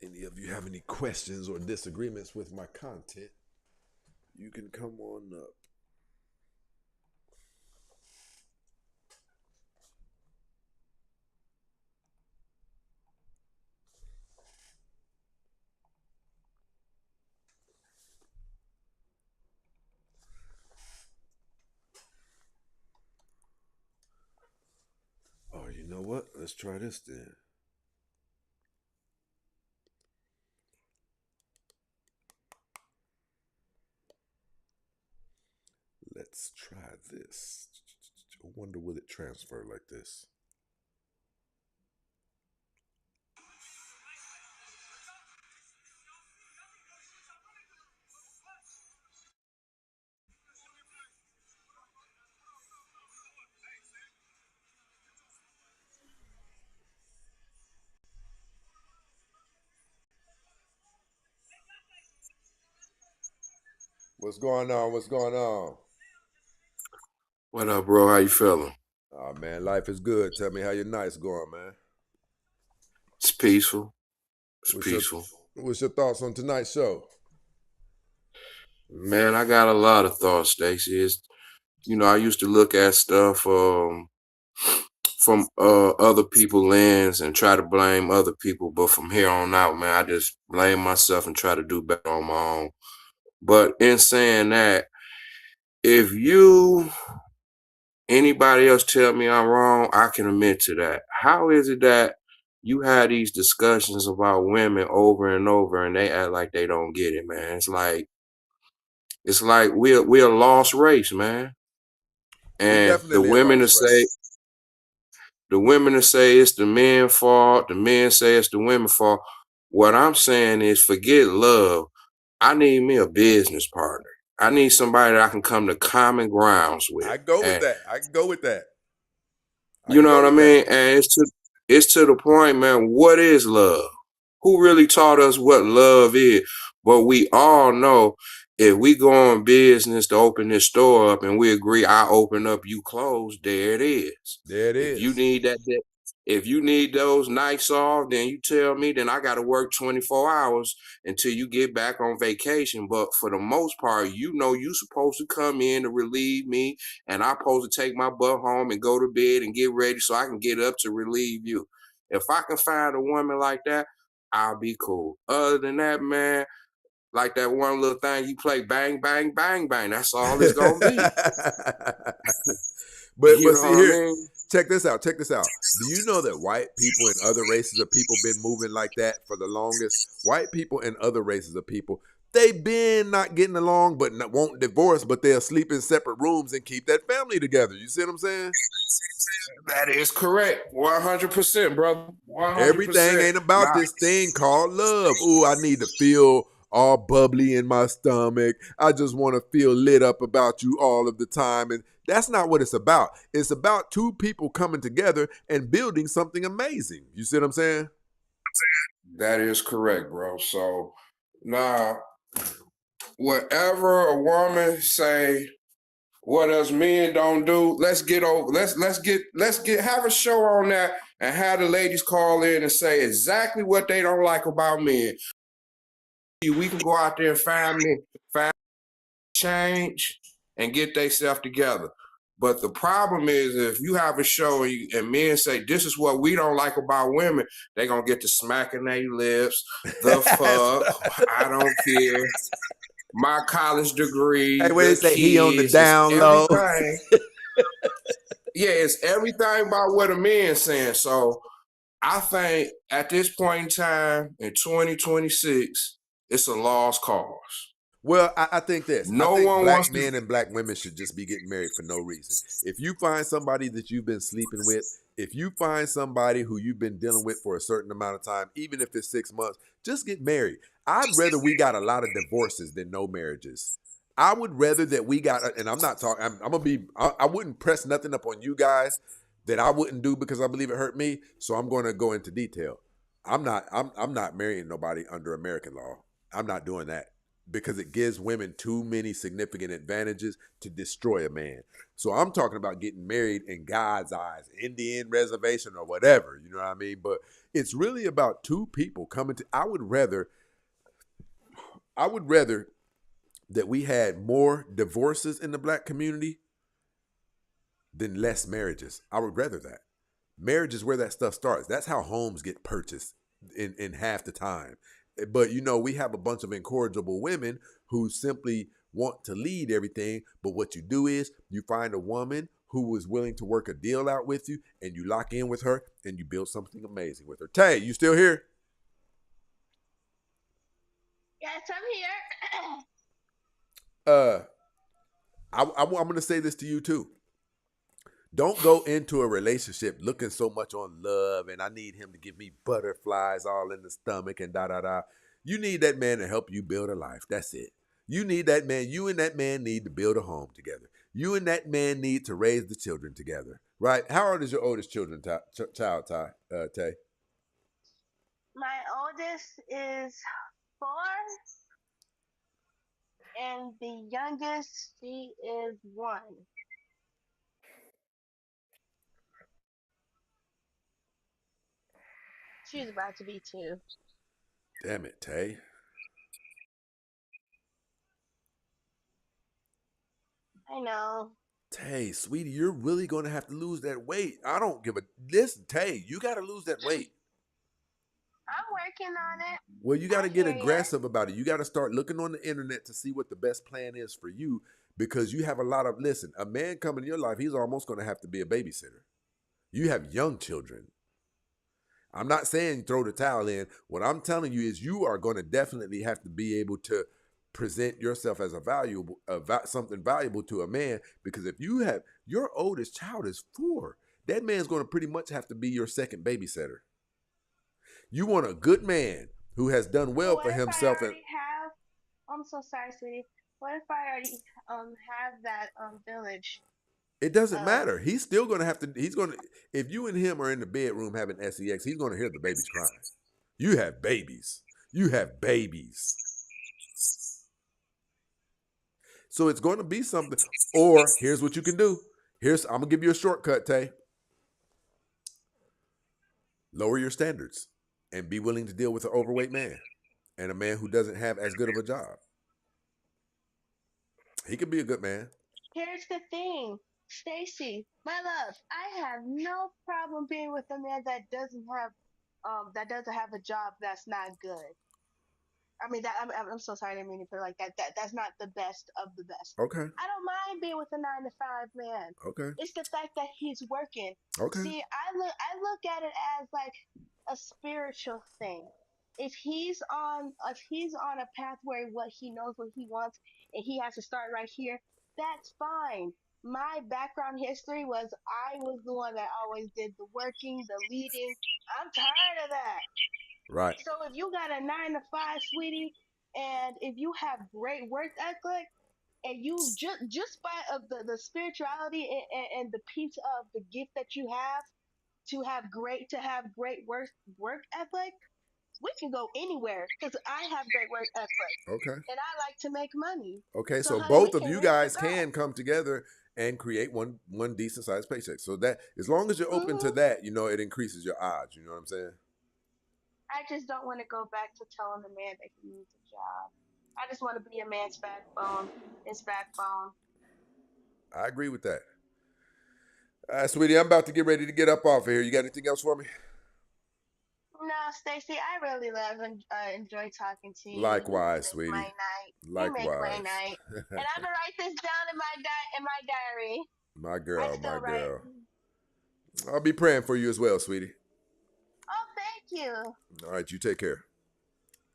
S3: Any of you have any questions or disagreements with my content, you can come on up. let's try this then. Let's try this. I wonder will it transfer like this? What's going on? What's going on?
S10: What up, bro? How you feeling?
S3: Oh man, life is good. Tell me how your night's going, man.
S10: It's peaceful. It's
S3: What's
S10: peaceful.
S3: What's your thoughts on tonight's show?
S10: Man, I got a lot of thoughts, Stacey. I used to look at stuff from other people's lens and try to blame other people, but from here on out, man, I just blame myself and try to do better on my own. But in saying that, if anybody else tell me I'm wrong, I can admit to that. How is it that you had these discussions about women over and over and they act like they don't get it, man? It's like we're a lost race, man.
S3: We
S10: And
S3: definitely a lost race.
S10: the women to say it's the men's fault, the men say it's the women's fault. What I'm saying is forget love. I need me a business partner. I need somebody that I can come to common grounds with.
S3: I go with
S10: And
S3: that. I can go with that.
S10: you know what I mean? And it's to the point, man, what is love? Who really taught us what love is? But we all know if we go on business to open this store up and we agree I open up, you close, there it is.
S3: There it
S10: If you
S3: is.
S10: need if you need those nights off, then you tell me, then I got to work 24 hours until you get back on vacation. But for the most part, you supposed to come in to relieve me, and I'm supposed to take my butt home and go to bed and get ready so I can get up to relieve you. If I can find a woman like that, I'll be cool. Other than that, man, like that one little thing you play, bang, bang, bang, bang. That's all it's gonna be. You
S3: but
S10: know
S3: see
S10: what I
S3: here,
S10: mean?
S3: check this out. Check this out. Do you know that white people and other races of people been moving like that for the longest? White people and other races of people, they been not getting along, but won't divorce, but they'll sleep in separate rooms and keep that family together. You see what I'm saying?
S10: That is correct. 100%, brother.
S3: Everything
S10: 100%.
S3: ain't about
S10: Nah,
S3: this thing called love. Ooh, I need to feel all bubbly in my stomach. I just want to feel lit up about you all of the time. And that's not what it's about. It's about two people coming together and building something amazing. You see what I'm saying?
S10: that is correct, bro. So now, whatever a woman say, what us men don't do, let's get over. Let's get have a show on that and have the ladies call in and say exactly what they don't like about men. We can go out there and find change and get themselves together. But the problem is, if you have a show and men say, this is what we don't like about women, they're going to get to smacking their lips, the fuck, I don't care, my college degree,
S3: Hey, what they
S10: the
S3: say? He on the
S10: kids, it's
S3: down low.
S10: everything. Yeah, it's everything about what a man's saying. So I think at this point in time, in 2026, it's a lost cause.
S3: Well, I think this. I
S10: No
S3: think
S10: one
S3: black
S10: wants to.
S3: men and black women should just be getting married for no reason. If you find somebody that you've been sleeping with, if you find somebody who you've been dealing with for a certain amount of time, even if it's 6 months, just get married. I'd rather we got a lot of divorces than no marriages. I would rather that we got, and I'm not talking, I'm gonna be, I wouldn't press nothing up on you guys that I wouldn't do because I believe it hurt me. So I'm going to go into detail. I'm not marrying nobody under American law. I'm not doing that, because it gives women too many significant advantages to destroy a man. So I'm talking about getting married in God's eyes, Indian reservation or whatever, you know what I mean? But it's really about two people coming to, I would rather that we had more divorces in the black community than less marriages. I would rather that. Marriage is where that stuff starts. That's how homes get purchased in half the time. But we have a bunch of incorrigible women who simply want to lead everything. But what you do is you find a woman who was willing to work a deal out with you, and you lock in with her and you build something amazing with her. Tay, you still here?
S6: Yes, I'm here.
S3: I'm going to say this to you too. Don't go into a relationship looking so much on love and I need him to give me butterflies all in the stomach and da da da. You need that man to help you build a life. That's it. You need that man. You and that man need to build a home together. You and that man need to raise the children together. Right? How old is your oldest child, Tay?
S6: My oldest is 4, and the youngest, she is 1. She's about to be 2.
S3: Damn it, Tay.
S6: I know.
S3: Tay, sweetie, you're really going to have to lose that weight. I don't give a... Listen, Tay, you got to lose that weight.
S6: I'm working on it.
S3: Well, you got to get
S6: hear ya.
S3: aggressive about it. You got to start looking on the internet to see what the best plan is for you because you have a lot of... Listen, a man coming in your life, he's almost going to have to be a babysitter. You have young children. I'm not saying throw the towel in. What I'm telling you is you are going to definitely have to be able to present yourself as something valuable to a man, because if you have your oldest child is 4, that man's going to pretty much have to be your second babysitter. You want a good man who has done well for himself.
S6: I'm so sorry, sweetie. What if I already have that village?
S3: It doesn't matter. He's still going to have to. He's going to. If you and him are in the bedroom having sex, he's going to hear the babies crying. You have babies. You have babies. So it's going to be something. Or here's what you can do. I'm gonna give you a shortcut, Tay. Lower your standards and be willing to deal with an overweight man and a man who doesn't have as good of a job. He could be a good man.
S6: Here's the thing, Stacy, my love. I have no problem being with a man that doesn't have a job that's not good. I mean, I'm so sorry, I didn't mean to put it like that. That's not the best of the best.
S3: Okay.
S6: I don't mind being with a 9-to-5 man.
S3: Okay.
S6: It's the fact that he's working.
S3: Okay.
S6: See, I look at it as like a spiritual thing. If he's on a pathway what he knows what he wants and he has to start right here, that's fine. My background history was I was the one that always did the working, the leading. I'm tired of that.
S3: Right.
S6: So if you got a 9-to-5, sweetie, and if you have great work ethic, and you just by of the spirituality and the piece of the gift that you have to have great work ethic, we can go anywhere because I have great work ethic.
S3: Okay.
S6: And I like to make money.
S3: Okay, so
S6: honey,
S3: both of you guys can come together and create one decent sized paycheck. So that as long as you're open to that, it increases your odds. You know what I'm saying?
S6: I just don't want to go back to telling the man that he needs a job. I just want to be a man's backbone, his backbone.
S3: I agree with that. All right, sweetie, I'm about to get ready to get up off of here. You got anything else for me?
S6: No, Stacy, I really love and enjoy talking to you.
S3: Likewise, sweetie.
S6: My night.
S3: Likewise.
S6: You make my night. And I'm gonna write this down in my diary.
S3: My girl, my
S6: write.
S3: girl. I'll be praying for you as well, sweetie.
S6: Oh, thank you.
S3: All right, you take care.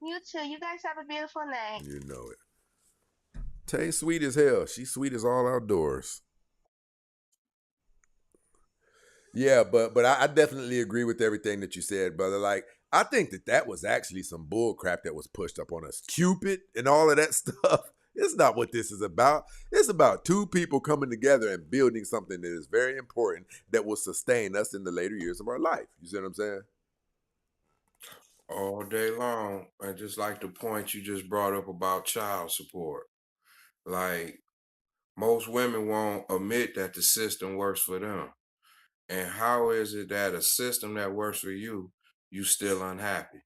S6: You too. You guys have a beautiful night.
S3: You know it. Tay sweet as hell. She's sweet as all outdoors. Yeah, but I definitely agree with everything that you said, brother. Like, I think that was actually some bull crap that was pushed up on us. Cupid and all of that stuff. It's not what this is about. It's about 2 people coming together and building something that is very important that will sustain us in the later years of our life. You see what I'm saying?
S10: All day long. And just like the point you just brought up about child support. Like, most women won't admit that the system works for them. And how is it that a system that works for you, you still unhappy?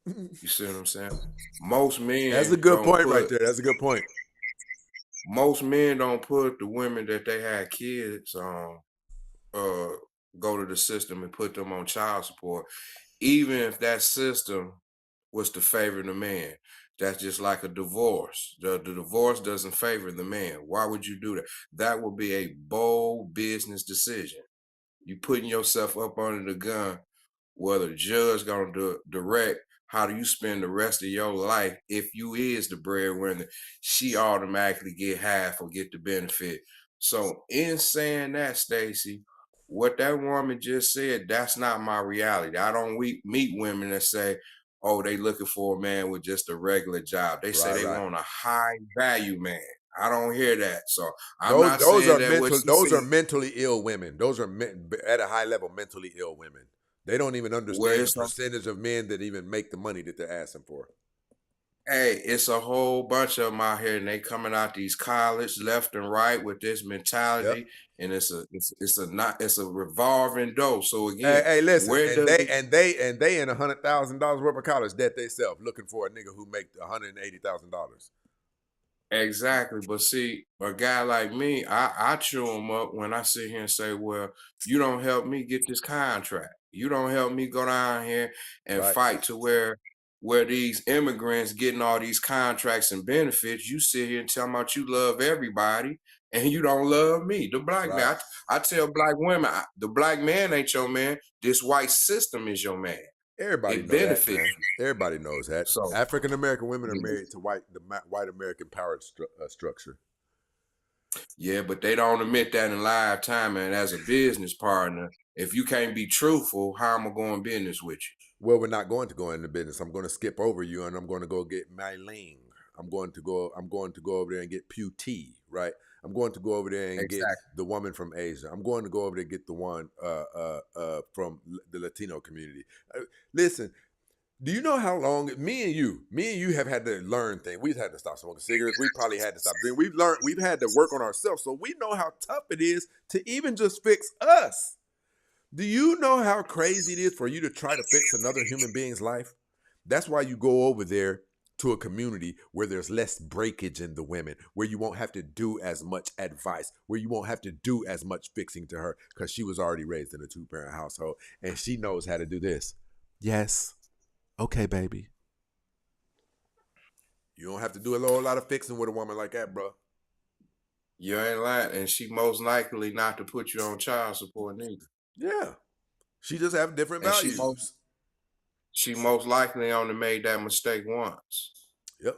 S10: You see what I'm saying? Most men.
S3: That's a good point right there. That's a good point.
S10: Most men don't put the women that they had kids on, go to the system and put them on child support, even if that system was to favor the man. That's just like a divorce. The divorce doesn't favor the man. Why would you do that? That would be a bold business decision. You putting yourself up under the gun where the judge gonna direct how do you spend the rest of your life. If you is the breadwinner, she automatically get half or get the benefit. So in saying that, Stacy, what that woman just said, that's not my reality. I don't meet women that say, oh, they looking for a man with just a regular job. They say
S3: Right,
S10: they
S3: right.
S10: want a high value man. I don't hear that. So I'm
S3: Those
S10: not
S3: those
S10: saying
S3: are
S10: that what
S3: mental.
S10: she
S3: Those
S10: said.
S3: are mentally ill women. Those are at a high level mentally ill women. They don't even
S10: Where
S3: understand the
S10: it's
S3: percentage of men that even make the money that they're asking for.
S10: Hey, it's a whole bunch of them out here, and they coming out these college left and right with this
S3: Yep.
S10: mentality, and it's a revolving door. So
S3: Hey,
S10: again,
S3: hey, listen,
S10: where
S3: and
S10: does
S3: they
S10: it
S3: and they in $100,000 worth of college debt themselves, looking for a nigga who make $180,000.
S10: exactly? But see, a guy like me, I chew him up when I sit here and say, "Well, you don't help me get this contract. You don't help me go down here and
S3: Right,
S10: fight to where these immigrants getting all these contracts and benefits. You sit here and tell me about you love everybody and you don't love me, the black
S3: right.
S10: man. I tell black women, the black man ain't your man. This white system is your man.
S3: Everybody
S10: It
S3: know that,
S10: benefits
S3: man.
S10: you.
S3: Everybody knows that.
S10: So
S3: African American women are
S10: yeah.
S3: married to white American power structure.
S10: Yeah, but they don't admit that in live time. And as a business partner, if you can't be truthful, how am I going business with you?
S3: Well, we're not going to go into business. I'm going to skip over you, and I'm going to go get Mylene. I'm going to go over there and get Pew T. Right. I'm going to go over there and get
S10: Exactly.
S3: the woman from Asia. I'm going to go over there and get the one from the Latino community. Listen, do you know how long me and you have had to learn things? We've had to stop smoking cigarettes. We probably had to stop drinking. We've had to work on ourselves, so we know how tough it is to even just fix us. Do you know how crazy it is for you to try to fix another human being's life? That's why you go over there to a community where there's less breakage in the women, where you won't have to do as much advice, where you won't have to do as much fixing to her because she was already raised in a 2-parent household and she knows how to do this. Yes. Okay, baby. You don't have to do a whole lot of fixing with a woman like that, bro.
S10: You ain't lying. And she most likely not to put you on child support neither.
S3: Yeah. She just have different
S10: And
S3: values.
S10: she most likely only made that mistake once.
S3: Yep.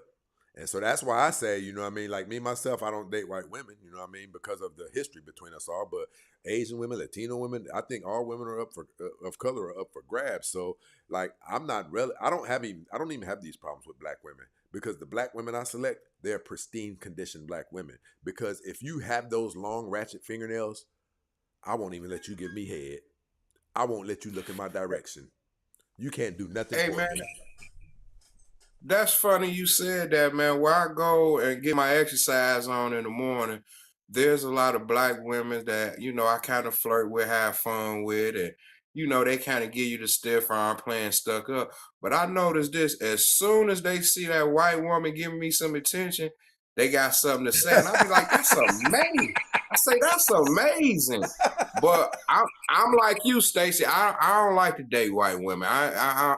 S3: And so that's why I say, you know what I mean? Like me, myself, I don't date white women, you know what I mean? Because of the history between us all. But Asian women, Latino women, I think all women are up for, of color are up for grabs. So like, I don't even have these problems with black women because the black women I select, they're pristine condition black women. Because if you have those long ratchet fingernails, I won't even let you give me head. I won't let you look in my direction. You can't do nothing
S10: Hey
S3: for
S10: man,
S3: me.
S10: that's funny you said that, man. Where I go and get my exercise on in the morning, there's a lot of black women that, I kind of flirt with, have fun with, and they kind of give you the stiff arm playing stuck up. But I noticed this as soon as they see that white woman giving me some attention, they got something to say. And I be like, that's amazing. I say, that's amazing. But I'm like you, Stacey. I don't like to date white women. I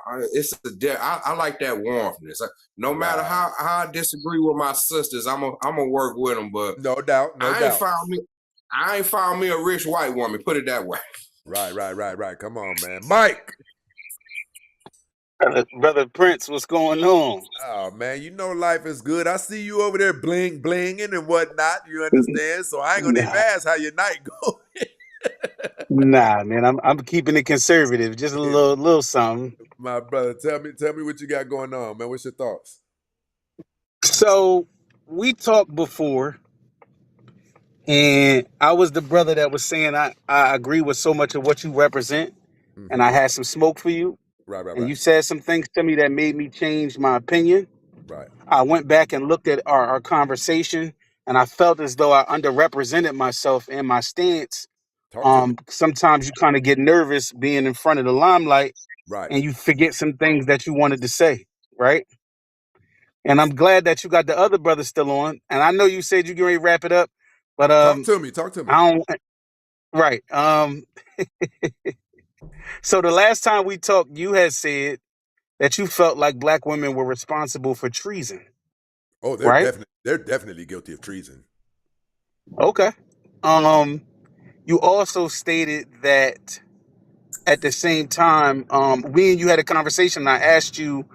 S10: like that warmthness. No matter
S3: Right.
S10: how I disagree with my sisters, I'm gonna work with them. But
S3: No doubt, no doubt.
S10: I ain't found me a rich white woman. Put it that way.
S3: Right. Come on, man. Mike.
S11: Brother Prince, what's going on?
S3: Oh man, you know life is good. I see you over there blinging and whatnot. You understand? So I ain't gonna even
S11: Nah,
S3: ask how your night go.
S11: nah, man. I'm keeping it conservative, just a little something.
S3: My brother, tell me what you got going on, man. What's your thoughts?
S11: So we talked before, and I was the brother that was saying I agree with so much of what you represent, and
S3: Mm-hmm.
S11: I had some smoke for you, and
S3: Right.
S11: you said some things to me that made me change my opinion.
S3: Right.
S11: I went back and looked at our conversation, and I felt as though I underrepresented myself in my stance.
S3: Talk to me.
S11: Sometimes you kind of get nervous being in front of the limelight
S3: Right.
S11: and you forget some things that you wanted to say, right? And I'm glad that you got the other brother still on. And I know you said you can ready to wrap it up, but
S3: Talk to me. Talk to me.
S11: I don't right. So the last time we talked, you had said that you felt like black women were responsible for treason,
S3: Oh,
S11: right?
S3: they're definitely guilty of treason.
S11: Okay. Um, you also stated that at the same time, we and you had a conversation. And I asked you,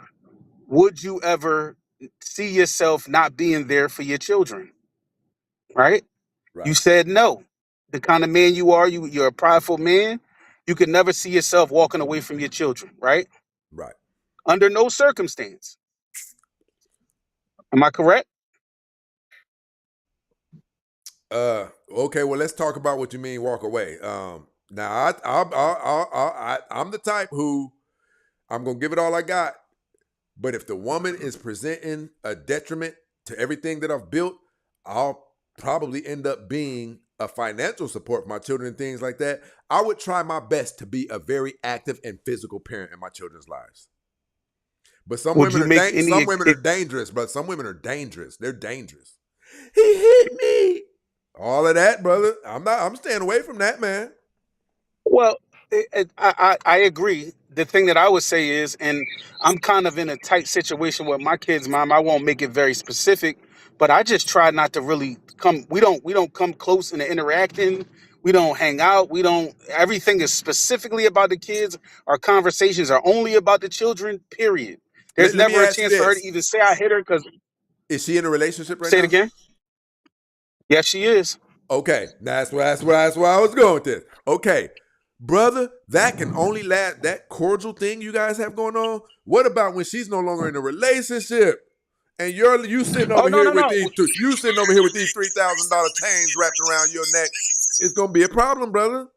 S11: would you ever see yourself not being there for your children? Right? You
S3: Right,
S11: said no. The kind of man you are, you're a prideful man. You could never see yourself walking away from your children, right?
S3: right.
S11: Under no circumstance. Am I correct?
S3: Okay. Well, let's talk about what you mean walk away. Now I'm the type who I'm gonna give it all I got. But if the woman is presenting a detriment to everything that I've built, I'll probably end up being a financial support for my children and things like that. I would try my best to be a very active and physical parent in my children's lives. But
S11: Would you make
S3: some
S11: any
S3: women are dangerous, but some women are dangerous. They're dangerous. He hit me. All of that, brother. I'm staying away from that, man.
S11: Well, I agree. The thing that I would say is, and I'm kind of in a tight situation with my kids' mom. I won't make it very specific, but I just try not to really come. We don't come close in the interacting. We don't hang out. We don't. Everything is specifically about the kids. Our conversations are only about the children. Period. There's
S3: Let me
S11: never a
S3: ask you
S11: chance for her to
S3: this.
S11: even say I hit her. Because
S3: Is she in a relationship right
S11: say it
S3: now?
S11: again. Yes, she is.
S3: Okay, that's where I was going with this. Okay, brother, that can only last, that cordial thing you guys have going on. What about when she's no longer in a relationship and you sitting
S11: Oh
S3: over
S11: no,
S3: here
S11: no,
S3: with
S11: no.
S3: these $3,000 chains wrapped around your neck? It's gonna be a problem, brother.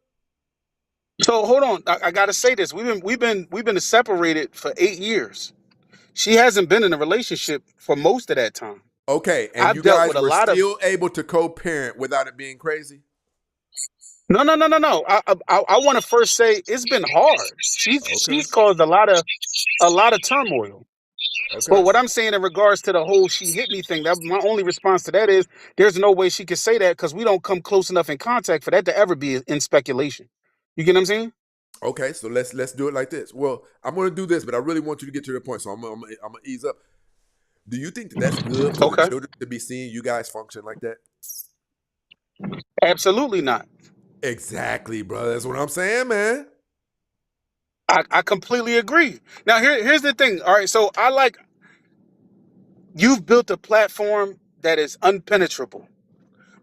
S11: So hold on. I gotta say this. We've been separated for 8 years. She hasn't been in a relationship for most of that time.
S3: Okay, and
S11: I've
S3: you
S11: dealt
S3: guys
S11: with a
S3: were
S11: lot of
S3: still able to co-parent without it being crazy.
S11: no, no, no, no, no. I want to first say it's been hard.
S3: Okay,
S11: She's caused a lot of turmoil. But
S3: okay,
S11: what I'm saying in regards to the whole she hit me thing, that my only response to that is there's no way she could say that because we don't come close enough in contact for that to ever be in speculation. You get what I'm saying?
S3: okay. So let's do it like this. Well, I'm gonna do this, but I really want you to get to the point. So I'm gonna ease up. Do you think that that's good for the
S11: Okay.
S3: children to be seeing you guys function like that?
S11: Absolutely not.
S3: Exactly, bro. That's what I'm saying, man.
S11: I completely agree. Now here's the thing. All right, so you've built a platform that is unpenetrable.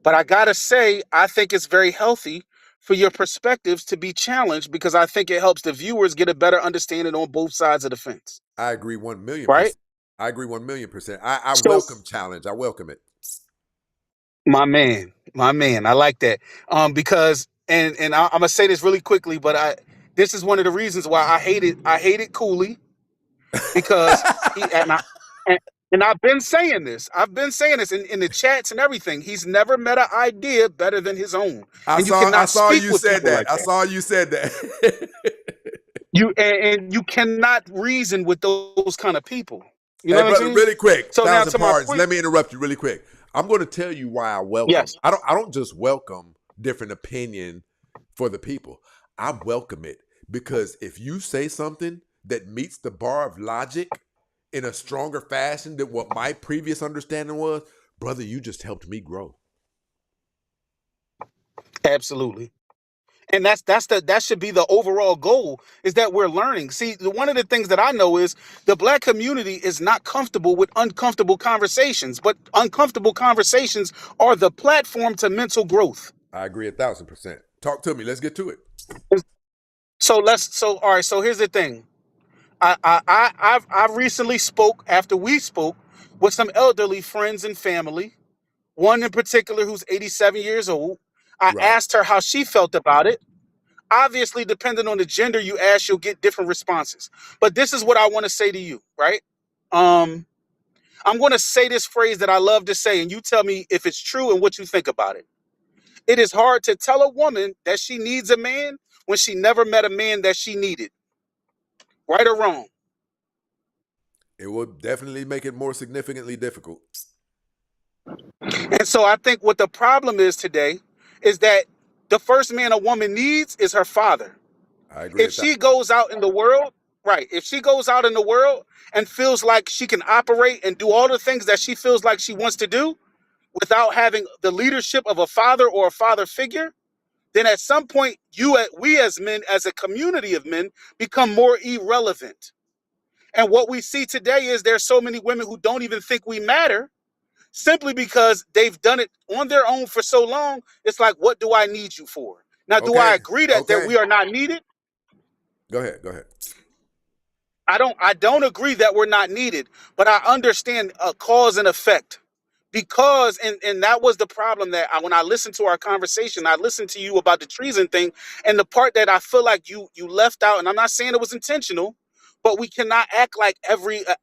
S11: But I gotta say, I think it's very healthy for your perspectives to be challenged because I think it helps the viewers get a better understanding on both sides of the fence.
S3: I agree 1 million
S11: Right?
S3: percent. I agree 1 million percent. I
S11: So
S3: welcome challenge. I welcome it.
S11: my man, I like that. Because I'm gonna say this really quickly, but this is one of the reasons why I hate it Cooley because he and, and I've been saying this. I've been saying this in the chats and everything. He's never met an idea better than his own. And you
S3: I
S11: cannot
S3: saw
S11: speak
S3: you
S11: with
S3: said
S11: people
S3: that.
S11: like
S3: I
S11: that.
S3: saw you said that.
S11: And you cannot reason with those kind of people. You know
S3: Hey,
S11: what I'm
S3: brother,
S11: saying?
S3: really quick,
S11: So now
S3: thousand
S11: to my
S3: pardons.
S11: point,
S3: Let me interrupt you really quick. I'm going to tell you why I welcome.
S11: yes,
S3: I don't just welcome different opinion for the people. I welcome it because if you say something that meets the bar of logic in a stronger fashion than what my previous understanding was, brother, you just helped me grow.
S11: absolutely. And that should be the overall goal is that we're learning. See, one of the things that I know is the black community is not comfortable with uncomfortable conversations, but uncomfortable conversations are the platform to mental growth.
S3: I agree 1,000%. Talk to me. Let's get to it.
S11: So all right, so here's the thing. I've recently spoke after we spoke with some elderly friends and family. One in particular who's 87 years old. I
S3: Right.
S11: asked her how she felt about it. Obviously, depending on the gender you ask, you'll get different responses. But this is what I want to say to you, right? Um, I'm going to say this phrase that I love to say, and you tell me if it's true and what you think about it. It is hard to tell a woman that she needs a man when she never met a man that she needed, right or wrong.
S3: It will definitely make it more significantly difficult.
S11: And so I think what the problem is today is that the first man a woman needs is her father.
S3: I agree
S11: If
S3: with that.
S11: she goes out in the world right, if she goes out in the world and feels like she can operate and do all the things that she feels like she wants to do without having the leadership of a father or a father figure, then at some point we as men, as a community of men, become more irrelevant. And what we see today is there's so many women who don't even think we matter simply because they've done it on their own for so long. It's like, what do I need you for? Now, do I
S3: Okay,
S11: agree that
S3: okay.
S11: we are not needed?
S3: Go ahead, go ahead.
S11: I don't agree that we're not needed, but I understand a cause and effect. Because and that was the problem that when I listened to our conversation, I listened to you about the treason thing, and the part that I feel like you left out, and I'm not saying it was intentional, but we cannot act like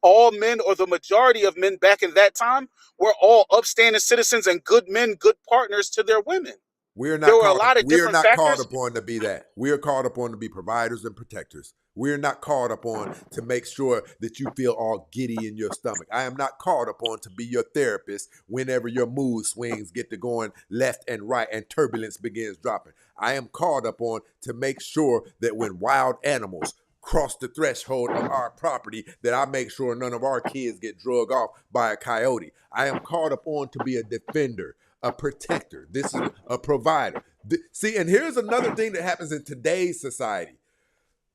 S11: all men or the majority of men back in that time were all upstanding citizens and good men, good partners to their women. There were a lot of
S3: We are
S11: different
S3: not called
S11: factors.
S3: upon to be that. We are called upon to be providers and protectors. We are not called upon to make sure that you feel all giddy in your stomach. I am not called upon to be your therapist whenever your mood swings get to going left and right and turbulence begins dropping. I am called upon to make sure that when wild animals cross the threshold of our property, that I make sure none of our kids get drugged off by a coyote. I am called upon to be a defender, a protector. This is a provider. See, and here's another thing that happens in today's society.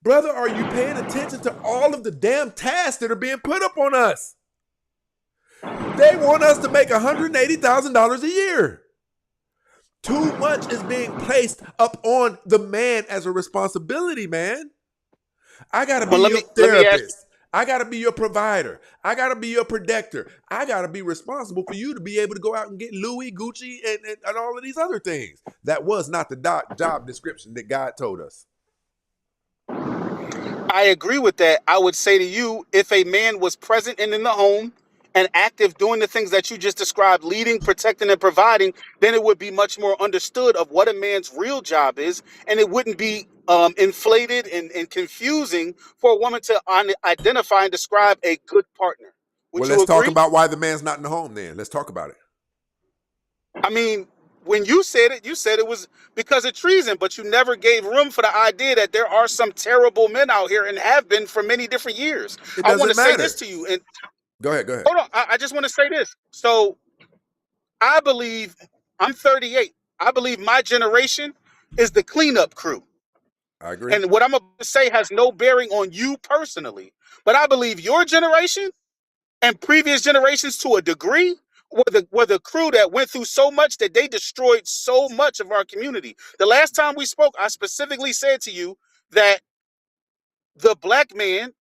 S3: Brother, are you paying attention to all of the damn tasks that are being put up on us? They want us to make $180,000 a year. Too much is being placed up on the man as a responsibility, man. I gotta be your therapist. I gotta be your provider. I gotta be your protector. I gotta be responsible for you to be able to go out and get Louis, Gucci, and all of these other things. That was not the job description that God told us.
S11: I agree with that. I would say to you, if a man was present and in the home and active doing the things that you just described, leading, protecting, and providing, then it would be much more understood of what a man's real job is, and it wouldn't be inflated and confusing for a woman to identify and describe a good partner. Would
S3: Well,
S11: you
S3: let's talk
S11: agree?
S3: about why the man's not in the home then. Let's talk about it.
S11: I mean, when you said it was because of treason, but you never gave room for the idea that there are some terrible men out here and have been for many different years.
S3: It
S11: I want
S3: doesn't
S11: to say this
S3: matter.
S11: to you, and
S3: Go ahead, go ahead.
S11: hold on, I just want to say this. So I believe I'm 38. I believe my generation is the cleanup crew.
S3: I agree.
S11: And what I'm about to say has no bearing on you personally, but I believe your generation and previous generations to a degree were the crew that went through so much that they destroyed so much of our community. The last time we spoke, I specifically said to you that the black man,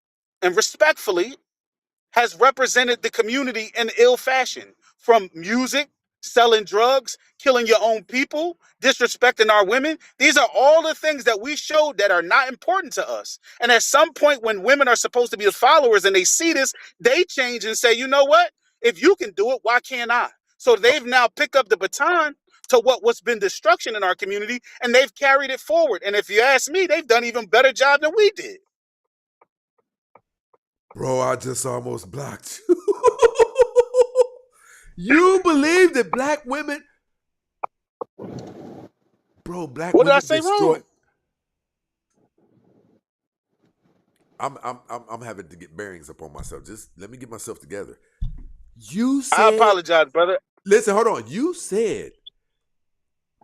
S11: and respectfully, has represented the community in ill fashion, from music, selling drugs, killing your own people, disrespecting our women. These are all the things that we showed that are not important to us. And at some point, when women are supposed to be the followers and they see this, they change and say, you know what? If you can do it, why can't I? So they've now picked up the baton to what's been destruction in our community, and they've carried it forward. And if you ask me, they've done even better job than we did.
S3: Bro, I just almost blocked you. You believe that black women, bro, black
S11: What did I
S3: women
S11: say
S3: destroy.
S11: wrong?
S3: I'm having to get bearings up on myself. Just let me get myself together. You
S11: I
S3: said,
S11: apologize, brother.
S3: listen, hold on. You said,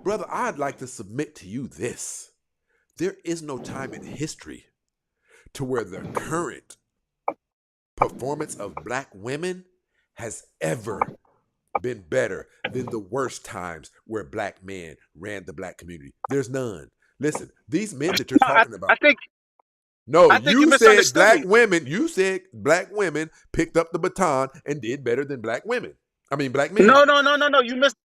S3: brother, I'd like to submit to you this. There is no time in history to where the current performance of black women has ever been better than the worst times where black men ran the black community. There's none. Listen, these men that you're talking about. No,
S11: I think you
S3: you said
S11: misunderstood
S3: black
S11: me.
S3: women. You said black women picked up the baton and did better than black women. I mean, black men.
S11: No.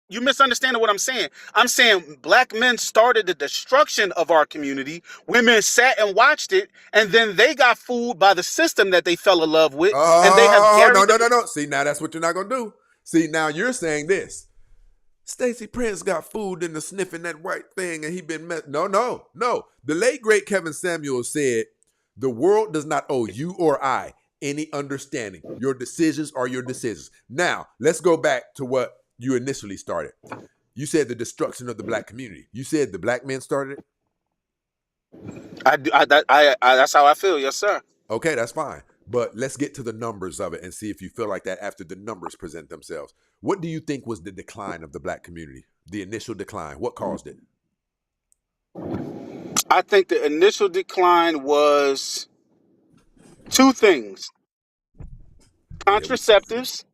S11: You misunderstanding what I'm saying. I'm saying black men started the destruction of our community. Women sat and watched it, and then they got fooled by the system that they fell in love with, and they have
S3: Oh,
S11: carried
S3: no. See, now that's what you're not gonna do. See, now you're saying this. Stacey Prince got fooled into sniffing that white thing, and he been No. The late great Kevin Samuels said, "The world does not owe you or I any understanding. Your decisions are your decisions." Now, let's go back to what you initially started. You said the destruction of the black community. You said the black men started it?
S11: that's how I feel. Yes, sir.
S3: Okay, that's fine. But let's get to the numbers of it and see if you feel like that after the numbers present themselves. What do you think was the decline of the black community? The initial decline. What caused it?
S11: I think the initial decline was two things:
S3: Yeah,
S11: contraceptives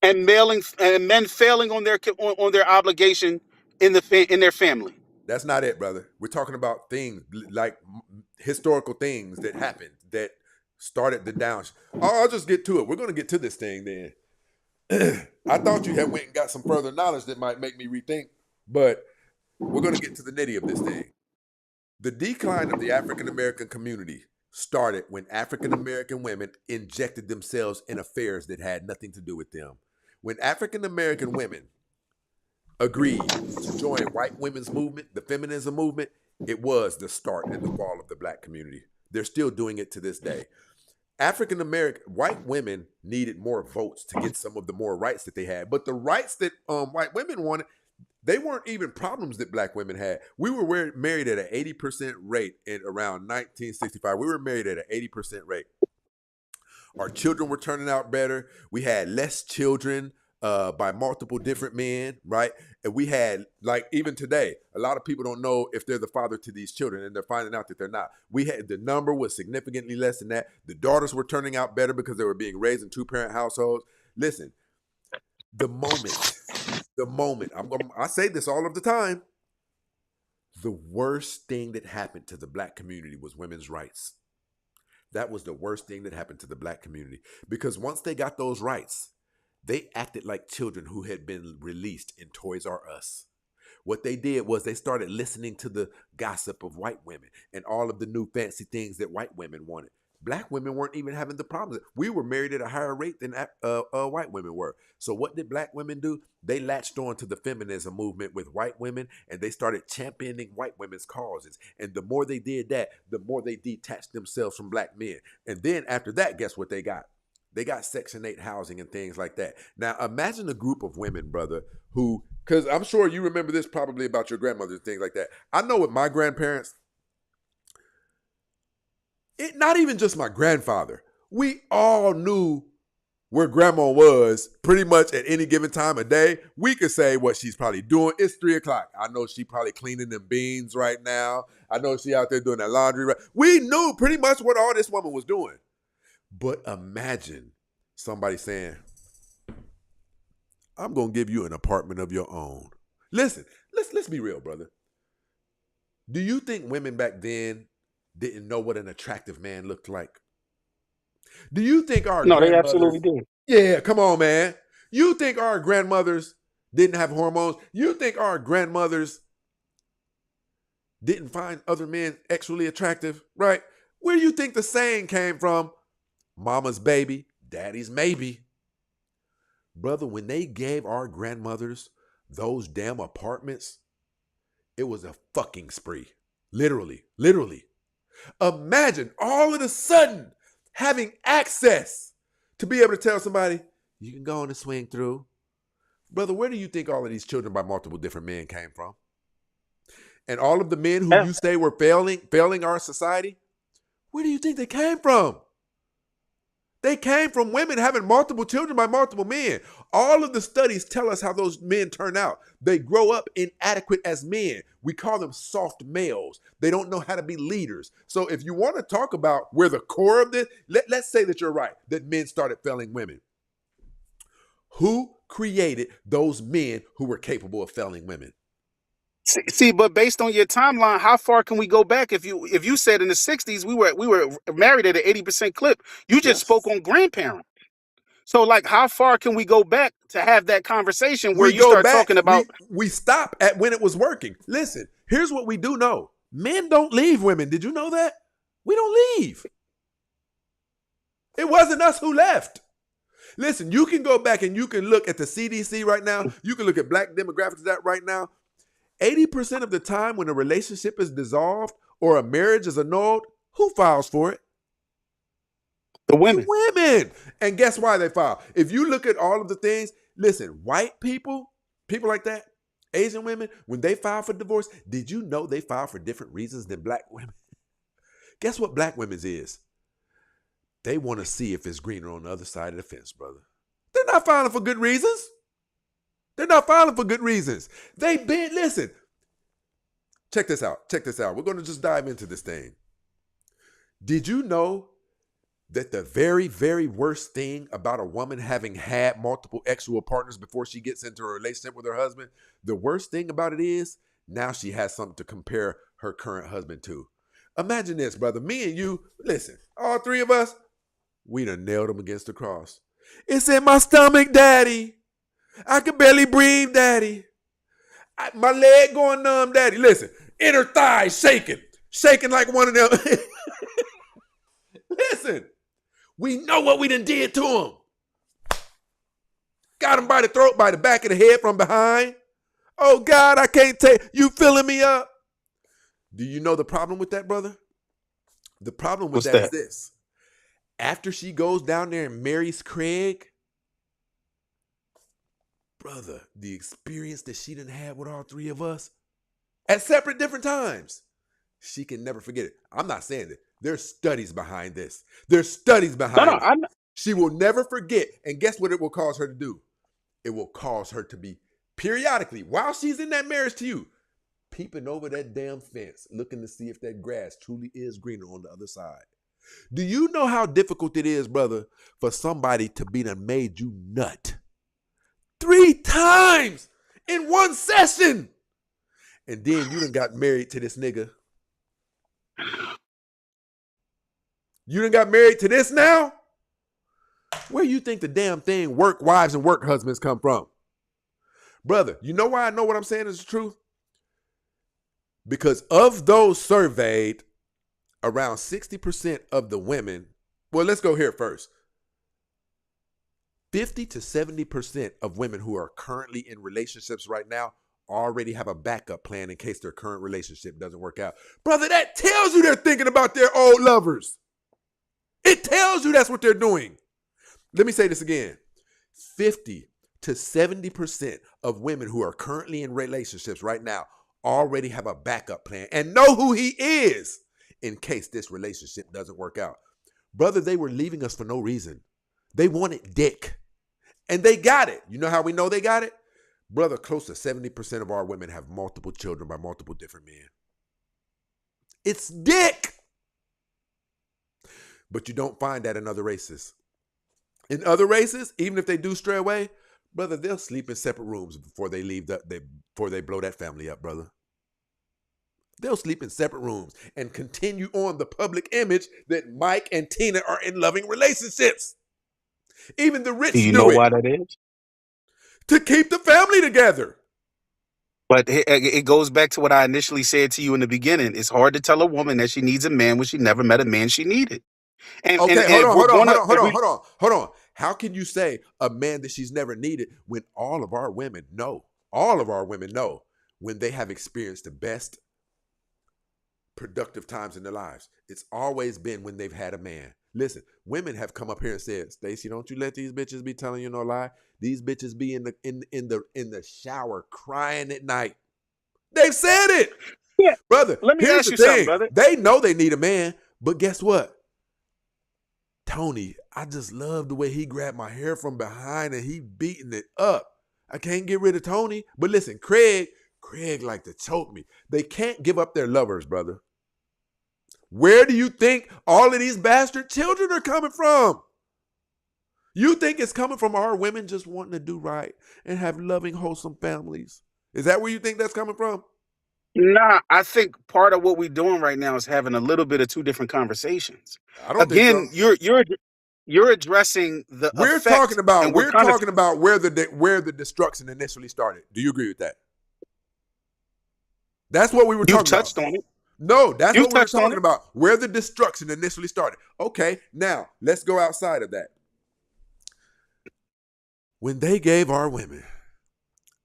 S11: and men failing on on their obligation in their family.
S3: that's not it, brother. We're talking about things like historical things that happened that started the down. I'll just get to it. We're going to get to this thing then. I thought you had went and got some further knowledge that might make me rethink, but we're going to get to the nitty of this thing. The decline of the African American community started when African American women injected themselves in affairs that had nothing to do with them. When African American women agreed to join white women's movement, the feminism movement, it was the start and the fall of the black community. They're still doing it to this day. African American white women needed more votes to get some of the more rights that they had, but the rights that white women wanted, they weren't even problems that black women had. We were married at an 80% rate in around 1965. We were married at an 80% rate. Our children were turning out better. We had less children by multiple different men, right? And we had, like, even today, a lot of people don't know if they're the father to these children, and they're finding out that they're not. We had, the number was significantly less than that. The daughters were turning out better because they were being raised in two-parent households. Listen, the moment, I say this all of the time, the worst thing that happened to the black community was women's rights. That was the worst thing that happened to the black community, because once they got those rights, they acted like children who had been released in Toys R Us. What they did was they started listening to the gossip of white women and all of the new fancy things that white women wanted. Black women weren't even having the problems. We were married at a higher rate than white women were. So what did black women do? They latched on to the feminism movement with white women, and they started championing white women's causes. And the more they did that, the more they detached themselves from black men. And then after that, guess what they got? They got Section 8 housing and things like that. Now, imagine a group of women, brother, who, because I'm sure you remember this probably about your grandmother and things like that. I know with my grandparents, not even just my grandfather, we all knew where grandma was pretty much at any given time of day. We could say what she's probably doing. It's 3 o'clock. I know she probably cleaning them beans right now. I know she out there doing that laundry. Right. We knew pretty much what all this woman was doing. But imagine somebody saying, I'm going to give you an apartment of your own. Listen, let's be real, brother. Do you think women back then didn't know what an attractive man looked like? Do you think our
S11: No, they
S3: grandmothers...
S11: absolutely did.
S3: Yeah, come on, man. You think our grandmothers didn't have hormones? You think our grandmothers didn't find other men sexually attractive, right? Where do you think the saying came from? Mama's baby, daddy's maybe. Brother, when they gave our grandmothers those damn apartments, it was a fucking spree. Literally. Imagine all of a sudden having access to be able to tell somebody, you can go on and swing through. Brother, where do you think all of these children by multiple different men came from? And all of the men who you say were failing our society, where do you think they came from? They came from women having multiple children by multiple men. All of the studies tell us how those men turn out. They grow up inadequate as men. We call them soft males. They don't know how to be leaders. So if you want to talk about where the core of this, let's say that you're right, that men started failing women. Who created those men who were capable of failing women?
S11: See, but based on your timeline, how far can we go back? If you said in the 60s we were married at an 80% clip, you just spoke on grandparents. So, like, how far can we go back to have that conversation where you start talking about?
S3: We stop at when it was working. Listen, here's what we do know: men don't leave women. Did you know that? We don't leave. It wasn't us who left. Listen, you can go back and you can look at the CDC right now. You can look at black demographics right now. 80% of the time when a relationship is dissolved or a marriage is annulled, who files for it?
S11: The women.
S3: The women. And guess why they file? If you look at all of the things, listen, white people like that, Asian women, when they file for divorce, did you know they file for different reasons than black women? Guess what black women's is? They want to see if it's greener on the other side of the fence, brother. They're not filing for good reasons. They're not filing for good reasons. Listen, check this out. We're going to just dive into this thing. Did you know that the very, very worst thing about a woman having had multiple sexual partners before she gets into a relationship with her husband, the worst thing about it is now she has something to compare her current husband to. Imagine this, brother. Me and you, listen, all three of us, we done nailed him against the cross. It's in my stomach, daddy. I can barely breathe, daddy. My leg going numb, daddy. Listen, inner thighs shaking like one of them. Listen, we know what we done did to him. Got him by the throat, by the back of the head from behind. Oh, God, I can't take, you filling me up. Do you know the problem with that, brother? The problem with that is this. After she goes down there and marries Craig, brother, the experience that she done had with all three of us at separate different times, she can never forget it. I'm not saying that. There's studies behind this. She will never forget. And guess what it will cause her to do? It will cause her to be periodically, while she's in that marriage to you, peeping over that damn fence, looking to see if that grass truly is greener on the other side. Do you know how difficult it is, brother, for somebody to be done made you nut 3 times in one session? And then you done got married to this nigga. You done got married to this now? Where you think the damn thing work wives and work husbands come from? Brother, you know why I know what I'm saying is the truth? Because of those surveyed, around 60% of the women, well, let's go here first. 50 to 70% of women who are currently in relationships right now already have a backup plan in case their current relationship doesn't work out. Brother, that tells you they're thinking about their old lovers. It tells you that's what they're doing. Let me say this again. 50 to 70% of women who are currently in relationships right now already have a backup plan and know who he is in case this relationship doesn't work out. Brother, they were leaving us for no reason. They wanted dick. And they got it. You know how we know they got it? Brother, close to 70% of our women have multiple children by multiple different men. It's dick. But you don't find that in other races. In other races, even if they do stray away, brother, they'll sleep in separate rooms before they leave before they blow that family up, brother. They'll sleep in separate rooms and continue on the public image that Mike and Tina are in loving relationships. Even the rich do
S11: you know
S3: it.
S11: why that is?
S3: To keep the family together.
S11: But it goes back to what I initially said to you in the beginning. It's hard to tell a woman that she needs a man when she never met a man she needed. And,
S3: Okay,
S11: and
S3: hold
S11: hold
S3: on. How can you say a man that she's never needed when all of our women know when they have experienced the best productive times in their lives? It's always been when they've had a man. Listen, women have come up here and said, "Stacey, don't you let these bitches be telling you no lie. These bitches be in the shower crying at night." They've said it.
S11: Yeah.
S3: Brother,
S11: Let me
S3: here's
S11: ask
S3: the
S11: you
S3: thing.
S11: something, brother.
S3: They know they need a man, but guess what? Tony, I just love the way he grabbed my hair from behind and he beating it up. I can't get rid of Tony. But listen, Craig like to choke me. They can't give up their lovers, brother. Where do you think all of these bastard children are coming from? You think it's coming from our women just wanting to do right and have loving, wholesome families? Is that where you think that's coming from?
S11: Nah, I think part of what we're doing right now is having a little bit of two different conversations.
S3: I don't think
S11: Again,
S3: so.
S11: you're addressing the
S3: We're
S11: effect,
S3: talking about
S11: and we're
S3: talking about where the destruction initially started. Do you agree with that? That's what we were
S11: you
S3: talking about.
S11: touched on it.
S3: No, that's
S11: You
S3: what we were
S11: touched on
S3: talking
S11: it.
S3: about. Where the destruction initially started. Okay, now let's go outside of that. When they gave our women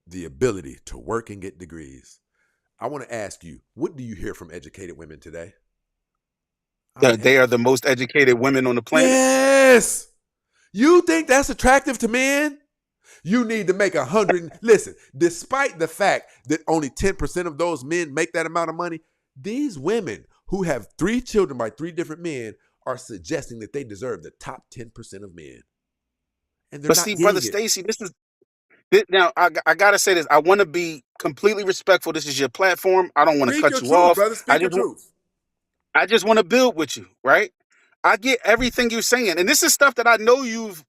S3: the ability to work and get degrees, I want to ask you, what do you hear from educated women today?
S11: They are the most educated women on the planet.
S3: Yes. You think that's attractive to men? You need to make 100. Listen, despite the fact that only 10% of those men make that amount of money, these women who have 3 children by 3 different men are suggesting that they deserve the top 10% of men, and they're
S11: But
S3: not
S11: see, brother
S3: getting it.
S11: Stacy, now I gotta say this. I want to be completely respectful. This is your platform. I don't want to
S3: Speak
S11: cut
S3: your
S11: you
S3: truth,
S11: off.
S3: brother. Speak your truth.
S11: I just want to build with you, right? I get everything you're saying, and this is stuff that I know you've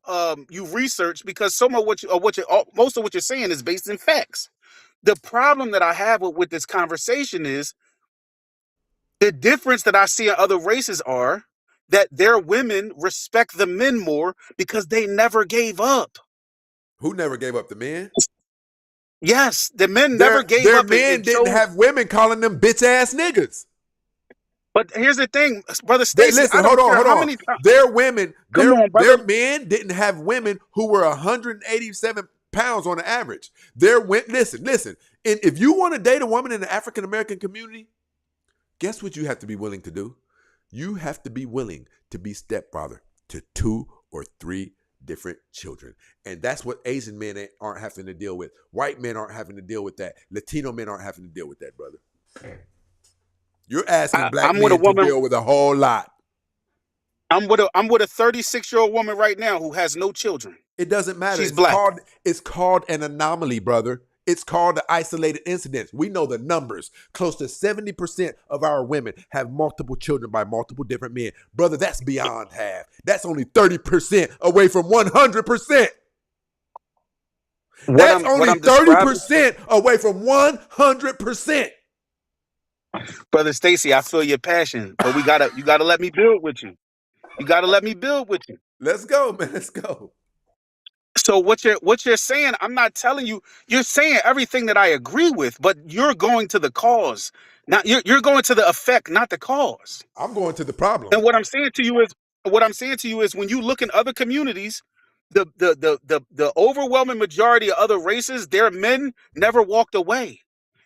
S11: researched because some of most of what you're saying is based in facts. The problem that I have with this conversation is the difference that I see in other races are that their women respect the men more because they never gave up.
S3: Who never gave up? The men?
S11: Yes, the men never gave
S3: Their
S11: up
S3: men
S11: and
S3: didn't
S11: chose.
S3: have women calling them bitch ass niggas.
S11: But here's the thing, brother Stacy, I
S3: Listen,
S11: don't care
S3: hold
S11: how
S3: on.
S11: many times.
S3: Their women,
S11: Come on,
S3: their
S11: brother.
S3: men didn't have women who were 187 pounds on the average. Listen. And if you want to date a woman in the African American community, guess what you have to be willing to do? You have to be willing to be stepfather to 2 or 3 different children. And that's what Asian men aren't having to deal with. White men aren't having to deal with that. Latino men aren't having to deal with that, brother. You're asking black
S11: I'm with a
S3: men to
S11: woman.
S3: deal with a whole lot.
S11: I'm with a 36-year-old woman right now who has no children.
S3: It doesn't matter.
S11: She's black.
S3: It's called an anomaly, brother. It's called an isolated incident. We know the numbers. Close to 70% of our women have multiple children by multiple different men. Brother, that's beyond half. That's only 30% away from 100%. That's only 30% away from 100%.
S11: Brother Stacy, I feel your passion, but you gotta let me build with you. You gotta let me build with you.
S3: Let's go, man. Let's go.
S11: So what you're saying, I'm not telling you. You're saying everything that I agree with, but you're going to the cause. Now you're going to the effect, not the cause.
S3: I'm going to the problem.
S11: And what I'm saying to you is when you look in other communities, the overwhelming majority of other races, their men never walked away.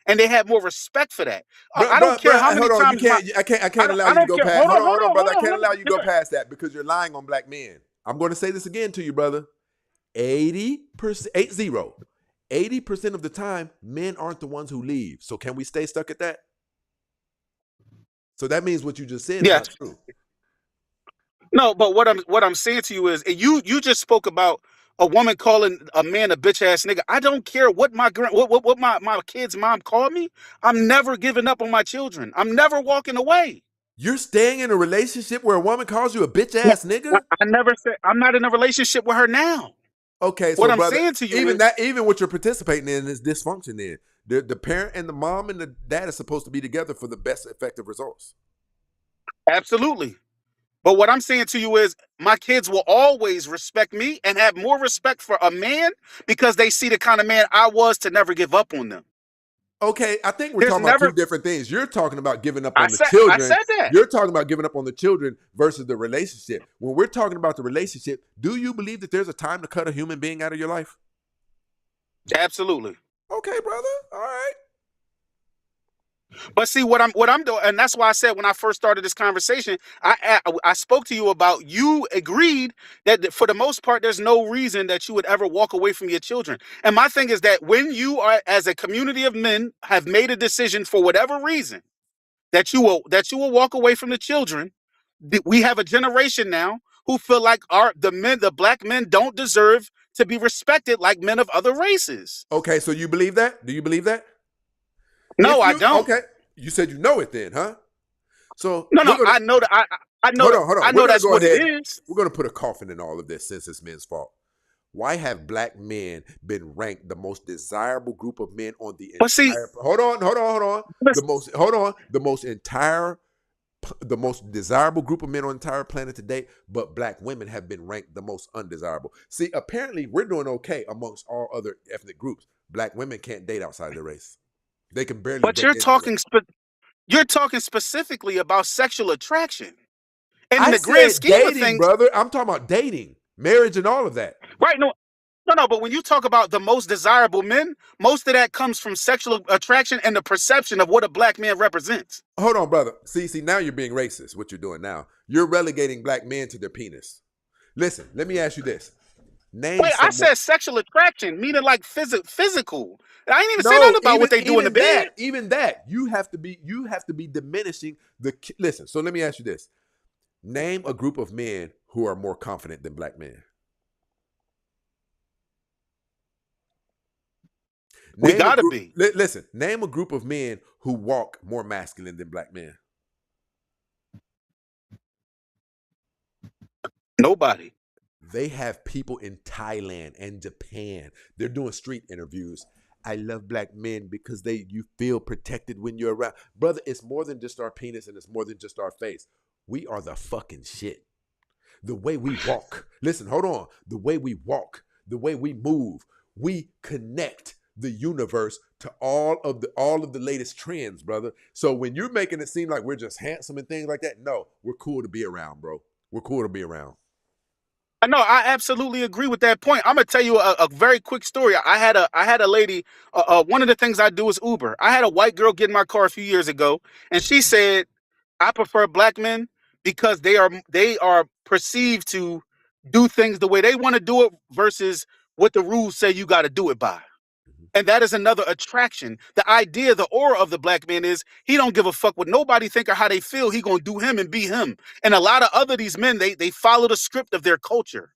S11: And they had more respect for that. I don't care how many
S3: hold on.
S11: times
S3: I can't allow
S11: I
S3: you to
S11: don't
S3: go
S11: care.
S3: past. Hold on, brother. I can't
S11: Hold
S3: allow
S11: on.
S3: you to go past that because you're lying on black men. I'm going to say this again to you, brother. 80%, 80% of the time, men aren't the ones who leave. So can we stay stuck at that? So that means what you just said is
S11: Yes.
S3: not true.
S11: No, but what I'm saying to you is, and you just spoke about a woman calling a man a bitch ass nigga. I don't care what my kid's mom called me. I'm never giving up on my children. I'm never walking away.
S3: You're staying in a relationship where a woman calls you a bitch ass nigga?
S11: I never said I'm not in a relationship with her now.
S3: Okay,
S11: What
S3: so
S11: I'm
S3: brother,
S11: saying to you
S3: even
S11: is,
S3: what you're participating in is dysfunction. Then the parent and the mom and the dad are supposed to be together for the best effective results.
S11: absolutely. But what I'm saying to you is my kids will always respect me and have more respect for a man because they see the kind of man I was to never give up on them.
S3: Okay, I think we're
S11: There's
S3: talking about
S11: never
S3: 2 different things. You're talking about giving up
S11: I
S3: on the
S11: said
S3: children.
S11: that.
S3: You're talking about giving up on the children versus the relationship. When we're talking about the relationship, do you believe that there's a time to cut a human being out of your life?
S11: Absolutely.
S3: Okay, brother. All right.
S11: But see what I'm doing, and that's why I said when I first started this conversation, I spoke to you about you agreed that for the most part there's no reason that you would ever walk away from your children. And my thing is that when you are as a community of men have made a decision for whatever reason that you will walk away from the children, we have a generation now who feel like the black men don't deserve to be respected like men of other races.
S3: Okay, so you believe that? Do you believe that?
S11: No, I don't.
S3: Okay, you said you know it then, huh? So
S11: No, I know that. I know
S3: hold
S11: that.
S3: on, hold on.
S11: I know that's what it is.
S3: We're gonna put a coffin in all of this since it's men's fault. Why have black men been ranked the most desirable group of men on the entire? Hold on. The most desirable group of men on the entire planet to date, but black women have been ranked the most undesirable. See, apparently we're doing okay amongst all other ethnic groups. Black women can't date outside their race. They can barely
S11: But
S3: date
S11: you're
S3: in their
S11: talking
S3: race.
S11: you're talking specifically about sexual attraction. And in
S3: I
S11: the grand
S3: said
S11: scheme of
S3: dating,
S11: things,
S3: brother. I'm talking about dating, marriage, and all of that.
S11: right? No. But when you talk about the most desirable men, most of that comes from sexual attraction and the perception of what a black man represents.
S3: Hold on, brother. See, now you're being racist. What you're doing now, you're relegating black men to their penis. Listen, let me ask you this.
S11: Wait, I said sexual attraction, meaning like physical. I ain't even say
S3: No,
S11: nothing about what they do in the bed.
S3: Even that, you have to be diminishing the. Listen, so let me ask you this: Name a group of men who are more confident than black men.
S11: We
S3: Name a
S11: gotta
S3: group.
S11: be.
S3: Listen. Name a group of men who walk more masculine than black men.
S11: Nobody.
S3: They have people in Thailand and Japan. They're doing street interviews. I love black men because you feel protected when you're around. Brother, it's more than just our penis and it's more than just our face. We are the fucking shit. The way we walk. Listen, hold on. The way we walk, the way we move, we connect the universe to all of the latest trends, brother. So when you're making it seem like we're just handsome and things like that, no, we're cool to be around, bro. We're cool to be around.
S11: I know. I absolutely agree with that point. I'm gonna tell you a very quick story. I had a lady. One of the things I do is Uber. I had a white girl get in my car a few years ago, and she said, "I prefer black men because they are perceived to do things the way they want to do it versus what the rules say you got to do it by." And that is another attraction. The idea, the aura of the black man is he don't give a fuck what nobody think or how they feel. He gonna do him and be him. And a lot of other these men, they follow the script of their culture.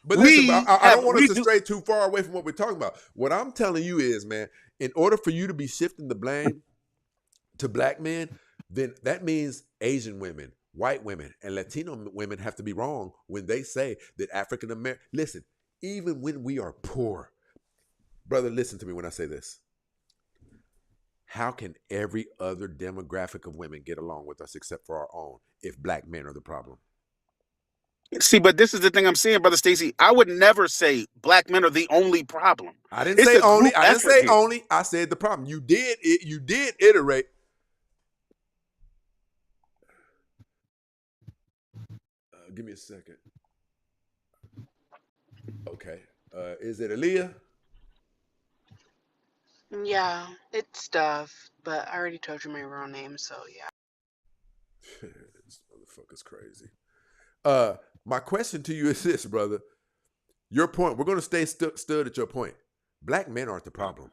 S3: But listen,
S11: We
S3: I
S11: have
S3: don't want us
S11: we
S3: to
S11: do
S3: stray too far away from what we're talking about. What I'm telling you is, man, in order for you to be shifting the blame to black men, then that means Asian women, white women, and Latino women have to be wrong when they say that African American. Listen, even when we are poor, brother, listen to me when I say this. How can every other demographic of women get along with us except for our own if black men are the problem?
S11: see, but this is the thing I'm saying, brother Stacy. I would never say black men are the only problem.
S3: I didn't
S11: It's
S3: say
S11: a
S3: only.
S11: group
S3: I didn't
S11: effort
S3: say
S11: here.
S3: only. I said the problem. You did it. You did iterate. Give me a second. Okay. Is it Aaliyah?
S12: Yeah, it's stuff, but I already told you my real name, so yeah.
S3: This motherfucker's crazy. My question to you is this, brother. Your point. We're going to stay stood at your point. Black men aren't the problem,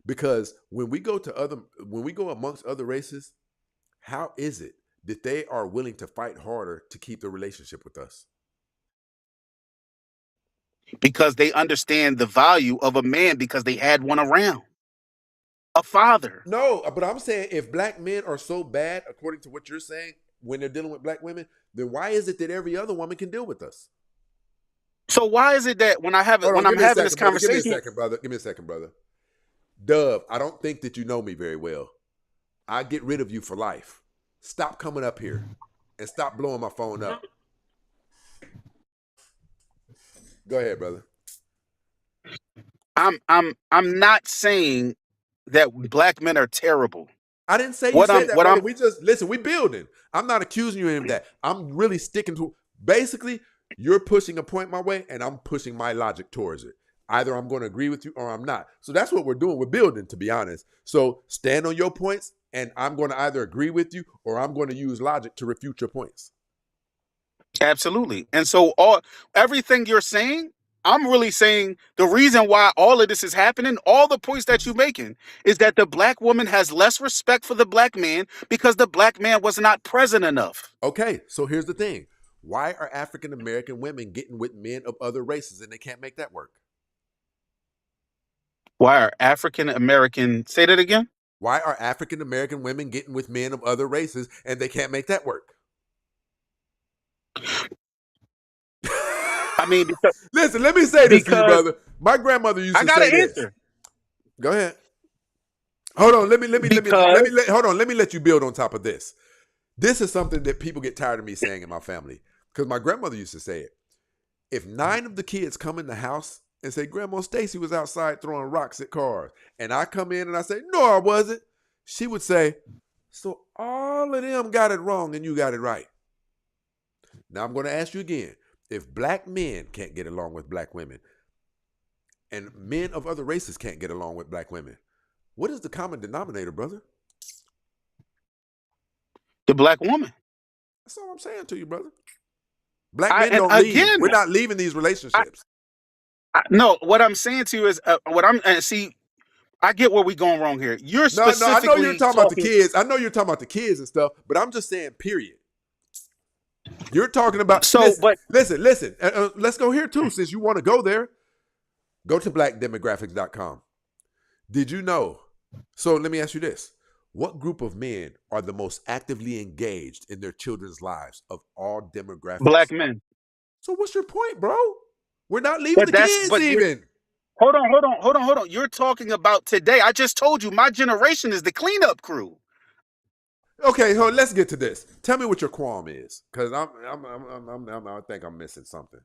S3: because when we go amongst other races, how is it that they are willing to fight harder to keep the relationship with us?
S11: Because they understand the value of a man because they had one around. A father.
S3: No, but I'm saying if black men are so bad, according to what you're saying, when they're dealing with black women, then why is it that every other woman can deal with us?
S11: So why is it that when I'm having this
S3: brother. Give me a
S11: conversation,
S3: second, brother. Give me a second, brother. Dove, I don't think that you know me very well. I get rid of you for life. Stop coming up here and stop blowing my phone up. Go ahead, brother.
S11: I'm not saying that black men are terrible.
S3: I didn't say you
S11: What
S3: said
S11: I'm
S3: that,
S11: what
S3: brother.
S11: I'm
S3: We just listen. We building. I'm not accusing you of any of that. I'm really sticking to. Basically, you're pushing a point my way, and I'm pushing my logic towards it. Either I'm going to agree with you or I'm not. So that's what we're doing. We're building, to be honest. So stand on your points, and I'm going to either agree with you or I'm going to use logic to refute your points.
S11: Absolutely. And so everything you're saying, I'm really saying the reason why all of this is happening, all the points that you're making, is that the black woman has less respect for the black man because the black man was not present enough.
S3: Okay, so here's the thing. Why are African American women getting with men of other races and they can't make that work?
S11: Why are African American, say that again?
S3: Why are African American women getting with men of other races and they can't make that work?
S11: I mean,
S3: listen, let me say this to you, brother. My grandmother used
S11: I
S3: to
S11: got
S3: say
S11: an
S3: this.
S11: answer.
S3: Go ahead. Hold on. Let me let you build on top of this. This is something that people get tired of me saying in my family, because my grandmother used to say it. If 9 of the kids come in the house and say, Grandma Stacy was outside throwing rocks at cars, and I come in and I say, no, I wasn't, she would say, so all of them got it wrong and you got it right. Now I'm going to ask you again. If black men can't get along with black women and men of other races can't get along with black women, what is the common denominator, brother?
S11: The black woman.
S3: That's all I'm saying to you, brother. Black men don't leave. We're not leaving these relationships.
S11: No, what I'm saying to you is see, I get where we're going wrong here. You're specifically
S3: I know you're talking about the kids. I know you're talking about the kids and stuff, but I'm just saying, period. You're talking about
S11: So, but
S3: listen. Let's go here too. Since you want to go there, go to blackdemographics.com. Did you know? So let me ask you this: what group of men are the most actively engaged in their children's lives of all
S11: black
S3: demographics?
S11: men.
S3: So what's your point, bro? We're not leaving the kids
S11: But you're,
S3: even.
S11: hold on. You're talking about today. I just told you my generation is the cleanup crew.
S3: Okay, so let's get to this. Tell me what your qualm is, because I think I'm missing something.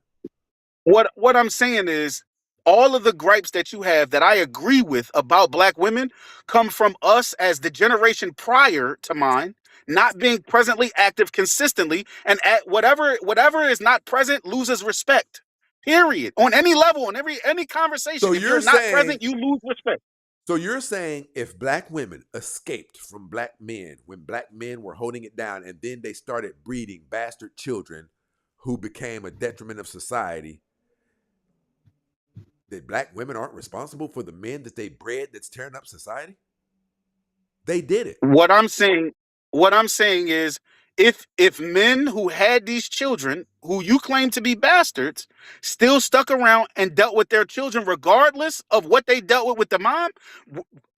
S11: What I'm saying is all of the gripes that you have that I agree with about black women come from us as the generation prior to mine not being presently active consistently, and at whatever is not present loses respect. Period. On any level, on any
S3: So
S11: conversation, if you're
S3: you're
S11: not
S3: saying
S11: present, you lose respect.
S3: So you're saying if black women escaped from black men when black men were holding it down and then they started breeding bastard children who became a detriment of society, that black women aren't responsible for the men that they bred that's tearing up society? They did it.
S11: What I'm saying, what I'm saying is if men who had these children who you claim to be bastards still stuck around and dealt with their children regardless of what they dealt with the mom,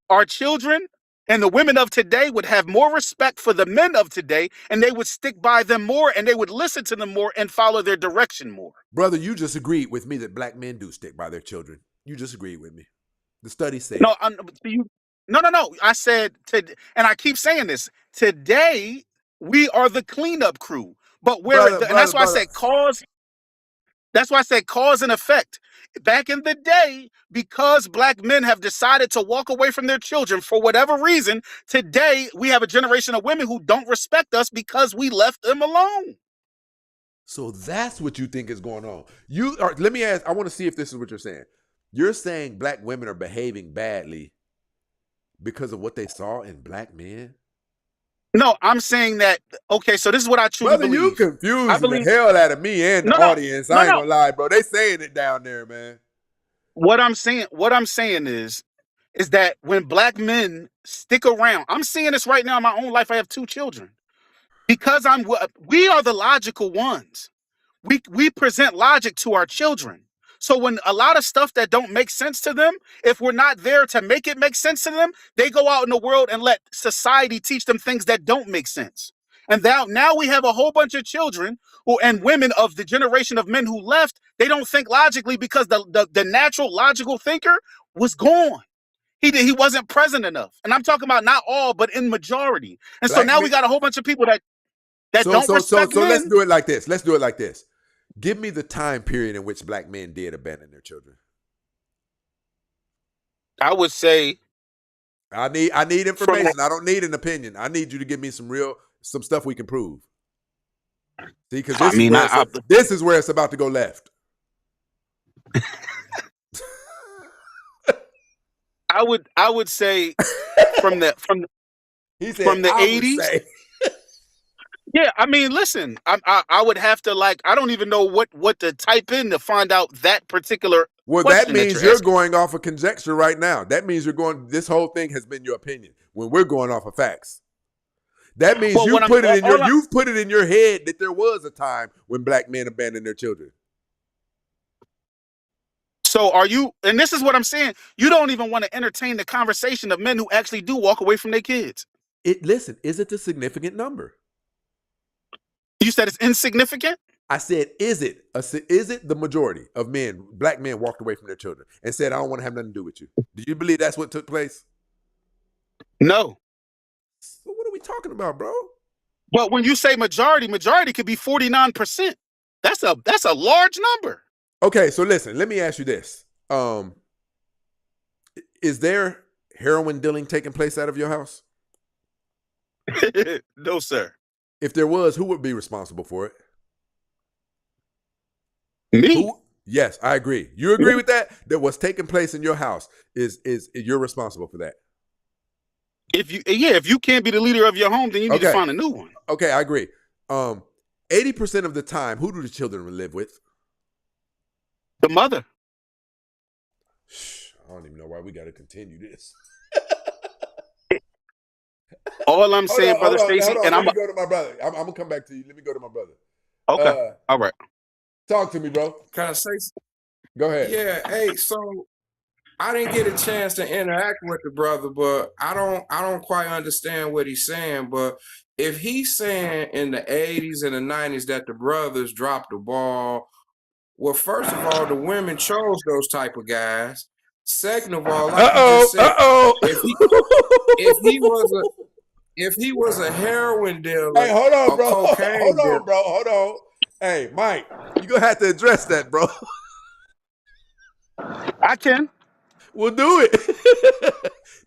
S11: our children and the women of today would have more respect for the men of today, and they would stick by them more, and they would listen to them more and follow their direction more.
S3: Brother, you just agreed with me that black men do stick by their children. You just agreed with me. The study said
S11: No,
S3: it.
S11: no. I said, and I keep saying this. Today, we are the cleanup crew. But and that's why I
S3: Brother.
S11: said cause. That's why I said cause and effect. Back in the day, because black men have decided to walk away from their children for whatever reason, today we have a generation of women who don't respect us because we left them alone.
S3: So that's what you think is going on. Let me ask, I want to see if this is what you're saying. You're saying black women are behaving badly because of what they saw in black men?
S11: No, I'm saying that, okay, so this is what I truly
S3: Brother,
S11: believe.
S3: you
S11: I
S3: confusing the
S11: believe,
S3: hell out of me and the
S11: no,
S3: audience. I ain't gonna lie, bro. They saying it down there, man.
S11: What I'm saying is that when black men stick around, I'm seeing this right now in my own life. I have 2 children. Because we are the logical ones. We present logic to our children. So when a lot of stuff that don't make sense to them, if we're not there to make it make sense to them, they go out in the world and let society teach them things that don't make sense. And now we have a whole bunch of children and women of the generation of men who left. They don't think logically because the natural logical thinker was gone. He wasn't present enough. And I'm talking about not all, but in majority. And so
S3: Black
S11: now
S3: men.
S11: we got a whole bunch of people that don't respect
S3: So let's
S11: men.
S3: do it like this. Let's do it like this. Give me the time period in which black men did abandon their children.
S11: I would say
S3: I need
S11: from
S3: information. I don't need an opinion. I need you to give me some stuff we can prove. See, because
S11: I mean,
S3: this is where it's about to go left.
S11: I would say from the
S3: He said,
S11: from the
S3: I would
S11: 80s.
S3: say.
S11: Yeah, I mean, listen, I would have to I don't even know what to type in to find out that particular
S3: Well, that
S11: question
S3: means
S11: you're
S3: you're
S11: asking.
S3: going off of conjecture right now. That means this whole thing has been your opinion when we're going off of facts. That means
S11: Well,
S3: you've put it in your head that there was a time when black men abandoned their children.
S11: So are you, and this is what I'm saying, you don't even want to entertain the conversation of men who actually do walk away from their kids.
S3: Listen, is it a significant number?
S11: You said it's insignificant?
S3: I said, is it the majority of black men walked away from their children and said, I don't want to have nothing to do with you? Do you believe that's what took place?
S11: No.
S3: So what are we talking about, bro?
S11: But when you say majority could be 49%. That's a large number.
S3: Okay, so listen, let me ask you this. Is there heroin dealing taking place out of your house?
S11: No, sir.
S3: If there was, who would be responsible for it?
S11: Me.
S3: Yes, I agree. You agree with that? That what's taking place in your house is you're responsible for that.
S11: If you can't be the leader of your home, then you need to find a new one.
S3: Okay, I agree. 80% of the time, who do the children live with?
S11: The mother.
S3: I don't even know why we got to continue this.
S11: All I'm saying, brother Stacy, and
S3: let me go to my brother. I'm gonna come back to you. Let me go to my brother.
S11: Okay. All right.
S3: Talk to me, bro.
S10: Can I say?
S3: Go ahead.
S10: Yeah. Hey, so I didn't get a chance to interact with the brother, but I don't quite understand what he's saying. But if he's saying in the 80s and the 90s that the brothers dropped the ball, well, first of all, the women chose those type of guys. Second of all, like you just said, if he was a heroin dealer,
S3: Hey, hold on,
S10: a
S3: bro.
S10: cocaine
S3: Hold
S10: dealer,
S3: on, bro. Hold on. Hey, Mike, you gonna have to address that, bro.
S11: I can.
S3: We'll do it.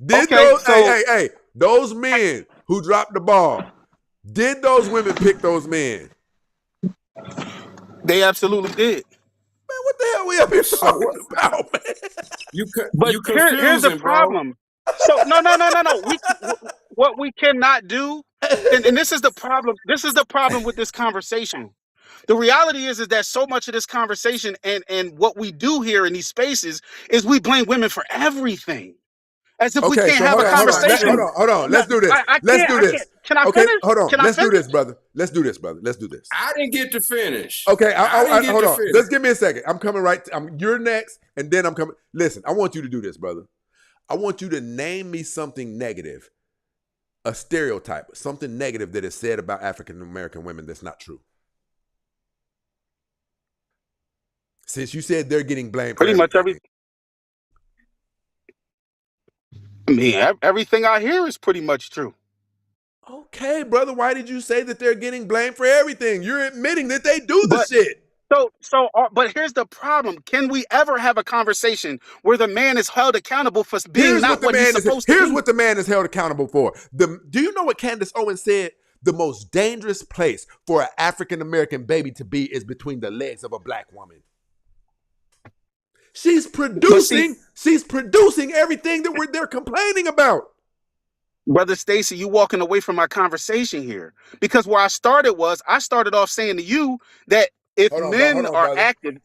S3: Did
S11: Okay,
S3: those
S11: so
S3: hey, those men who dropped the ball, did those women pick those men?
S11: they absolutely did.
S3: Man, what the hell we up here
S10: so what?
S3: talking about, man?
S11: But
S10: You
S11: here's the
S10: confusing, bro.
S11: problem. So no. What we cannot do, and this is the problem. This is the problem with this conversation. The reality is that so much of this conversation and what we do here in these spaces is we blame women for everything, as if we
S3: Okay,
S11: can't
S3: so
S11: have a
S10: That's not
S11: conversation.
S10: true.
S3: hold on.
S11: No,
S3: Let's do this.
S11: I
S3: Let's
S11: can't.
S3: do
S11: I
S3: this.
S11: can't. Can I
S3: Okay,
S11: finish?
S3: hold on.
S11: Can I
S3: Let's do
S11: finish?
S3: this, brother. Let's do this, brother. Let's do this.
S10: I didn't get to finish.
S3: Okay,
S10: I didn't get
S3: hold
S10: to
S3: on.
S10: finish.
S3: Just give me a second. I'm coming right. You're next, and then I'm coming. Listen, I want you to do this, brother. I want you to name me something negative, a stereotype, something negative that is said about African American women that's not true. Since you said they're getting blamed for
S11: Pretty much
S3: everything.
S11: Everything I hear is pretty much true.
S3: Okay, brother, why did you say that they're getting blamed for everything? You're admitting that they do the shit.
S11: But here's the problem. Can we ever have a conversation where the man is held accountable for being
S3: Here's
S11: not what he's supposed to
S3: Here's
S11: be?
S3: what the man is held accountable for. Do you know what Candace Owens said? The most dangerous place for an African American baby to be is between the legs of a black woman. She's producing everything that they're complaining about.
S11: Brother Stacy, you walking away from my conversation here. Because where I started off saying to you that if men are
S3: brother.
S11: active.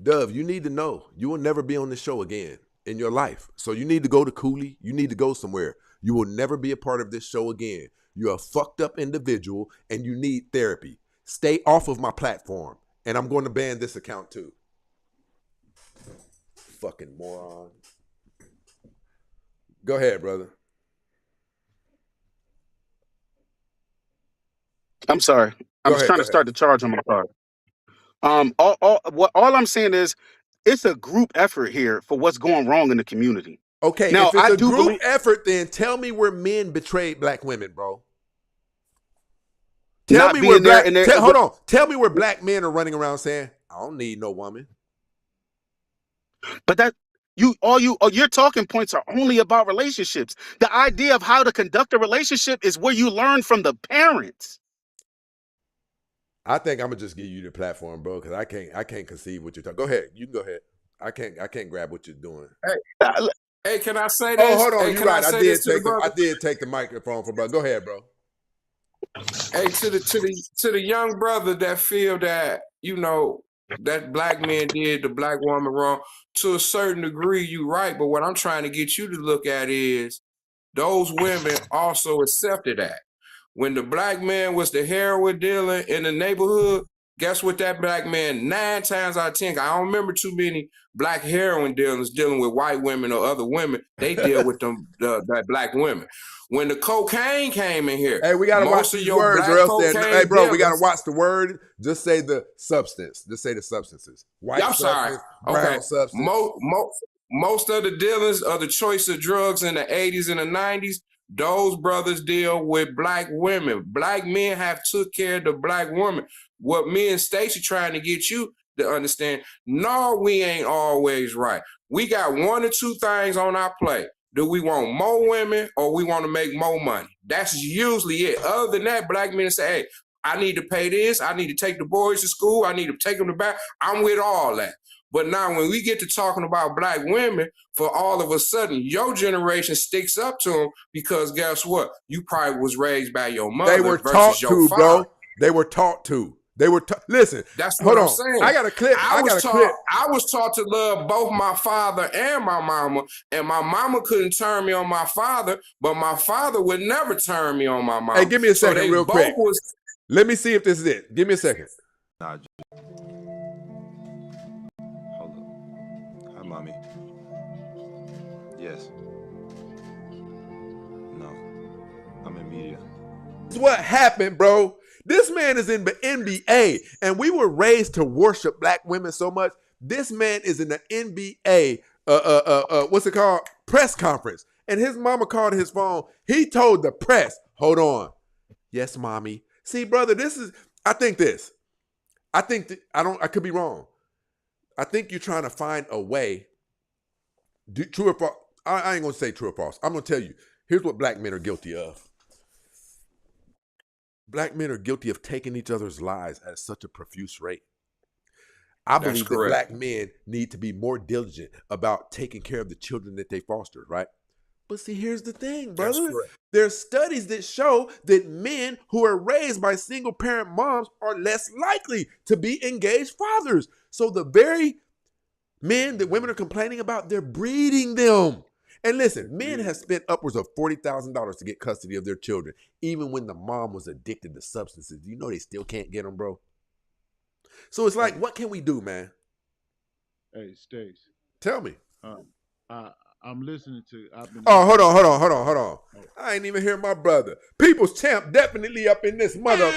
S3: Dove, you need to know you will never be on this show again in your life. So you need to go to Cooley. You need to go somewhere. You will never be a part of this show again. You're a fucked up individual and you need therapy. Stay off of my platform. And I'm going to ban this account too. Fucking moron. Go ahead, brother.
S11: I'm sorry. I was trying to start the charge on my car. All I'm saying is it's a group effort here for what's going wrong in the community.
S3: Okay,
S11: now,
S3: if it's
S11: I
S3: a
S11: do
S3: group
S11: believe,
S3: effort, then tell me where men betrayed black women, bro. Tell me where black. Hold on. Tell me where black men are running around saying, "I don't need no woman."
S11: But that your talking points are only about relationships. The idea of how to conduct a relationship is where you learn from the parents.
S3: I think I'm gonna just give you the platform, bro, because I can't conceive what you're talking. Go ahead. You can go ahead. I can't grab what you're doing.
S10: Hey, can I say this?
S3: Oh, hold on.
S10: Hey,
S3: You're right. I
S10: did
S3: take the microphone from brother. Go ahead, bro.
S10: Hey, to the young brother that feel that that black man did the black woman wrong, to a certain degree, you right. But what I'm trying to get you to look at is those women also accepted that. When the black man was the heroin dealer in the neighborhood, guess what that black man, 9 times out of 10, I don't remember too many black heroin dealers dealing with white women or other women. They deal with that black women. When the cocaine came in here,
S3: hey, we gotta watch these words, or else hey, bro, we gotta watch the word. Just say the substance. Just say the substances. White substance, brown substance.
S10: Most of the dealers of the choice of drugs in the 80s and the 90s, those brothers deal with black women. Black men have took care of the black woman. What me and Stacy trying to get you to understand, no, we ain't always right. We got 1 or 2 things on our plate. Do we want more women or we want to make more money? That's usually it. Other than that, black men say, hey, I need to pay this. I need to take the boys to school. I need to take them to back. I'm with all that. But now when we get to talking about black women, for all of a sudden, your generation sticks up to them because guess what? You probably was raised by your mother
S3: They were
S10: versus
S3: taught
S10: your
S3: to,
S10: father.
S3: bro. They were taught to. They were listen.
S10: That's what
S3: Hold
S10: I'm
S3: on. I
S10: saying.
S3: got a clip.
S10: I was taught to love both my father and my mama, and my mama couldn't turn me on my father, but my father would never turn me on my mama.
S3: Hey, give me a second,
S10: so they
S3: real
S10: both
S3: quick.
S10: Was.
S3: Let me see if this is it. Give me a second.
S13: Hold up. Hi, mommy. Yes. No. I'm in media.
S3: This is what happened, bro. This man is in the NBA, and we were raised to worship black women so much. This man is in the NBA, what's it called? Press conference. And his mama called his phone. He told the press, hold on. Yes, mommy. See, brother, I think I could be wrong. I think you're trying to find a way. True or false? I ain't gonna say true or false. I'm gonna tell you. Here's what black men are guilty of. Black men are guilty of taking each other's lives at such a profuse rate. I believe that black men need to be more diligent about taking care of the children that they fostered, right? But see, here's the thing, brother. There's studies that show that men who are raised by single parent moms are less likely to be engaged fathers. So the very men that women are complaining about, they're breeding them. And listen, men have spent upwards of $40,000 to get custody of their children, even when the mom was addicted to substances. You know they still can't get them, bro. So it's like, what can we do, man?
S14: Hey, Stace.
S3: Tell me.
S14: I'm listening to.
S3: Hold on. I ain't even hear my brother. People's Champ definitely up in this mother.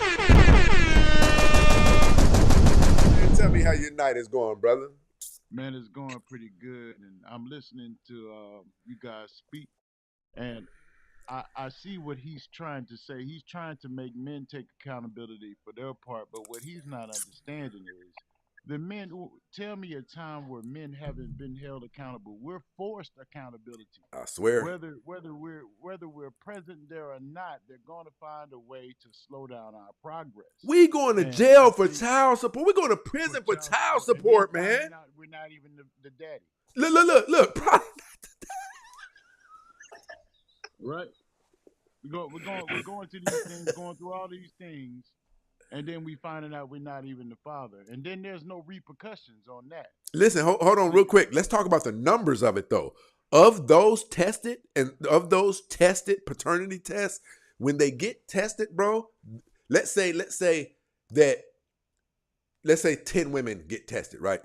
S3: Tell me how your night is going, brother.
S14: Man, it's going pretty good, and I'm listening to you guys speak, and I see what he's trying to say. He's trying to make men take accountability for their part, but what he's not understanding is the men. Tell me a time where men haven't been held accountable. We're forced accountability.
S3: I swear.
S14: Whether we're present there or not, they're going to find a way to slow down our progress.
S3: We going to jail for child support. We're going to prison for child support, man.
S14: We're not even the daddy.
S3: Look. Probably not the
S14: daddy. Right. We're going to these things, going through all these things, and then we finding out we're not even the father, and then there's no repercussions on that.
S3: Listen, hold on real quick. Let's talk about the numbers of it, though. Of those tested paternity tests, when they get tested, bro, let's say 10 women get tested, right?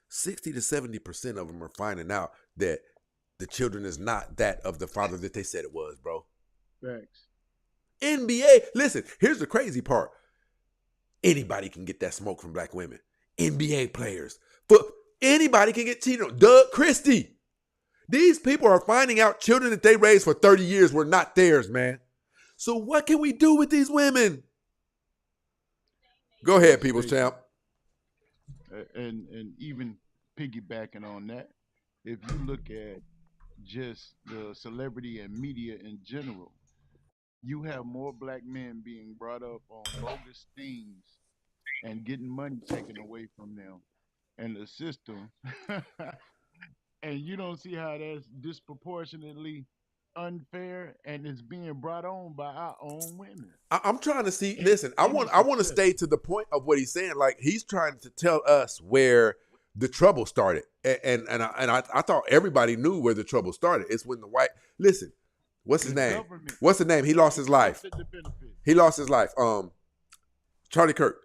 S3: 60 to 70% of them are finding out that the children is not that of the father that they said it was, bro.
S14: Thanks.
S3: NBA, listen, here's the crazy part. Anybody can get that smoke from black women. NBA players. But anybody can get cheated on. Doug Christie. These people are finding out children that they raised for 30 years were not theirs, man. So what can we do with these women? Go ahead, People's Champ.
S14: And even piggybacking on that, if you look at just the celebrity and media in general, you have more black men being brought up on bogus things and getting money taken away from them and the system. And you don't see how that's disproportionately unfair, and it's being brought on by our own women.
S3: I'm trying to see. Listen, I want to stay to the point of what he's saying. Like, he's trying to tell us where the trouble started, and I thought everybody knew where the trouble started. It's when the white. Listen, what's his name? What's the name? He lost his life. He lost his life. Charlie Kirk.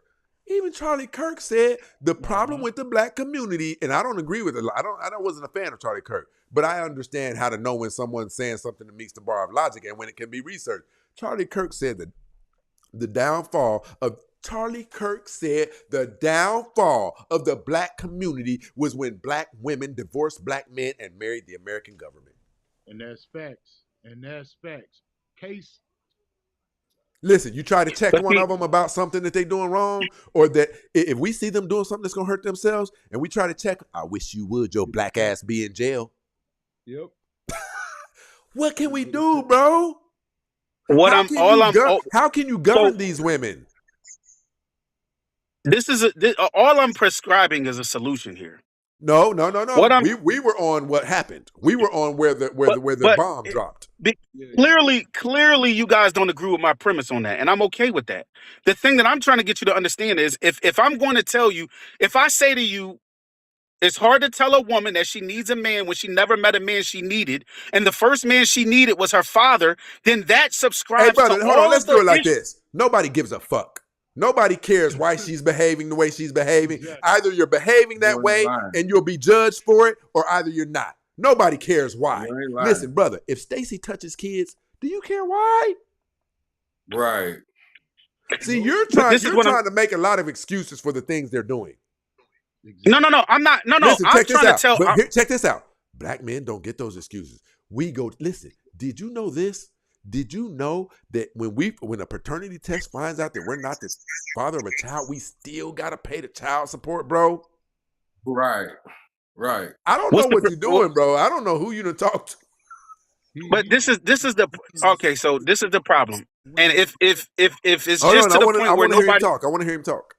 S3: Even Charlie Kirk said the problem with the black community, and I don't agree with it. I wasn't a fan of Charlie Kirk, but I understand how to know when someone's saying something that meets the bar of logic and when it can be researched. Charlie Kirk said that the downfall of the black community was when black women divorced black men and married the American government.
S14: And that's facts. Case.
S3: Listen, you try to check one of them about something that they're doing wrong, or that if we see them doing something that's going to hurt themselves, and we try to check, I wish you would, your black ass be in jail.
S14: Yep.
S3: What can we do, bro? How can you govern these women?
S11: All I'm prescribing is a solution here.
S3: No.
S11: What I'm
S3: We were on what happened. We were on where the
S11: but
S3: bomb dropped.
S11: clearly you guys don't agree with my premise on that, and I'm okay with that. The thing that I'm trying to get you to understand is if I'm going to tell you, if I say to you, it's hard to tell a woman that she needs a man when she never met a man she needed, and the first man she needed was her father, then that
S3: Hey,
S11: subscribes to
S3: brother, hold on.
S11: all
S3: Let's
S11: of
S3: do
S11: the
S3: it like
S11: issues.
S3: this. Nobody gives a fuck. Nobody cares why she's behaving the way she's behaving.
S14: Exactly.
S3: Either you're behaving that
S10: You ain't
S3: way
S10: lying.
S3: and you'll be judged for it, or either you're not. Nobody cares why.
S10: You ain't lying.
S3: Listen, brother, if Stacy touches kids, do you care why?
S10: Right.
S3: See, you're
S11: But
S3: trying
S11: this is what I'm.
S3: to make a lot of excuses for the things they're doing.
S11: No, I'm not. No,
S3: Listen,
S11: I'm
S3: check this
S11: trying to
S3: out.
S11: tell.
S3: But here, check this out. Black men don't get those excuses. We go, listen, did you know this? Did you know that when a paternity test finds out that we're not the father of a child, we still gotta pay the child support, bro?
S10: Right.
S3: I don't know what you're doing, bro. I don't know who you to talk to.
S11: But this is the okay. So this is the problem. And if it's
S3: Hold
S11: just
S3: on,
S11: to
S3: I
S11: the
S3: want
S11: point where
S3: to hear him
S11: nobody,
S3: talk. I want to hear him talk.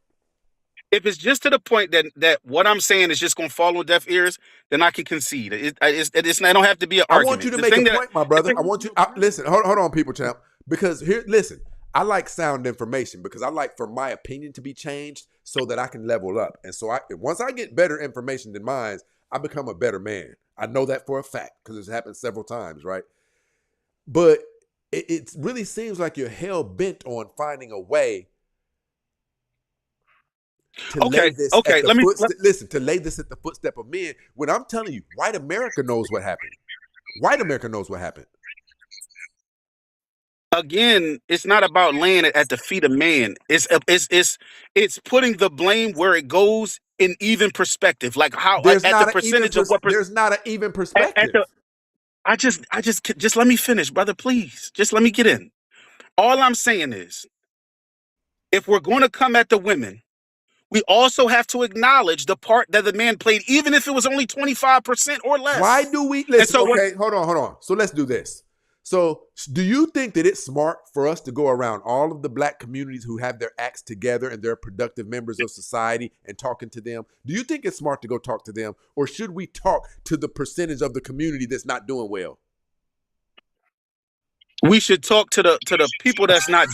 S11: if it's just to the point that what I'm saying is just going to fall on deaf ears, then I can concede. It's I don't have to be an
S3: I
S11: argument.
S3: want you to
S11: The
S3: make a
S11: thing that
S3: point, my brother. I want you. Listen, hold on, people, champ. Because here, listen. I like sound information because I like for my opinion to be changed so that I can level up. And so once I get better information than mine, I become a better man. I know that for a fact because it's happened several times, right? But it really seems like you're hell bent on finding a way to lay this at the footstep. Listen, to lay this at the footstep of men. When I'm telling you, white America knows what happened. White America knows what happened.
S11: Again, it's not about laying it at the feet of man. It's putting the blame where it goes in even perspective, like how
S3: There's
S11: at the
S3: not an even
S11: percentage of what
S3: there's not an even
S11: at
S3: perspective.
S11: the. Just let me finish, brother. Please, just let me get in. All I'm saying is, if we're going to come at the women, we also have to acknowledge the part that the man played, even if it was only 25% or less.
S3: Why do we listen? Okay, hold on. So let's do this. So do you think that it's smart for us to go around all of the black communities who have their acts together and they're productive members of society and talking to them? Do you think it's smart to go talk to them? Or should we talk to the percentage of the community that's not doing well?
S11: We should talk to the people that's not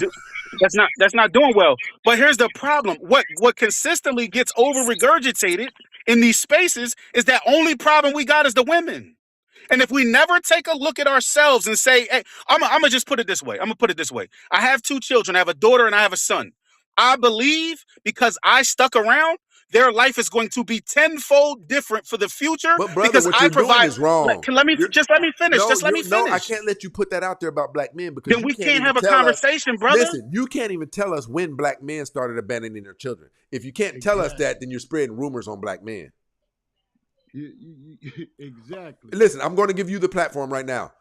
S11: doing well. But here's the problem. What consistently gets over regurgitated in these spaces is that only problem we got is the women. And if we never take a look at ourselves and say, hey, I'm gonna just put it this way. I have 2 children. I have a daughter and I have a son. I believe because I stuck around, their life is going to be tenfold different for the future.
S3: But brother,
S11: because
S3: what
S11: I
S3: you're doing
S11: provide.
S3: is wrong.
S11: Let me finish.
S3: No, I can't let you put that out there about black men because
S11: Then
S3: you
S11: we
S3: can't
S11: can't
S3: even
S11: have a
S3: tell us.
S11: conversation, brother.
S3: Listen, you can't even tell us when black men started abandoning their children. If you can't tell us that, then you're spreading rumors on black men.
S14: Exactly.
S3: Listen, I'm going to give you the platform right now.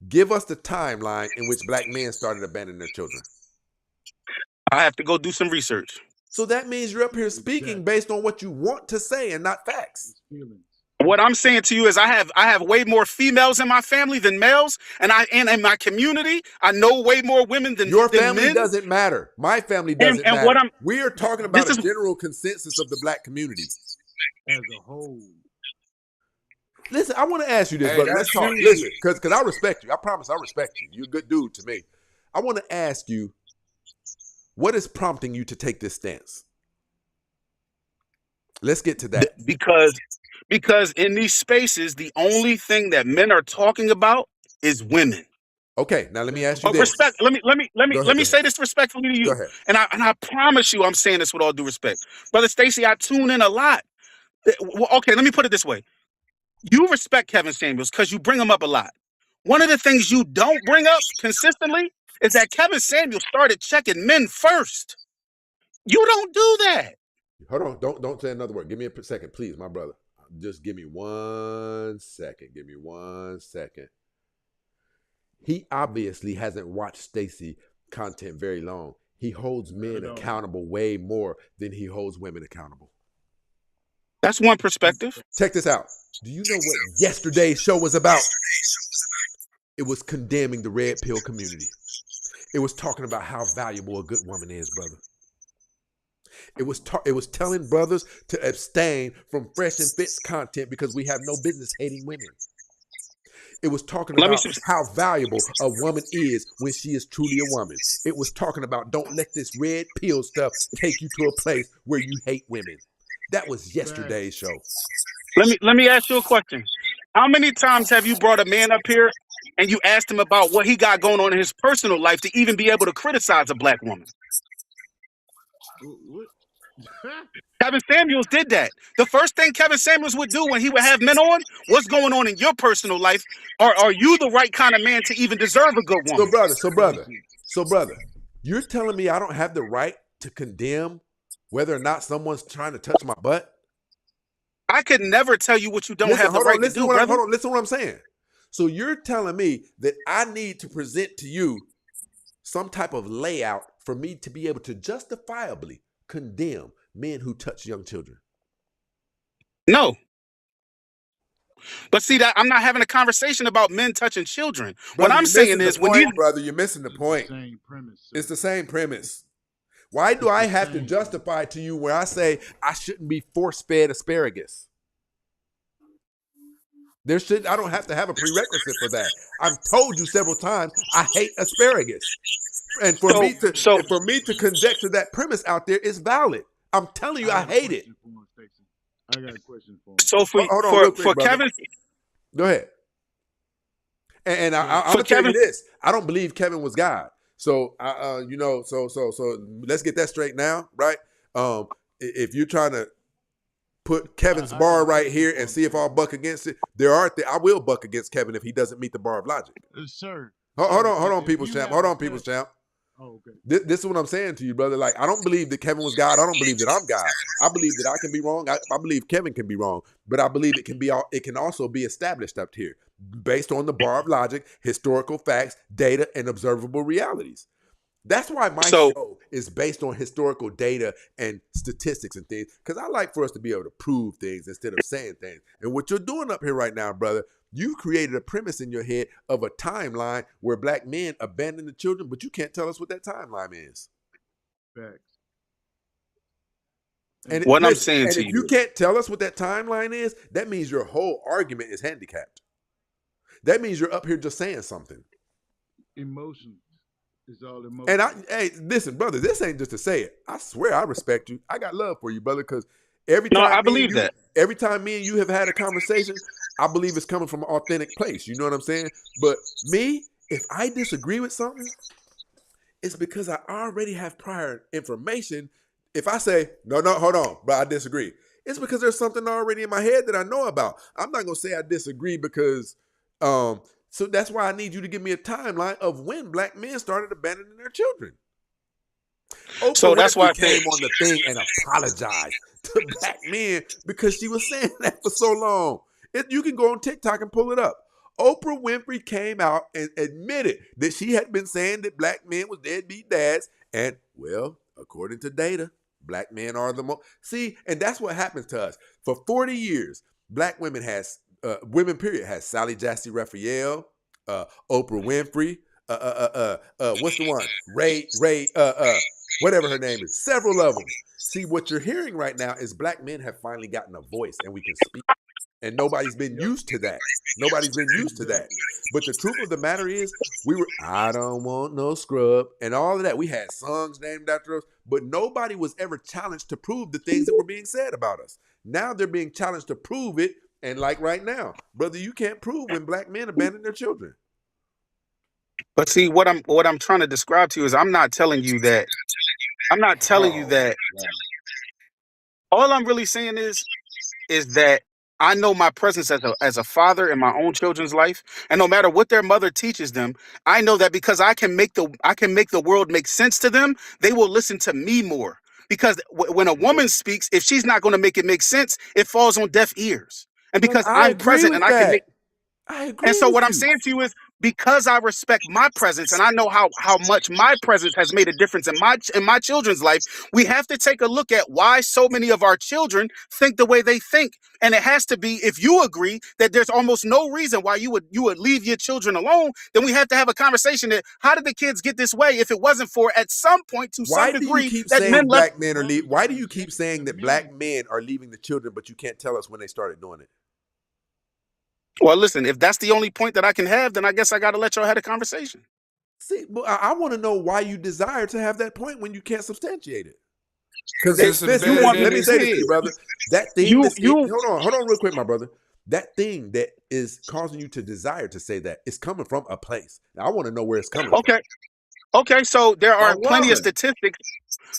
S3: Give us the timeline in which black men started abandoning their children.
S11: I have to go do some research.
S3: So that means you're up here speaking based on what you want to say and not facts.
S11: What I'm saying to you is I have way more females in my family than males, and in my community, I know way more women than
S3: your
S11: than
S3: family
S11: men.
S3: doesn't matter. My family doesn't matter.
S11: What I'm
S3: we are talking about a general consensus of the black community
S14: as a whole.
S3: Listen, I want to ask you this, brother. Let's talk. Listen, because I respect you. I promise I respect you. You're a good dude to me. I want to ask you, what is prompting you to take this stance? Let's get to that.
S11: Because in these spaces, the only thing that men are talking about is women.
S3: Okay, now let me ask you this.
S11: Respect. Let me say this respectfully to you.
S3: Go ahead.
S11: And I promise you, I'm saying this with all due respect, brother Stacy. I tune in a lot. Okay, let me put it this way. You respect Kevin Samuels because you bring him up a lot. One of the things you don't bring up consistently is that Kevin Samuels started checking men first. You don't do that.
S3: Hold on. Don't say another word. Give me a second, please, my brother. Just give me 1 second. Give me 1 second. He obviously hasn't watched Stacy content very long. He holds men accountable way more than he holds women accountable.
S11: That's one perspective.
S3: Check this out. Do you know what yesterday's show was about? It was condemning the red pill community. It was talking about how valuable a good woman is, brother. It was telling brothers to abstain from fresh and fits content because we have no business hating women. It was talking
S11: Let me.
S3: about how valuable a woman is when she is truly a woman. It was talking about don't let this red pill stuff take you to a place where you hate women. That was yesterday's show.
S11: Let me ask you a question. How many times have you brought a man up here and you asked him about what he got going on in his personal life to even be able to criticize a black woman?
S14: What?
S11: Kevin Samuels did that. The first thing Kevin Samuels would do when he would have men on, what's going on in your personal life? Are you the right kind of man to even deserve a good woman?
S3: So brother, you're telling me I don't have the right to condemn whether or not someone's trying to touch my butt?
S11: I could never tell you what you don't have the right to do, brother.
S3: Hold on, listen to what I'm saying. So you're telling me that I need to present to you some type of layout for me to be able to justifiably condemn men who touch young children?
S11: No. But see, that I'm not having a conversation about men touching children.
S3: Brother,
S11: what I'm saying is
S3: brother, you're missing the point. It's the same premise. Why do I have to justify to you where I say I shouldn't be force-fed asparagus? I don't have to have a prerequisite for that. I've told you several times I hate asparagus. And for me to conjecture that premise out there is valid. I'm telling you I hate it.
S14: I got a question for him.
S11: So for Kevin,
S3: go ahead. And I'm gonna tell you this: I don't believe Kevin was God. So so let's get that straight now, right? If you're trying to put Kevin's bar right here and see if I'll buck against it, I will buck against Kevin if he doesn't meet the bar of logic.
S14: Sir.
S3: Hold on, people's champ. Hold on, people's champ.
S14: Oh, okay.
S3: This is what I'm saying to you, brother. Like, I don't believe that Kevin was God. I don't believe that I'm God. I believe that I can be wrong. I believe Kevin can be wrong. But I believe it can also be established up here based on the bar of logic, historical facts, data, and observable realities. That's why my show is based on historical data and statistics and things, because I like for us to be able to prove things instead of saying things. And what you're doing up here right now, brother, you've created a premise in your head of a timeline where black men abandon the children, but you can't tell us what that timeline is.
S14: Facts.
S11: And what I'm saying to you,
S3: if you can't tell us what that timeline is, that means your whole argument is handicapped. That means you're up here just saying something.
S14: Emotions. It's all emotion.
S3: And hey, listen, brother, this ain't just to say it. I swear I respect you. I got love for you, brother, because every time every time me and you have had a conversation, I believe it's coming from an authentic place. You know what I'm saying? But me, if I disagree with something, it's because I already have prior information. If I say, no, hold on, but I disagree, it's because there's something already in my head that I know about. I'm not going to say I disagree because so that's why I need you to give me a timeline of when black men started abandoning their children.
S11: So that's why I
S3: came on the thing and apologized to black men because she was saying that for so long. You can go on TikTok and pull it up. Oprah Winfrey came out and admitted that she had been saying that black men was deadbeat dads. And, well, according to data, black men are the most. See, and that's what happens to us. For 40 years, black women women period has Sally Jassy Raphael, Oprah Winfrey, what's the one? Ray, whatever her name is. Several of them. See, what you're hearing right now is black men have finally gotten a voice and we can speak. And nobody's been used to that. Nobody's been used to that. But the truth of the matter is, I don't want no scrub, and all of that. We had songs named after us, but nobody was ever challenged to prove the things that were being said about us. Now they're being challenged to prove it, and like right now, brother, you can't prove when black men abandon their children.
S11: But see, what I'm trying to describe to you is I'm not telling you that. All I'm really saying is that I know my presence as a father in my own children's life, and no matter what their mother teaches them, I know that because I can make the world make sense to them, they will listen to me more. Because when a woman speaks, if she's not going to make it make sense, it falls on deaf ears. And because I'm present and I can make.
S3: I agree.
S11: And so what I'm saying to you is, because I respect my presence and I know how much my presence has made a difference in my children's life, we have to take a look at why so many of our children think the way they think. And it has to be, if you agree that there's almost no reason why you would leave your children alone, then we have to have a conversation that how did the kids get this way if it wasn't for at some point to
S3: Why
S11: some
S3: do you
S11: degree
S3: keep
S11: that men
S3: saying
S11: left.
S3: black men are leaving? Why do you keep saying that black men are leaving the children, but you can't tell us when they started doing it?
S11: Well, listen, if that's the only point that I can have, then I guess I got to let y'all have a conversation.
S3: See, but I want to know why you desire to have that point when you can't substantiate it.
S10: Because it's
S3: Listen,
S10: embedded
S3: let
S10: in
S3: me
S10: his
S3: say this to
S10: head.
S3: you, brother. That thing hold on real quick, my brother. That thing that is causing you to desire to say that is coming from a place. Now, I want to know where it's coming from.
S11: Okay, so there
S10: A
S11: are plenty of
S10: woman.
S11: statistics.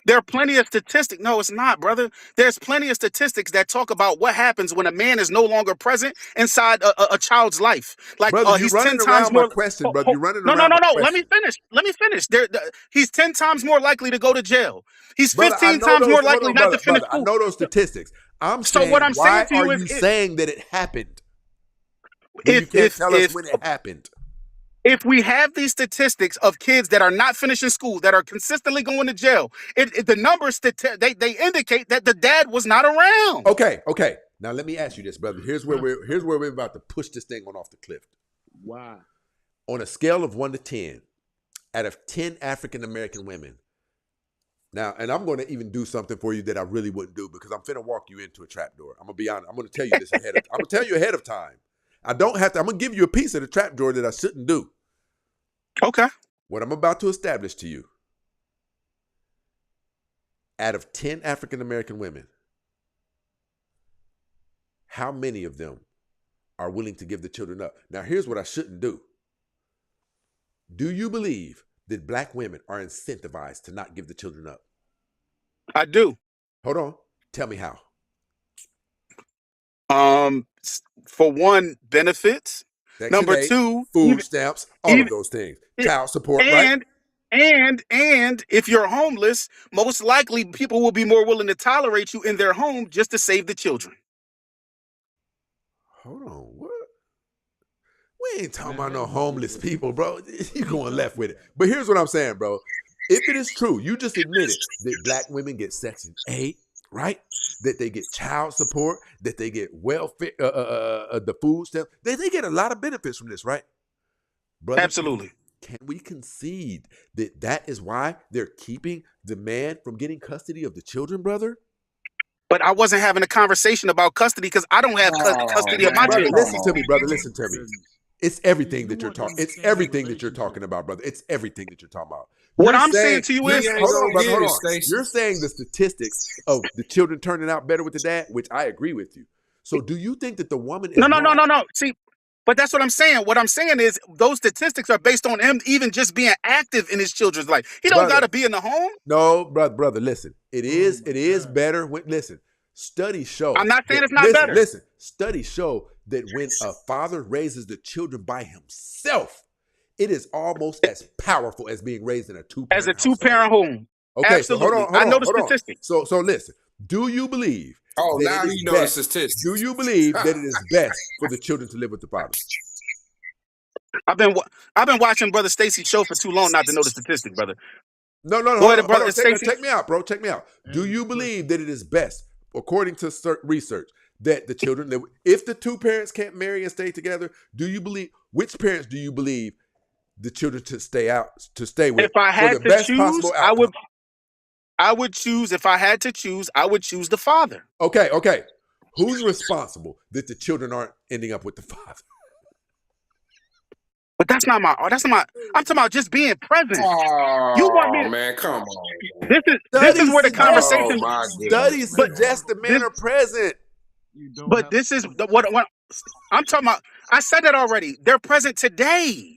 S11: There are plenty of statistics. No, it's not, brother. There's plenty of statistics that talk about what happens when a man is no longer present inside a child's life. Like,
S3: Brother, you're
S11: he's 10
S3: running
S11: times
S3: around my
S11: more.
S3: question, brother. You're running
S11: No, no,
S3: around
S11: no,
S3: my
S11: no. Let me
S3: question.
S11: finish. Let me finish. He's 10 times more likely to go to jail. He's
S3: Brother, I
S11: 15
S3: know
S11: times more
S3: those. Hold
S11: likely
S3: on,
S11: not to
S3: brother,
S11: finish
S3: brother. I
S11: school.
S3: know those statistics. I'm
S11: So what
S3: saying,
S11: I'm saying
S3: why
S11: to
S3: are
S11: you is,
S3: you saying that it happened when you can't tell us when it happened?
S11: if we have these statistics of kids that are not finishing school, that are consistently going to jail, the numbers they indicate that the dad was not around.
S3: Okay. Now let me ask you this, brother. Here's where we're about to push this thing on off the cliff.
S14: Why?
S3: On a scale of 1 to 10, out of 10 African American women. Now, and I'm going to even do something for you that I really wouldn't do because I'm finna walk you into a trap door. I'm gonna be honest. I'm gonna tell you this ahead of. I'm gonna tell you ahead of time. I don't have to. I'm gonna give you a piece of the trap door that I shouldn't do.
S11: Okay.
S3: What I'm about to establish to you. Out of 10 African American women, how many of them are willing to give the children up? Now, here's what I shouldn't do. Do you believe that black women are incentivized to not give the children up?
S11: I do.
S3: Hold on. Tell me how.
S11: For one, benefits.
S3: Section
S11: Number
S3: 8,
S11: two,
S3: food stamps, all of those things. Child support, right?
S11: And if you're homeless, most likely people will be more willing to tolerate you in their home just to save the children.
S3: Hold on, what? We ain't talking about no homeless people, bro. You going left with it. But here's what I'm saying, bro. If it is true, you just admitted that black women get Section 8, right? That they get child support, that they get welfare, the food stamps. They get a lot of benefits from this, right? Brother,
S11: Absolutely.
S3: Can we concede that that is why they're keeping the man from getting custody of the children, brother?
S11: But I wasn't having a conversation about custody because I don't have custody of my
S3: Brother,
S11: children.
S3: listen to me, brother. Listen to me. It's everything that you're talking. It's everything that you're talking about, brother. It's everything that you're talking about.
S11: What I'm saying to you is,
S3: hold on, brother. Hold on. You're saying the statistics of the children turning out better with the dad, which I agree with you. So, do you think that the woman is
S11: no. See, but that's what I'm saying. What I'm saying is those statistics are based on him even just being active in his children's life. He don't got to be in the home.
S3: No, brother. Listen, it is better when. Listen, studies show.
S11: I'm not saying it's not better.
S3: Listen, studies show that when a father raises the children by himself, it is almost as powerful as being raised in a two-parent
S11: home.
S3: Okay,
S11: absolutely.
S3: So hold on.
S11: I know the statistics.
S3: So listen. Do you believe?
S10: Oh, now you know the statistics.
S3: Do you believe that it is best for the children to live with the father?
S11: I've been watching Brother Stacy's show for too long not to know the statistics, brother.
S3: No. Hold on. Check me out, bro. Check me out. Do you believe that it is best, according to research, that the children live? If the two parents can't marry and stay together, which parents do you believe the children to stay with?
S11: If I had
S3: for the
S11: to
S3: best
S11: choose,
S3: possible outcome?
S11: I would choose. If I had to choose, I would choose the father.
S3: Okay. Who's responsible that the children aren't ending up with the father?
S11: But that's not my. I'm talking about just being present.
S10: Oh,
S11: you want me
S10: man, come on.
S11: This is where the conversation.
S3: Studies suggest the men are present.
S11: But this is what I'm talking about. I said that already. They're present today.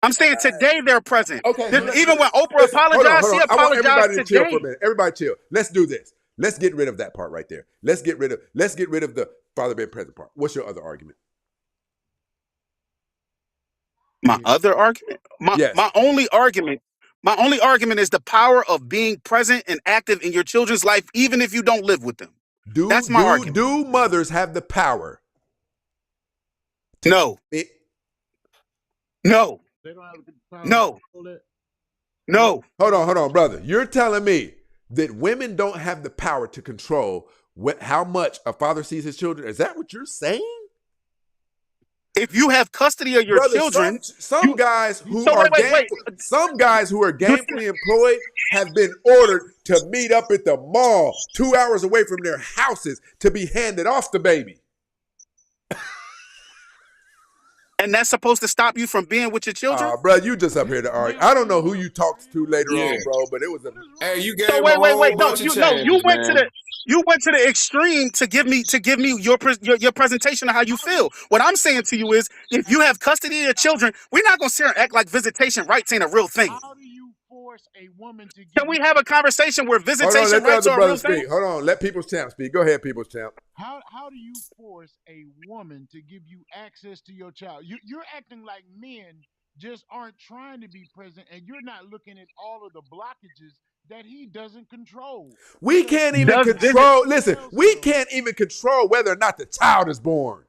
S11: I'm saying today they're present.
S3: Okay.
S11: Even when Oprah apologized, she apologized
S3: I want everybody to
S11: today.
S3: chill for a minute. Everybody chill. Let's do this. Let's get rid of that part right there. Let's get rid of the father being present part. What's your other argument?
S11: My other argument? My only argument is the power of being present and active in your children's life, even if you don't live with them. That's my argument.
S3: Do mothers have the power?
S11: No. No,
S14: They don't have the power to
S11: no,
S14: control that.
S11: no.
S3: Hold on, brother. You're telling me that women don't have the power to control how much a father sees his children? Is that what you're saying?
S11: If you have custody of your
S3: Brother,
S11: children,
S3: some guys who
S11: so
S3: are
S11: wait.
S3: gainfully employed have been ordered to meet up at the mall 2 hours away from their houses to be handed off the baby.
S11: And that's supposed to stop you from being with your children?
S3: Bro, you just up here to argue. I don't know who you talked to later
S10: Yeah.
S3: on, bro, but it was a.
S10: Hey, you
S11: So
S10: gave him a whole bunch of chances, man.
S11: You went to the extreme to give me your presentation of how you feel. What I'm saying to you is, if you have custody of your children, we're not gonna sit here and act like visitation rights ain't a real thing.
S14: How do you force a woman to give
S11: Can we have a conversation where
S3: Hold on,
S11: visitation
S3: let the
S11: rights
S3: other
S11: are a real
S3: brother
S11: thing?
S3: speak. Hold on, let People's Champ speak. Go ahead, People's Champ.
S14: How do you force a woman to give you access to your child? You're acting like men just aren't trying to be present, and you're not looking at all of the blockages that he doesn't control.
S3: We
S14: Because
S3: can't even control. Listen, we can't even control whether or not the child is born.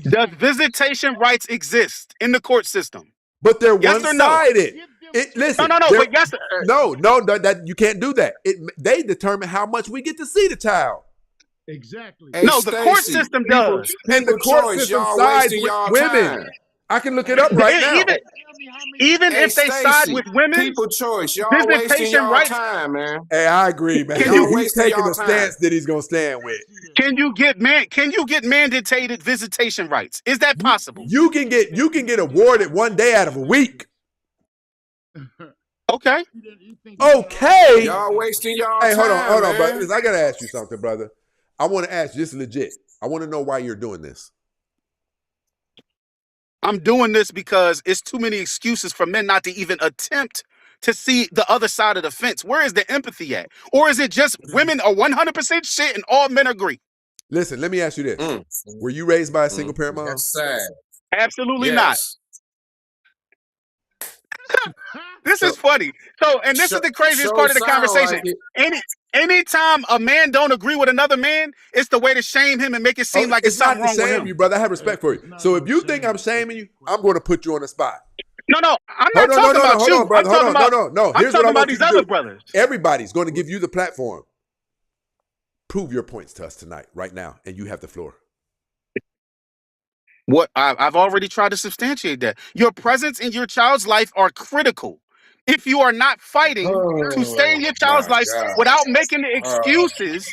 S11: Does visitation rights exist in the court system?
S3: But they're
S11: Yes or no?
S3: one-sided. Listen,
S11: No. But yes.
S3: No, that you can't do that. They determine how much we get to see the child.
S14: Exactly.
S10: Hey,
S11: No, the court
S10: Stacey,
S11: system does.
S3: And the court
S10: choice,
S3: system
S10: y'all
S3: sides
S10: wasting
S3: with
S10: y'all
S3: women.
S10: time.
S3: I can look it up right now.
S11: Even
S10: Hey,
S11: if they side
S10: Stacey,
S11: with women,
S10: people choice, y'all wasting
S11: visitation
S10: y'all
S11: rights.
S10: time, man.
S3: Hey, I agree, man.
S10: Y'all
S3: He's
S10: wasting
S3: taking
S10: y'all
S3: a
S10: time.
S3: stance that he's gonna stand with.
S11: Can you get mandated visitation rights? Is that possible?
S3: You can get awarded 1 day out of a week.
S11: Okay.
S3: Okay.
S10: Y'all wasting y'all
S3: Hey,
S10: time,
S3: hold on,
S10: man.
S3: brother. Listen, I gotta ask you something, brother. I want to ask you this legit. I want to know why you're doing this.
S11: I'm doing this because it's too many excuses for men not to even attempt to see the other side of the fence. Where is the empathy at? Or is it just women are 100% shit and all men agree?
S3: Listen, let me ask you this. Were you raised by a single parent mom?
S10: That's sad.
S11: Absolutely not. This is funny. So, and this is the craziest part of the conversation. Anytime a man don't agree with another man, it's the way to shame him and make it seem like it's something wrong with him.
S3: You, brother. I have respect for you. So if you think I'm shaming you, I'm going to put you on the spot.
S11: No, I'm not talking about you.
S3: Hold on, brother. No. Here's what I want you to do.
S11: Brothers.
S3: Everybody's going to give you the platform. Prove your points to us tonight, right now, and you have the floor.
S11: What I've already tried to substantiate that. Your presence in your child's life are critical. If you are not fighting to stay in your child's life without making the excuses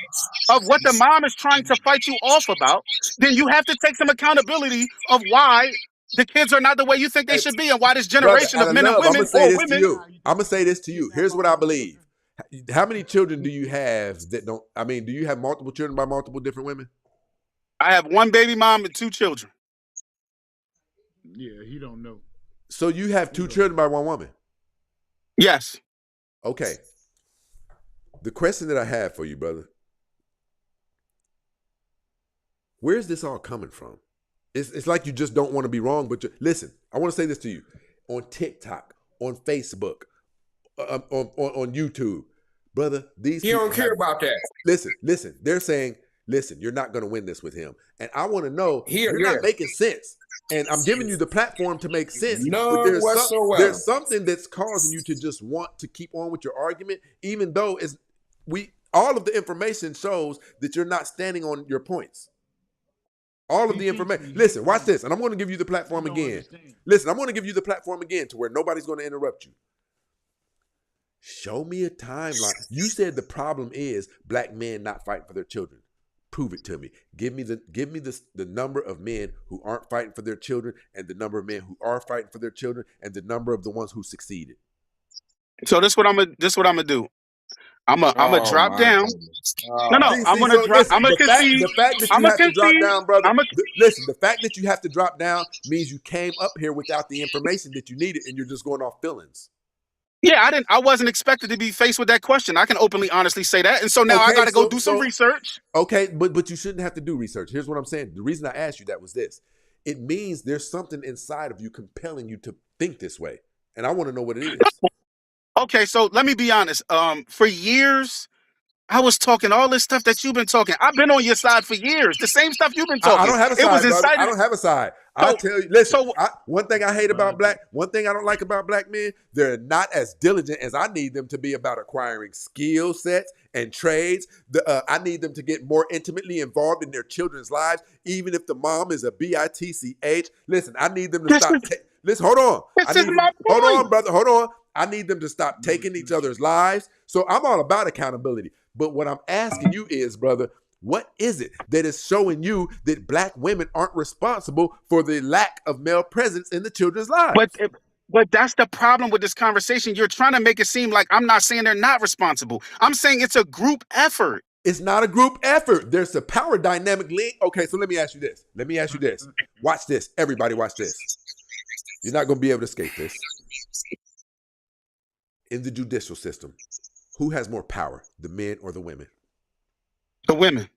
S11: of what the mom is trying to fight you off about, then you have to take some accountability of why the kids are not the way you think they should be and why this generation of men and women or women.
S3: I'm going to say this to you. Here's what I believe. How many children do you have that don't, do you have multiple children by multiple different women?
S11: I have one baby mom and 2 children.
S14: Yeah, he don't know.
S3: So you have 2 children by one woman?
S11: Yes.
S3: Okay. The question that I have for you, brother, where's this all coming from? It's like you just don't want to be wrong, but listen, I want to say this to you. On TikTok, on Facebook, on YouTube, brother, these
S10: people don't care about that.
S3: Listen, they're saying, listen, you're not going to win this with him. And I want to know, you're not making sense. And I'm giving you the platform to make sense.
S10: None
S3: but
S10: whatsoever.
S3: There's something that's causing you to just want to keep on with your argument, even though all of the information shows that you're not standing on your points. All of the information. Listen, watch this. And I'm going to give you the platform again. Listen, I'm going to give you the platform again to where nobody's going to interrupt you. Show me a timeline. You said the problem is black men not fighting for their children. Prove it to me. Give me the number of men who aren't fighting for their children and the number of men who are fighting for their children and the number of the ones who succeeded.
S11: So this what I'm gonna do. I'm gonna drop down. I'm gonna concede.
S3: The fact that you have to drop down, brother. Listen, the fact that you have to drop down means you came up here without the information that you needed, and you're just going off feelings.
S11: Yeah, I wasn't expected to be faced with that question. I can openly, honestly say that. And so now I got to go do some research.
S3: Okay, but you shouldn't have to do research. Here's what I'm saying. The reason I asked you that was this. It means there's something inside of you compelling you to think this way. And I want to know what it is.
S11: Okay, so let me be honest. For years, I was talking all this stuff that you've been talking. I've been on your side for years. The same stuff you've been
S3: I
S11: talking.
S3: don't have a
S11: It was
S3: side, brother. I
S11: incited.
S3: don't have a side. I
S11: So,
S3: tell you, listen,
S11: so
S3: one thing I hate about one thing I don't like about black men, they're not as diligent as I need them to be about acquiring skill sets and trades. I need them to get more intimately involved in their children's lives, even if the mom is a bitch. Listen, I need them to
S11: this
S3: stop.
S11: is
S3: Listen, hold on.
S11: this is my
S3: Hold on,
S11: point.
S3: brother. Hold on. I need them to stop taking each other's lives. So I'm all about accountability. But what I'm asking you is, brother, what is it that is showing you that black women aren't responsible for the lack of male presence in the children's lives?
S11: But that's the problem with this conversation. You're trying to make it seem like I'm not saying they're not responsible. I'm saying it's a group effort.
S3: It's not a group effort. There's a power dynamic link. Okay, so let me ask you this. Watch this. Everybody watch this. You're not going to be able to escape this. In the judicial system, who has more power, the men or the women?
S11: The women.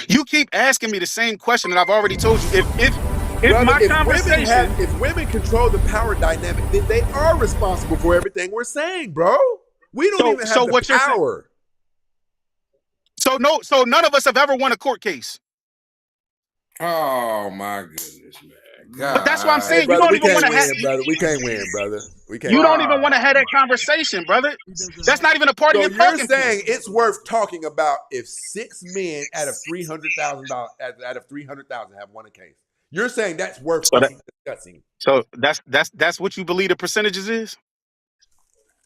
S11: You keep asking me the same question that I've already told you. If
S3: Brother,
S11: my conversation,
S3: if women control the power dynamic, then they are responsible for everything we're saying, bro. We don't even have the power.
S11: So none of us have ever won a court case.
S10: Oh my goodness, man! God.
S11: But that's what I'm saying.
S3: Hey, brother,
S11: you don't even want to have.
S3: brother. We can't win, brother. We can't.
S11: You don't even want to have that conversation, brother. That's not even a part of your talking.
S3: So you're saying it's worth talking about if 6 men out of $300,000 out of 300,000 have won a case. You're saying that's worth discussing.
S11: So that's what you believe the percentages is?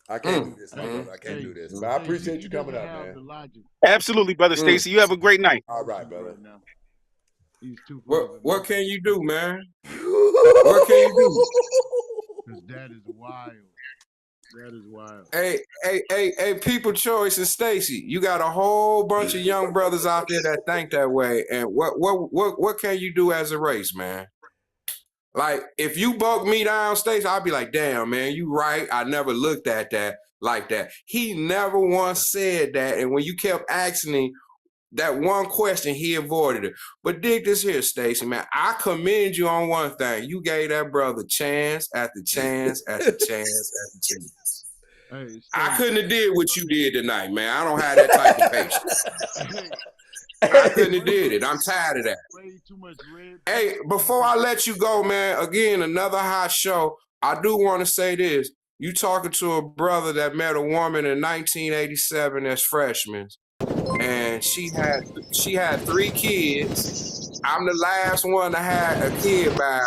S3: I can't do this, my brother. I can't do this. But I appreciate you coming up, man.
S11: Absolutely, brother Stacy. You have a great night.
S3: All right, brother.
S10: What can you do, man? What can you do?
S14: Because that is wild. That is wild.
S10: Hey, people choice is Stacy. You got a whole bunch of young brothers out there that think that way. And what can you do as a race, man? Like, if you buck me down, Stacy, I'll be like, damn, man, you right. I never looked at that like that. He never once said that. And when you kept asking him that one question, he avoided it. But dig this here, Stacy, man. I commend you on one thing. You gave that brother chance after chance after chance after chance. Hey, I couldn't have did what you did tonight, man. I don't have that type of patience. I couldn't have did it. I'm tired of that. Way too much red. Hey, before I let you go, man, again, another hot show. I do want to say this. You talking to a brother that met a woman in 1987 as freshmen, and she had 3 kids. I'm the last one to have a kid by,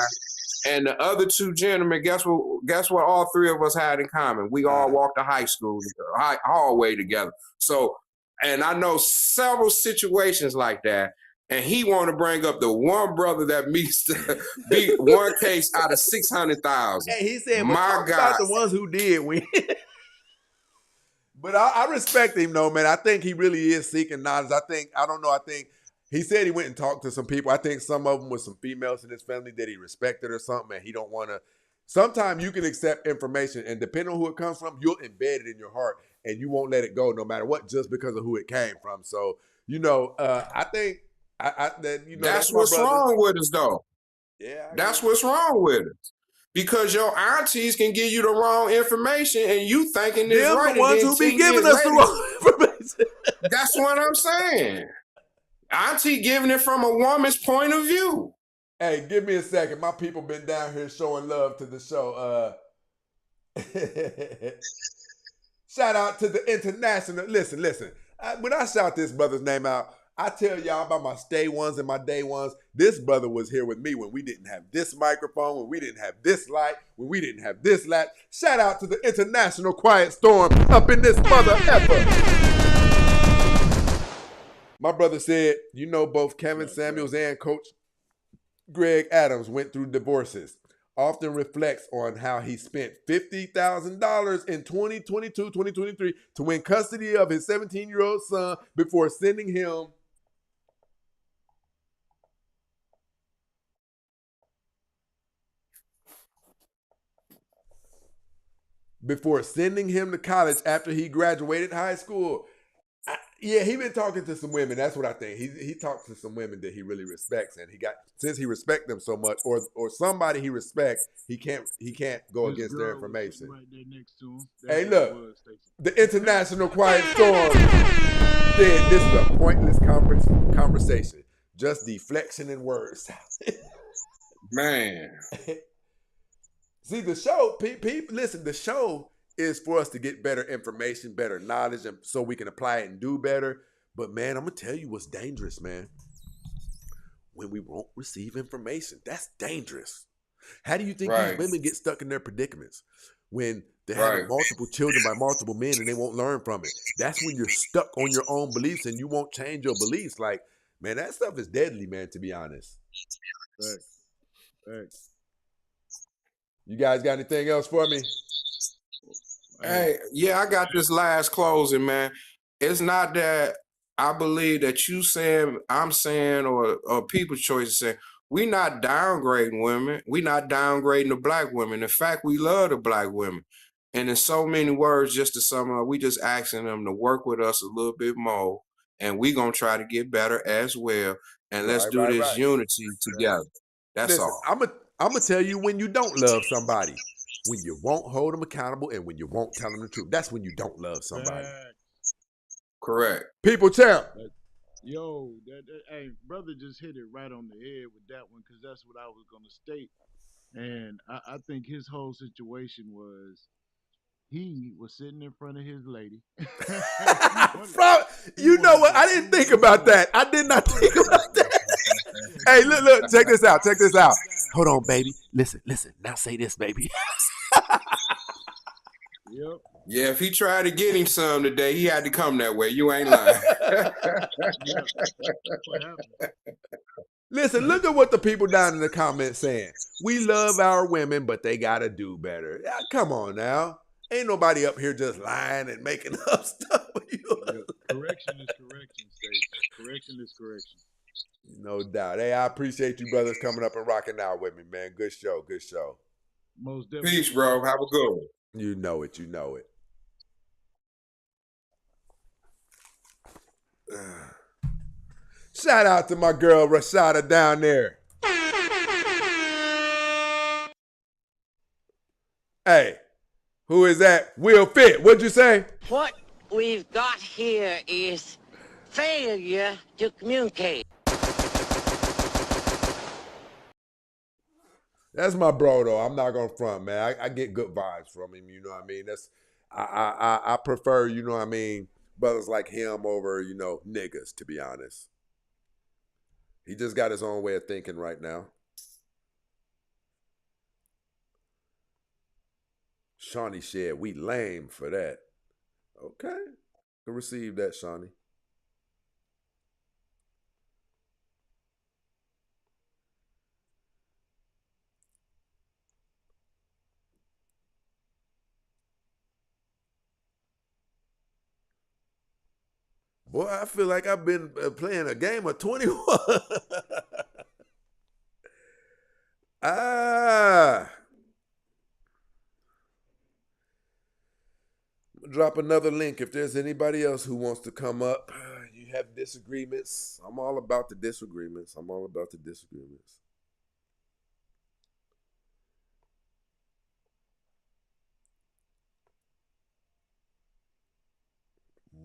S10: and the other 2 gentlemen, guess what all 3 of us had in common? We all walked to high school, hallway together. So, and I know several situations like that. And he want to bring up the one brother that beat one case out of 600,000.
S3: Hey, he said, my God, about the ones who did win. But I respect him, though, man. I think he really is seeking knowledge. I think he said he went and talked to some people. I think some of them was some females in his family that he respected or something, and he don't want to. Sometimes you can accept information, and depending on who it comes from, you'll embed it in your heart, and you won't let it go no matter what, just because of who it came from. So, I think
S10: that's what's wrong with us, though.
S3: Yeah,
S10: that's what's wrong with us. Because your aunties can give you the wrong information, and you thinking this right.
S3: The ones who be giving us the wrong information.
S10: That's what I'm saying. Auntie giving it from a woman's point of view.
S3: Hey, give me a second. My people been down here showing love to the show. Shout out to the international. Listen. When I shout this brother's name out, I tell y'all about my stay ones and my day ones. This brother was here with me when we didn't have this microphone, when we didn't have this light, when we didn't have this lap. Shout out to the international quiet storm up in this mother effer. My brother said, both Kevin Samuels and Coach Greg Adams went through divorces. Often reflects on how he spent $50,000 in 2022-2023 to win custody of his 17-year-old son before sending him to college after he graduated high school. He been talking to some women. That's what I think. He talks to some women that he really respects, and since he respects them so much, or somebody he respects, he can't go against their information.
S14: Right there next to him.
S3: Hey, look, The International Quiet Storm said this is a pointless conversation. Just deflection and words.
S10: Man.
S3: See, the show, people, listen, the show is for us to get better information, better knowledge, and so we can apply it and do better. But man, I'm gonna tell you what's dangerous, man. When we won't receive information, that's dangerous. How do you think these women get stuck in their predicaments? When they're having multiple children by multiple men and they won't learn from it. That's when you're stuck on your own beliefs and you won't change your beliefs. Like, man, that stuff is deadly, man, to be honest.
S14: Thanks.
S3: You guys got anything else for me?
S10: Hey, yeah, I got this last closing, man. It's not that I believe that you saying, I'm saying, or people's choice is saying, we not downgrading women. We not downgrading the black women. In fact, we love the black women. And in so many words, just to sum up, we just asking them to work with us a little bit more. And we going to try to get better as well. And let's do this unity together. That's all.
S3: I'm going to tell you when you don't love somebody. When you won't hold them accountable and when you won't tell them the truth. That's when you don't love somebody.
S10: Correct.
S3: People champ.
S14: Yo, hey, brother just hit it right on the head with that one because that's what I was going to state. And I think his whole situation was he was sitting in front of his lady.
S3: You know what? I didn't think about that. I did not think about that. Hey, look, check this out. Check this out. Hold on, baby. Listen. Now say this, baby.
S14: Yep.
S10: Yeah, if he tried to get him some today, he had to come that way. You ain't lying.
S3: Listen, look at what the people down in the comments saying. We love our women, but they got to do better. Yeah, come on now. Ain't nobody up here just lying and making up stuff.
S14: Correction is correction, Stacey. Correction is correction.
S3: No doubt. Hey, I appreciate you brothers coming up and rocking out with me, man. Good show. Good show.
S14: Most definitely.
S10: Peace, bro. Have a good one.
S3: You know it. You know it. Shout out to my girl Rashada down there. Hey, who is that? Will Fit. What'd you say?
S1: What we've got here is failure to communicate.
S3: That's my bro, though. I'm not gonna front, man. I get good vibes from him. You know what I mean? That's I prefer, you know what I mean, brothers like him over, you know, niggas. To be honest, he just got his own way of thinking right now. Shawnee said, we lame for that. Okay, can receive that, Shawnee. Boy, I feel like I've been playing a game of 21. Drop another link if there's anybody else who wants to come up. You have disagreements. I'm all about the disagreements.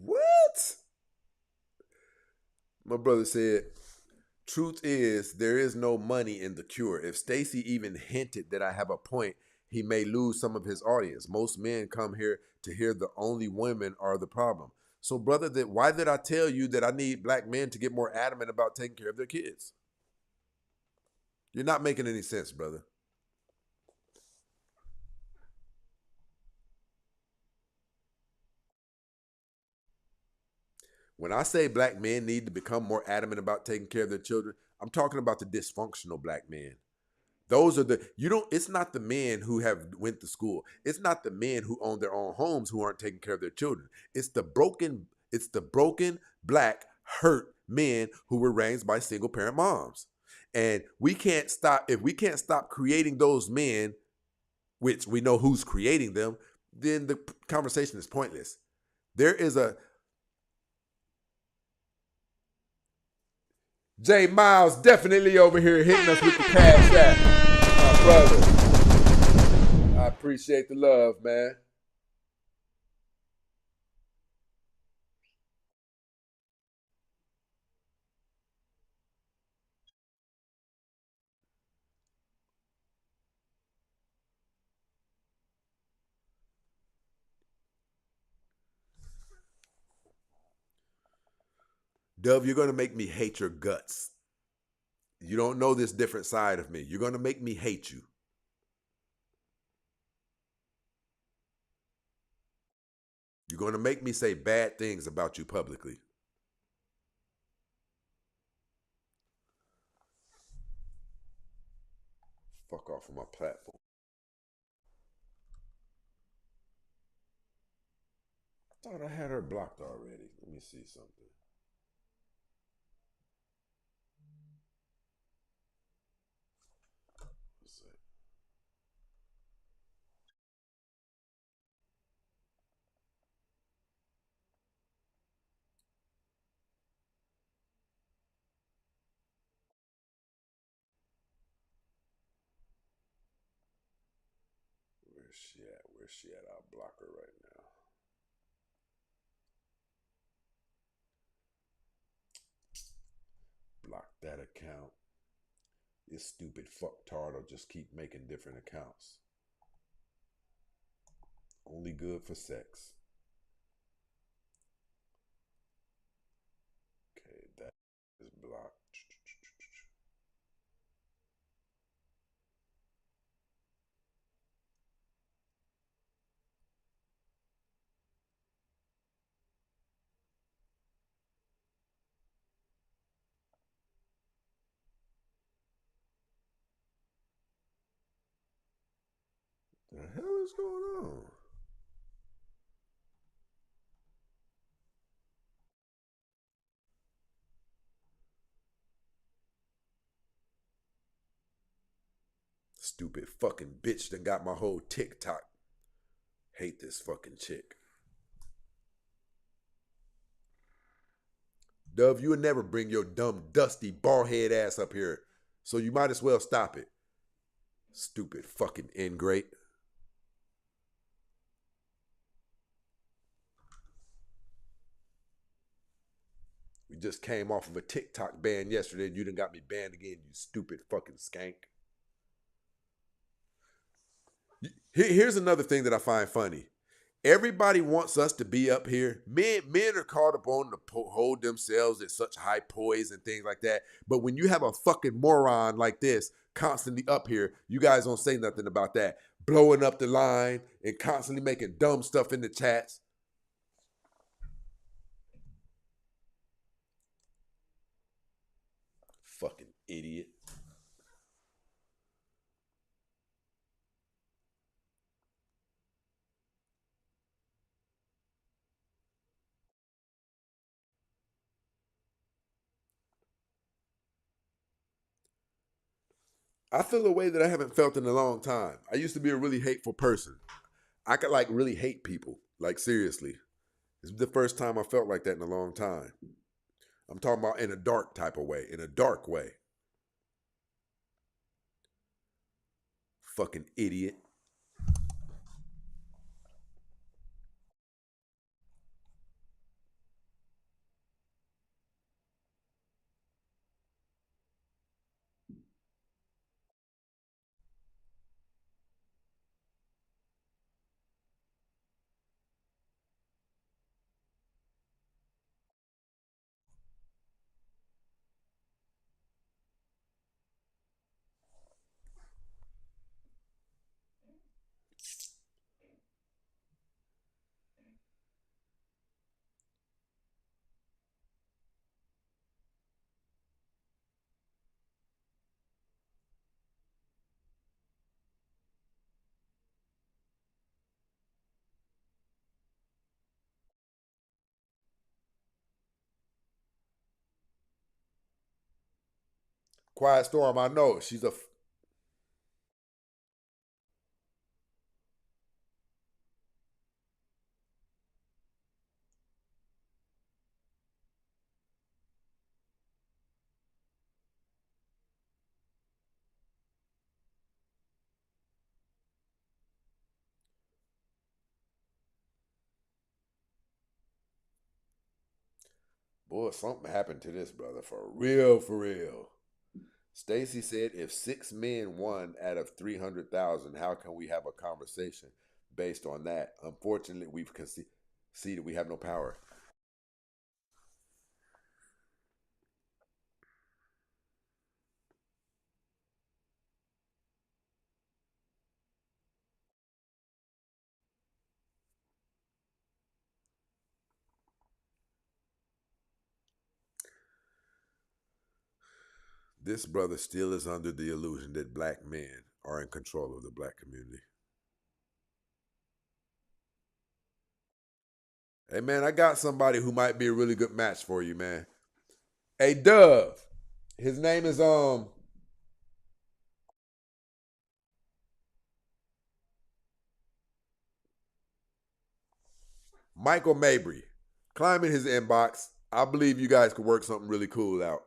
S3: What? My brother said, truth is, there is no money in the cure. If Stacy even hinted that I have a point, he may lose some of his audience. Most men come here to hear the only women are the problem. So, brother, why did I tell you that I need black men to get more adamant about taking care of their kids? You're not making any sense, brother. When I say black men need to become more adamant about taking care of their children, I'm talking about the dysfunctional black men. Those are it's not the men who have went to school. It's not the men who own their own homes who aren't taking care of their children. It's the broken black, hurt men who were raised by single parent moms. And if we can't stop creating those men, which we know who's creating them, then the conversation is pointless. There is a J Miles definitely over here hitting us with the cash app. My brother. I appreciate the love, man. Dove, you're going to make me hate your guts. You don't know this different side of me. You're going to make me hate you. You're going to make me say bad things about you publicly. Fuck off of my platform. I thought I had her blocked already. Let me see something. What's that? Where's she at? Where's she at? I'll block her right now. Block that account. This stupid fucktard will just keep making different accounts. Only good for sex. Okay, that is blocked. The hell is going on? Stupid fucking bitch that got my whole TikTok. Hate this fucking chick. Dove, you would never bring your dumb, dusty, bald-head ass up here, so you might as well stop it. Stupid fucking ingrate. We just came off of a TikTok ban yesterday and you done got me banned again, you stupid fucking skank. Here's another thing that I find funny. Everybody wants us to be up here. Men are called upon to hold themselves at such high poise and things like that. But when you have a fucking moron like this constantly up here, you guys don't say nothing about that. Blowing up the line and constantly making dumb stuff in the chats. Fucking idiot. I feel a way that I haven't felt in a long time. I used to be a really hateful person. I could like really hate people. Like seriously. This is the first time I felt like that in a long time. I'm talking about in a dark type of way. In a dark way. Fucking idiot. Quiet Storm, I know. She's a... Boy, something happened to this brother. For real, for real. Stacy said, if 6 men won out of 300,000, how can we have a conversation based on that? Unfortunately, we've conceded we have no power. This brother still is under the illusion that black men are in control of the black community. Hey, man, I got somebody who might be a really good match for you, man. Hey, Dove. His name is Michael Mabry. Climb in his inbox. I believe you guys could work something really cool out.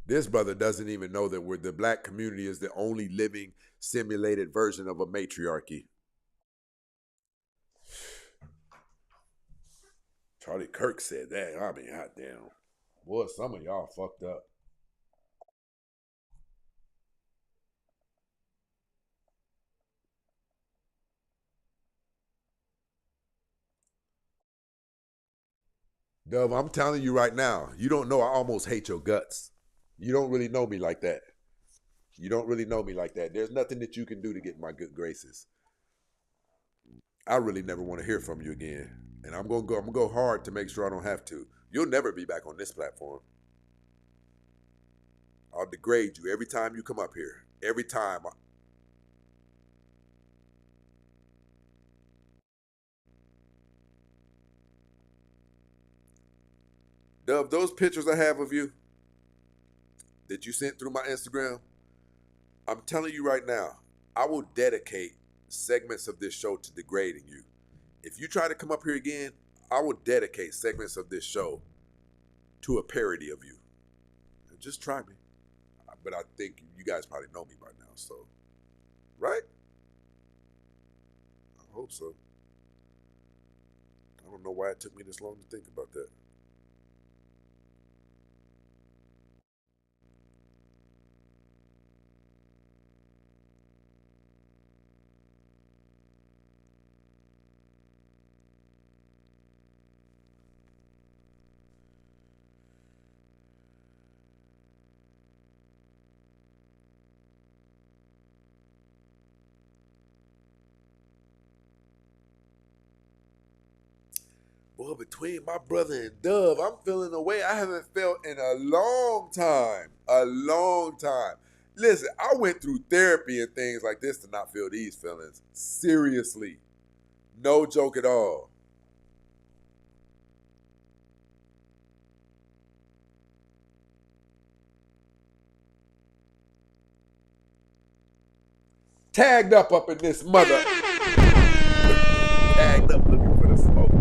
S3: This brother doesn't even know that the black community is the only living simulated version of a matriarchy. Charlie Kirk said that. I mean, hot damn. Boy, some of y'all fucked up. Dove, I'm telling you right now, you don't know I almost hate your guts. You don't really know me like that. You don't really know me like that. There's nothing that you can do to get my good graces. I really never want to hear from you again. And I'm gonna go hard to make sure I don't have to. You'll never be back on this platform. I'll degrade you every time you come up here. Every time. Dove, those pictures I have of you that you sent through my Instagram, I'm telling you right now, I will dedicate segments of this show to degrading you. If you try to come up here again, I will dedicate segments of this show to a parody of you. Just try me. But I think you guys probably know me by now, so. Right? I hope so. I don't know why it took me this long to think about that. Boy, between my brother and Dove, I'm feeling a way I haven't felt in a long time. A long time. Listen, I went through therapy and things like this to not feel these feelings. Seriously. No joke at all. Tagged up in this mother. Tagged up looking for the smoke.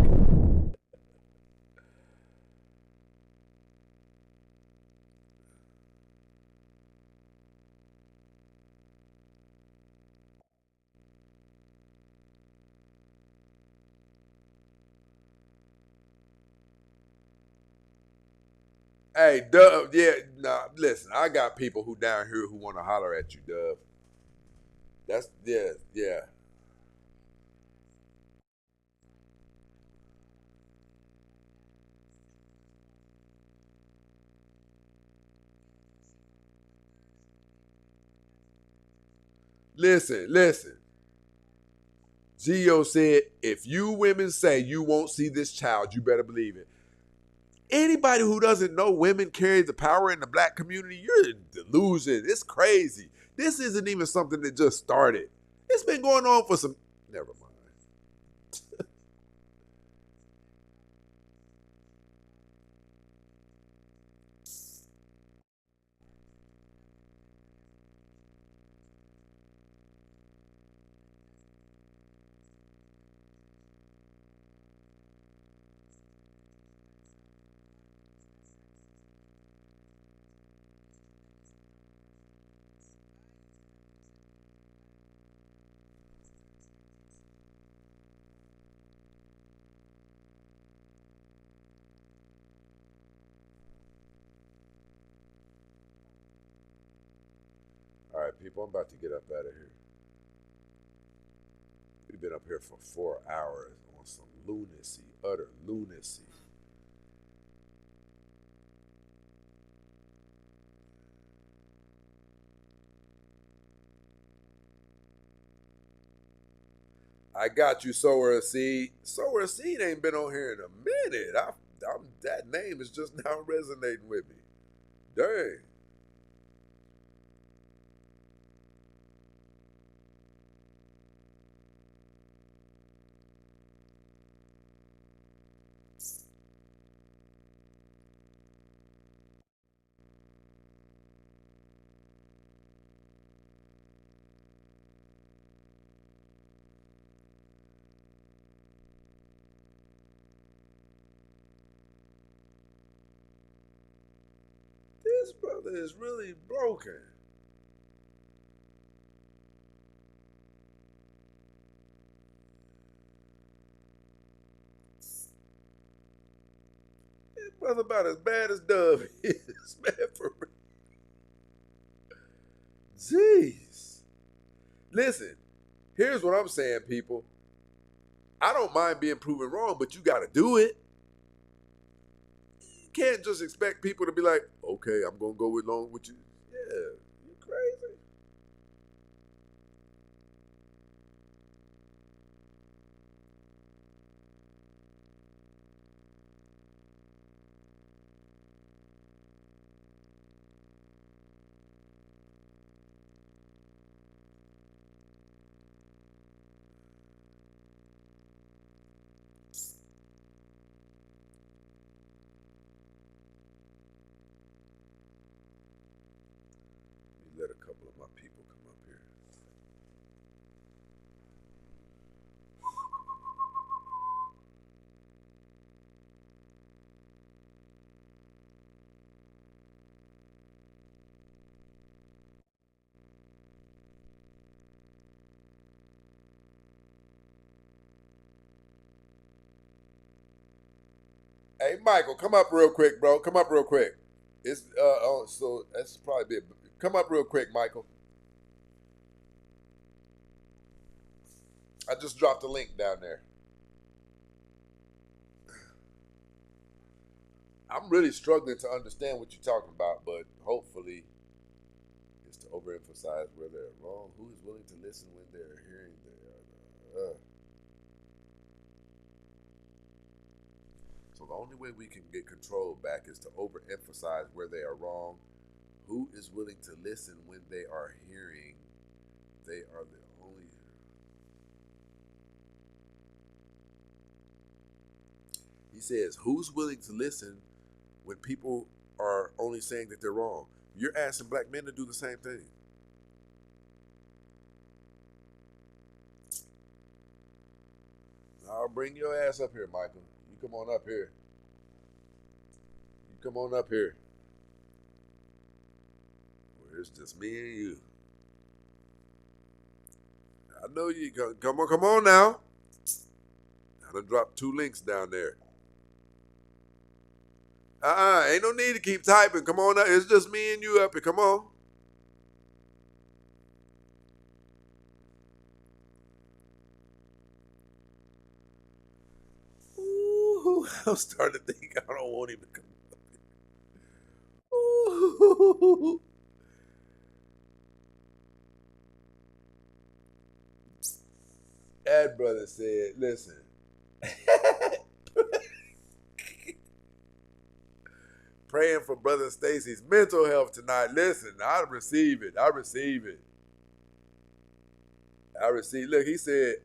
S3: Hey, Dove, yeah, nah, listen, I got people who down here who want to holler at you, Dove. That's, yeah. Listen. Gio said, if you women say you won't see this child, you better believe it. Anybody who doesn't know women carry the power in the black community, you're in delusion. It's crazy. This isn't even something that just started. It's been going on for some. Never mind. All right, people, I'm about to get up out of here. We've been up here for 4 hours on some lunacy, utter lunacy. I got you, Sower a Seed. Sower a Seed ain't been on here in a minute. That name is just now resonating with me. Dang. This brother is really broken. This brother about as bad as Dove is, man, for real. Jeez. Listen, here's what I'm saying, people. I don't mind being proven wrong, but you got to do it. You can't just expect people to be like, okay, I'm going to go along with you. Yeah, you crazy. Let a couple of my people come up here. Hey, Michael, come up real quick, bro. Come up real quick. It's so that's probably come up real quick, Michael. I just dropped a link down there. I'm really struggling to understand what you're talking about, but hopefully it's to overemphasize where they're wrong. Who is willing to listen when they're hearing their So the only way we can get control back is to overemphasize where they are wrong. Who is willing to listen when they are hearing they are the only... He says, who's willing to listen when people are only saying that they're wrong? You're asking black men to do the same thing. I'll bring your ass up here, Michael. You come on up here. You come on up here. Well, it's just me and you. I know you. Come on now. I done dropped 2 links down there. Ain't no need to keep typing. Come on up. It's just me and you up here. Come on. Ooh, I'm starting to think I don't want him to come up here. Ooh. That brother said, listen. Praying for Brother Stacy's mental health tonight. Listen, I receive it. I receive it. I receive. Look, he said,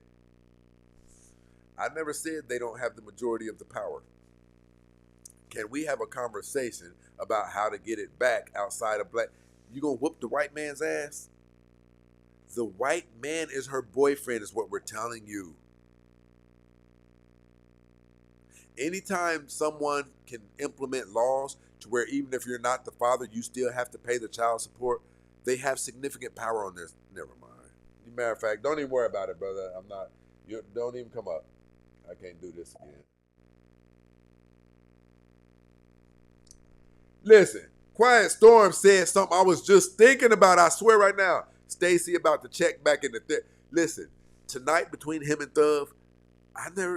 S3: I never said they don't have the majority of the power. Can we have a conversation about how to get it back outside of black? You gonna whoop the white man's ass? The white man is her boyfriend is what we're telling you. Anytime someone can implement laws to where even if you're not the father, you still have to pay the child support, they have significant power on this. Never mind. Matter of fact, don't even worry about it, brother. I'm not. You don't even come up. I can't do this again. Listen, Quiet Storm said something I was just thinking about. I swear right now. Stacy about to check back in the listen, tonight between him and Thug,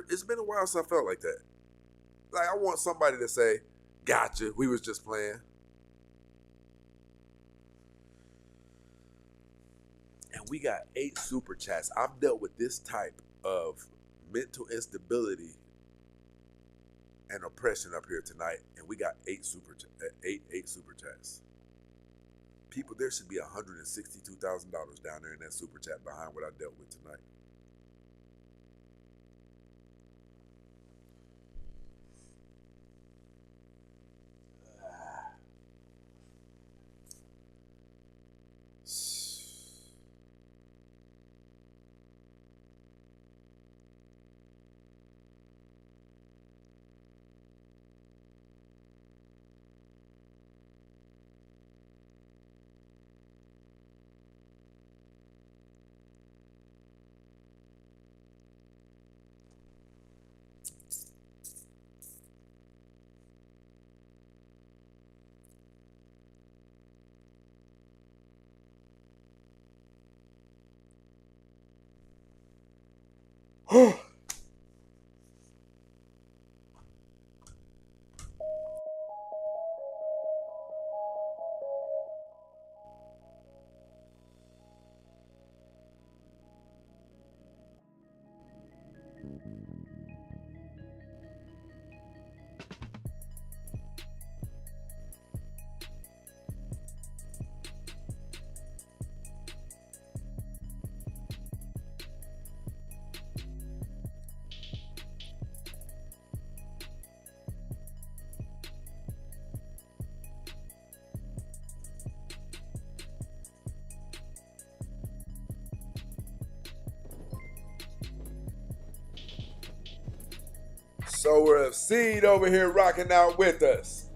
S3: it's been a while since I felt like that. Like, I want somebody to say, gotcha, we was just playing. And we got 8 super chats. I've dealt with this type of mental instability and oppression up here tonight, and we got 8 super chats. People, there should be $162,000 down there in that super chat behind what I dealt with tonight. Sower of Seed over here rocking out with us.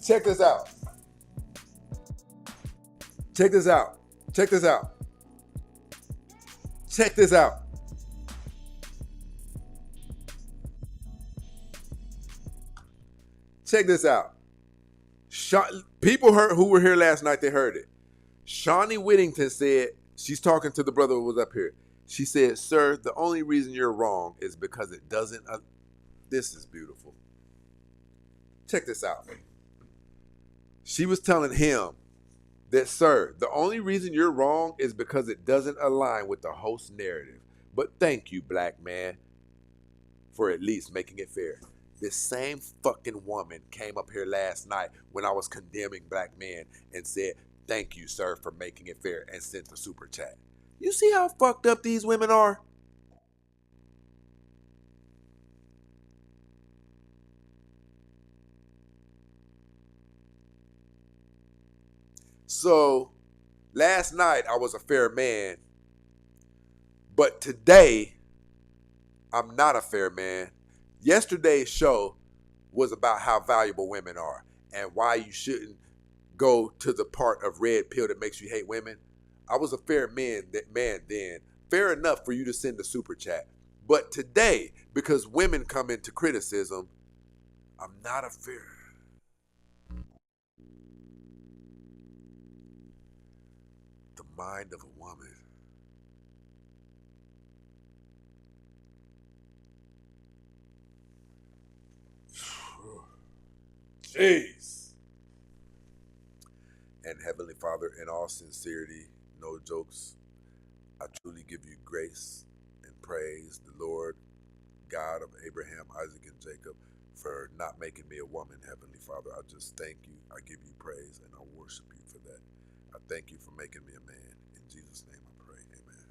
S3: Check this out. Check this out. Check this out. Check this out. Check this out. People heard who were here last night, they heard it. Shawnee Whittington said, she's talking to the brother who was up here. She said, sir, the only reason you're wrong is because it doesn't. This is beautiful. Check this out. She was telling him that, sir, the only reason you're wrong is because it doesn't align with the host narrative. But thank you, black man, for at least making it fair. This same fucking woman came up here last night when I was condemning black men and said, thank you, sir, for making it fair, and sent the super chat. You see how fucked up these women are? So, last night I was a fair man, but today I'm not a fair man. Yesterday's show was about how valuable women are and why you shouldn't go to the part of red pill that makes you hate women. I was a fair man then. Fair enough for you to send a super chat. But today, because women come into criticism, I'm not a fair. The mind of a woman. Jeez. And Heavenly Father, in all sincerity, no jokes, I truly give you grace and praise, the Lord God of Abraham, Isaac, and Jacob, for not making me a woman, Heavenly Father. I just thank you. I give you praise, and I worship you for that. I thank you for making me a man. In Jesus' name I pray. Amen.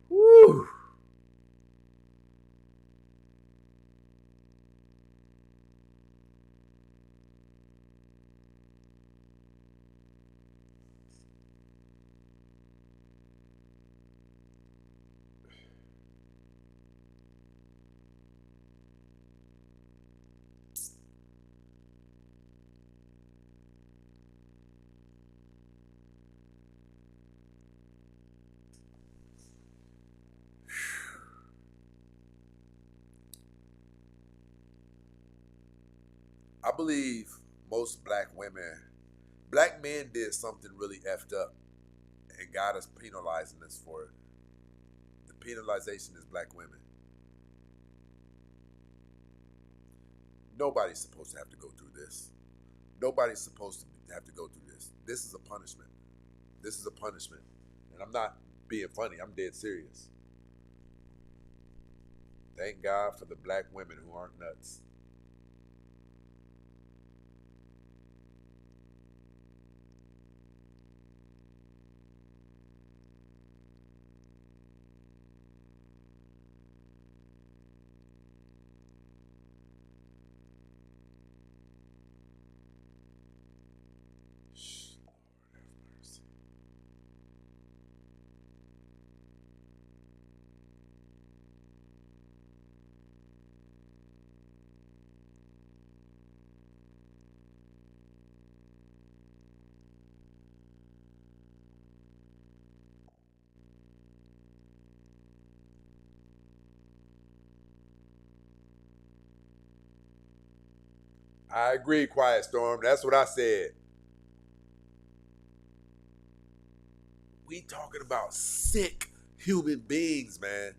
S3: Woo! I believe most black men did something really effed up, and God is penalizing us for it. The penalization is black women. Nobody's supposed to have to go through this. Nobody's supposed to have to go through this. This is a punishment. This is a punishment. And I'm not being funny. I'm dead serious. Thank God for the black women who aren't nuts. I agree, Quiet Storm. That's what I said. We talking about sick human beings, man.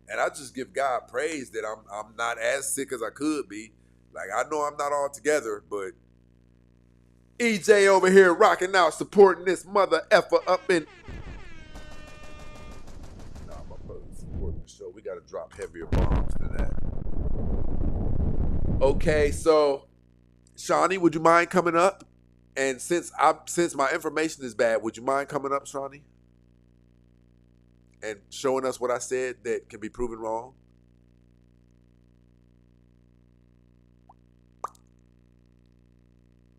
S3: And I just give God praise that I'm not as sick as I could be. Like, I know I'm not all together, but EJ over here rocking out, supporting this mother effer up in. Nah, my brother's supporting the show. We gotta drop heavier bombs than that. Okay, so Shawnee, would you mind coming up? And since my information is bad, would you mind coming up, Shawnee? And showing us what I said that can be proven wrong?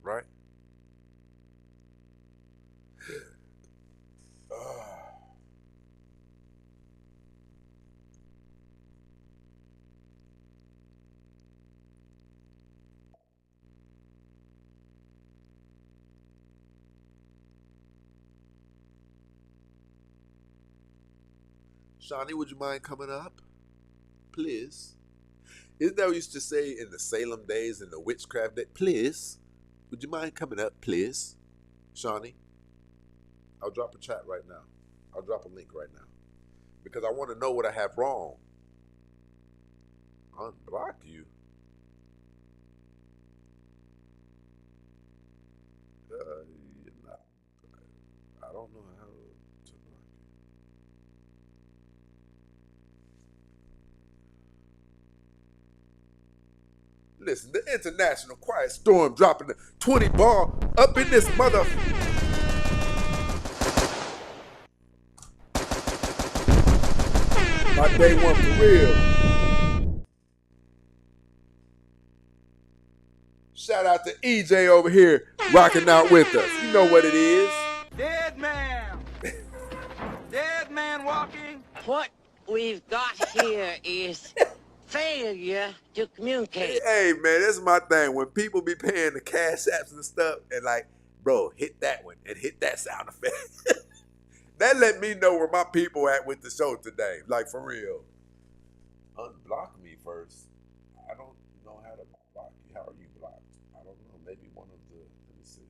S3: Right? Shawnee, would you mind coming up? Please. Isn't that what we used to say in the Salem days and the witchcraft day? Please. Would you mind coming up, please? Shawnee? I'll drop a chat right now. I'll drop a link right now. Because I want to know what I have wrong. Unblock you? I don't know how to block you. Listen, the International Quiet Storm dropping the 20 ball up in this mother. My day one for real. Shout out to EJ over here rocking out with us. You know what it is.
S2: Dead man. Dead man walking.
S1: What we've got here is failure to communicate.
S3: Hey, man, that's my thing. When people be paying the cash apps and stuff, and like, bro, hit that one and hit that sound effect. That let me know where my people at with the show today. Like, for real. Unblock me first. I don't know how to block you. How are you blocked? I don't know. Maybe one of the, let me see.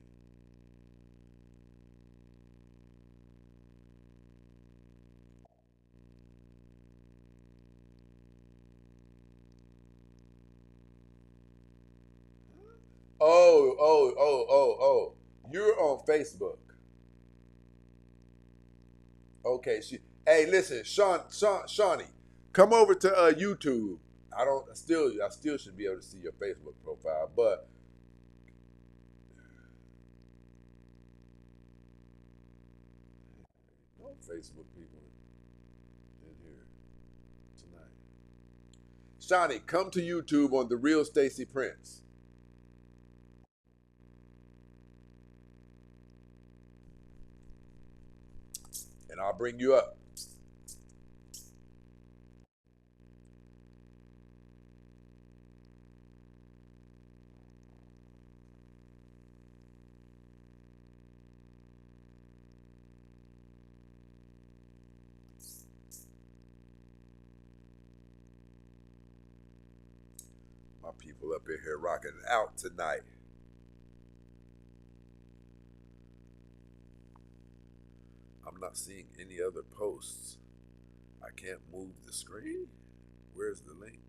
S3: Oh. You're on Facebook. Okay. Hey, listen, Shawnee, come over to YouTube. I still should be able to see your Facebook profile, but no Facebook people in here tonight. Shawnee, come to YouTube on The Real Stacey Prince. And I'll bring you up. My people up in here rocking out tonight. I'm not seeing any other posts. I can't move the screen. Where's the link?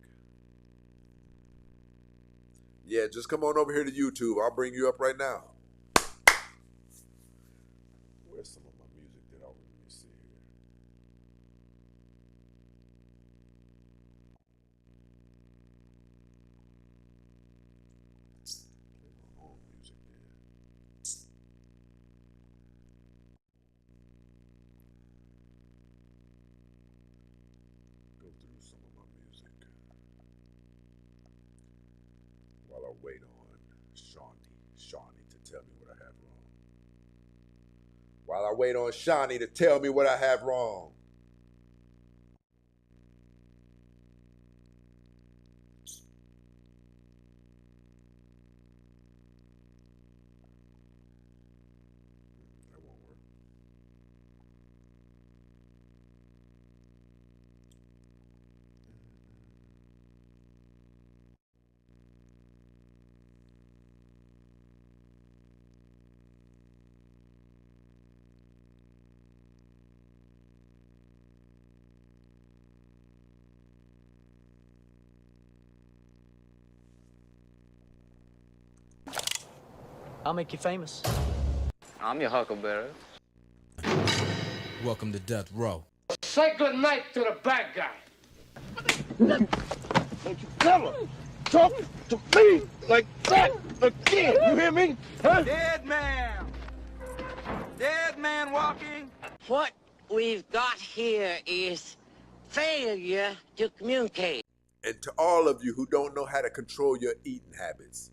S3: Yeah, just come on over here to YouTube. I'll bring you up right now. Where's some of my music that I'll let me see here? Play my own music there. Go through some of my music while I wait on Shawnee to tell me what I have wrong. While I wait on Shawnee to tell me what I have wrong. That won't work.
S15: I'll make you famous.
S16: I'm your huckleberry.
S17: Welcome to Death Row.
S18: Say good night to the bad guy. Don't you ever talk to me like that again. You hear me? Huh?
S2: Dead man. Dead man walking.
S1: What we've got here is failure to communicate.
S3: And to all of you who don't know how to control your eating habits,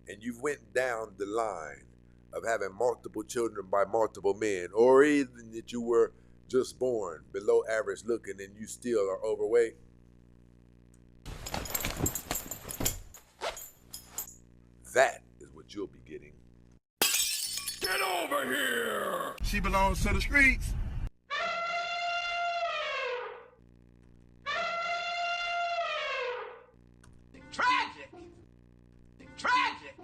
S3: and you've went down the line of having multiple children by multiple men, or even that you were just born below average looking and you still are overweight, that is what you'll be getting.
S18: Get over here. She belongs to the streets. Tragic. Tragic.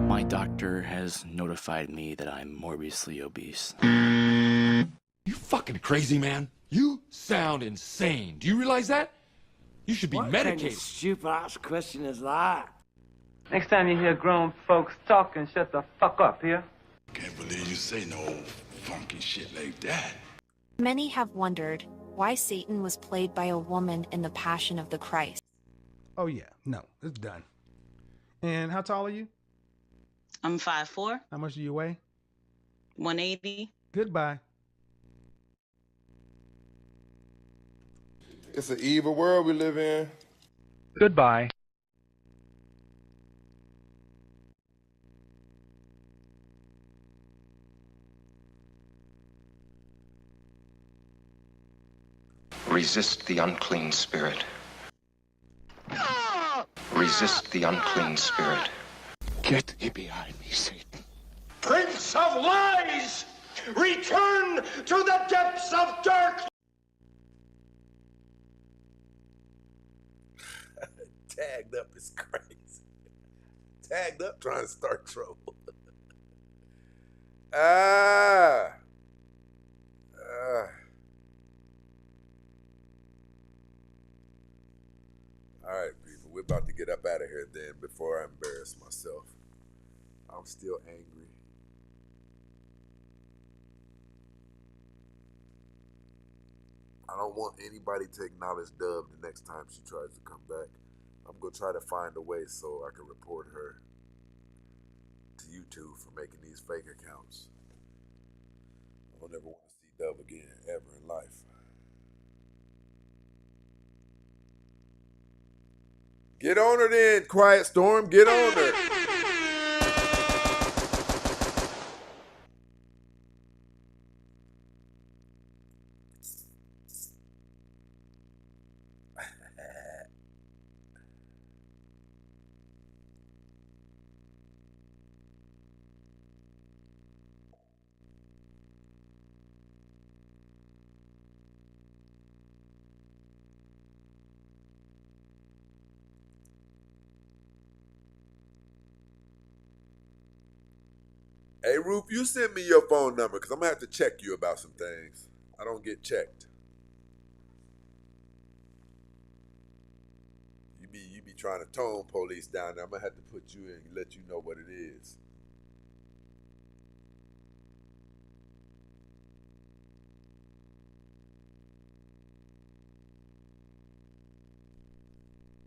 S9: My doctor has notified me that I'm morbidly obese.
S19: You fucking crazy, man. You sound insane. Do you realize that? You should be medicated.
S15: What kind of stupid ass question is that?
S20: Next time you hear grown folks talking, shut the fuck up, here.
S18: Can't believe you say no funky shit like that.
S21: Many have wondered why Satan was played by a woman in the Passion of the Christ.
S22: Oh yeah, no, it's done. And how tall are you?
S23: I'm 5'4".
S22: How much do you weigh?
S23: 180.
S22: Goodbye.
S10: It's an evil world we live in.
S20: Goodbye.
S24: Resist the unclean spirit. Resist the unclean spirit.
S18: Get behind me, Satan. Prince of Lies! Return to the depths of dark!
S3: Tagged up is crazy. Tagged up trying to start trouble. All right, people, we're about to get up out of here then before I embarrass myself. I'm still angry. I don't want anybody to acknowledge Dub the next time she tries to come back. I'm going to try to find a way so I can report her to YouTube for making these fake accounts. I'll never want to see Dub again, ever in life. Get on her then, Quiet Storm. Get on her. Hey, Ruth, you send me your phone number because I'm going to have to check you about some things. I don't get checked. You be trying to tone police down there. I'm going to have to put you in and let you know what it is.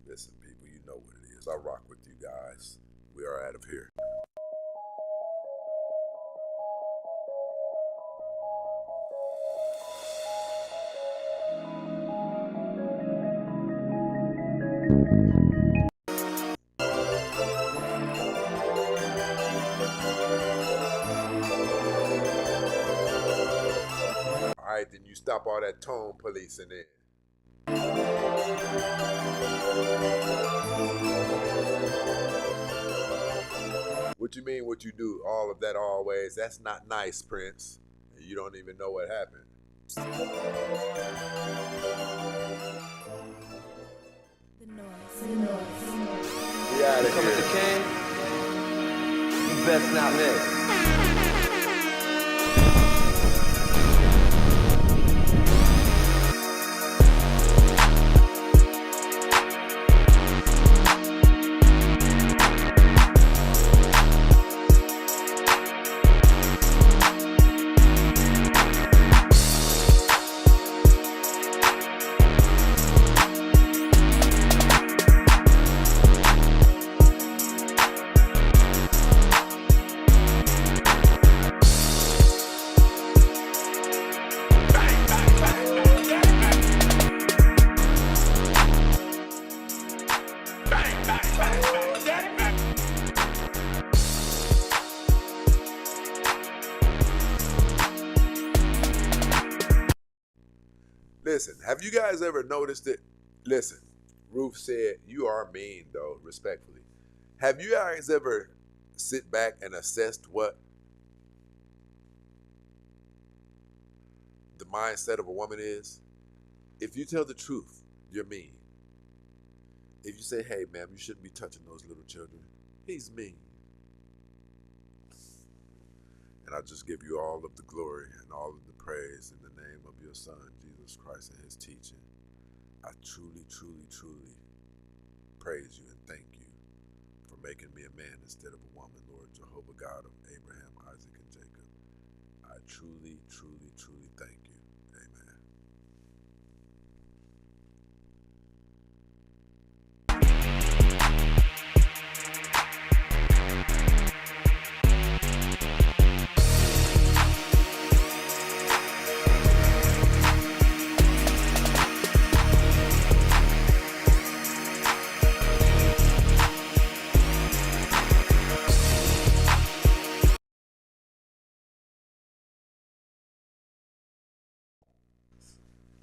S3: Listen, people, you know what it is. I rock with you guys. We are out of here. All right, then you stop all that tone policing in. What you mean what you do? All of that always? That's not nice, Prince. You don't even know what happened. We out of here.
S4: King, you best not miss.
S3: Listen, have you guys ever noticed it? Listen, Ruth said, you are mean, though, respectfully. Have you guys ever sit back and assessed what the mindset of a woman is? If you tell the truth, you're mean. If you say, hey, ma'am, you shouldn't be touching those little children, he's mean. And I just give you all of the glory and all of the praise in the name of your Son, Jesus Christ, and his teaching. I truly, truly, truly praise you and thank you for making me a man instead of a woman, Lord Jehovah God of Abraham, Isaac, and Jacob. I truly, truly, truly thank you. Amen.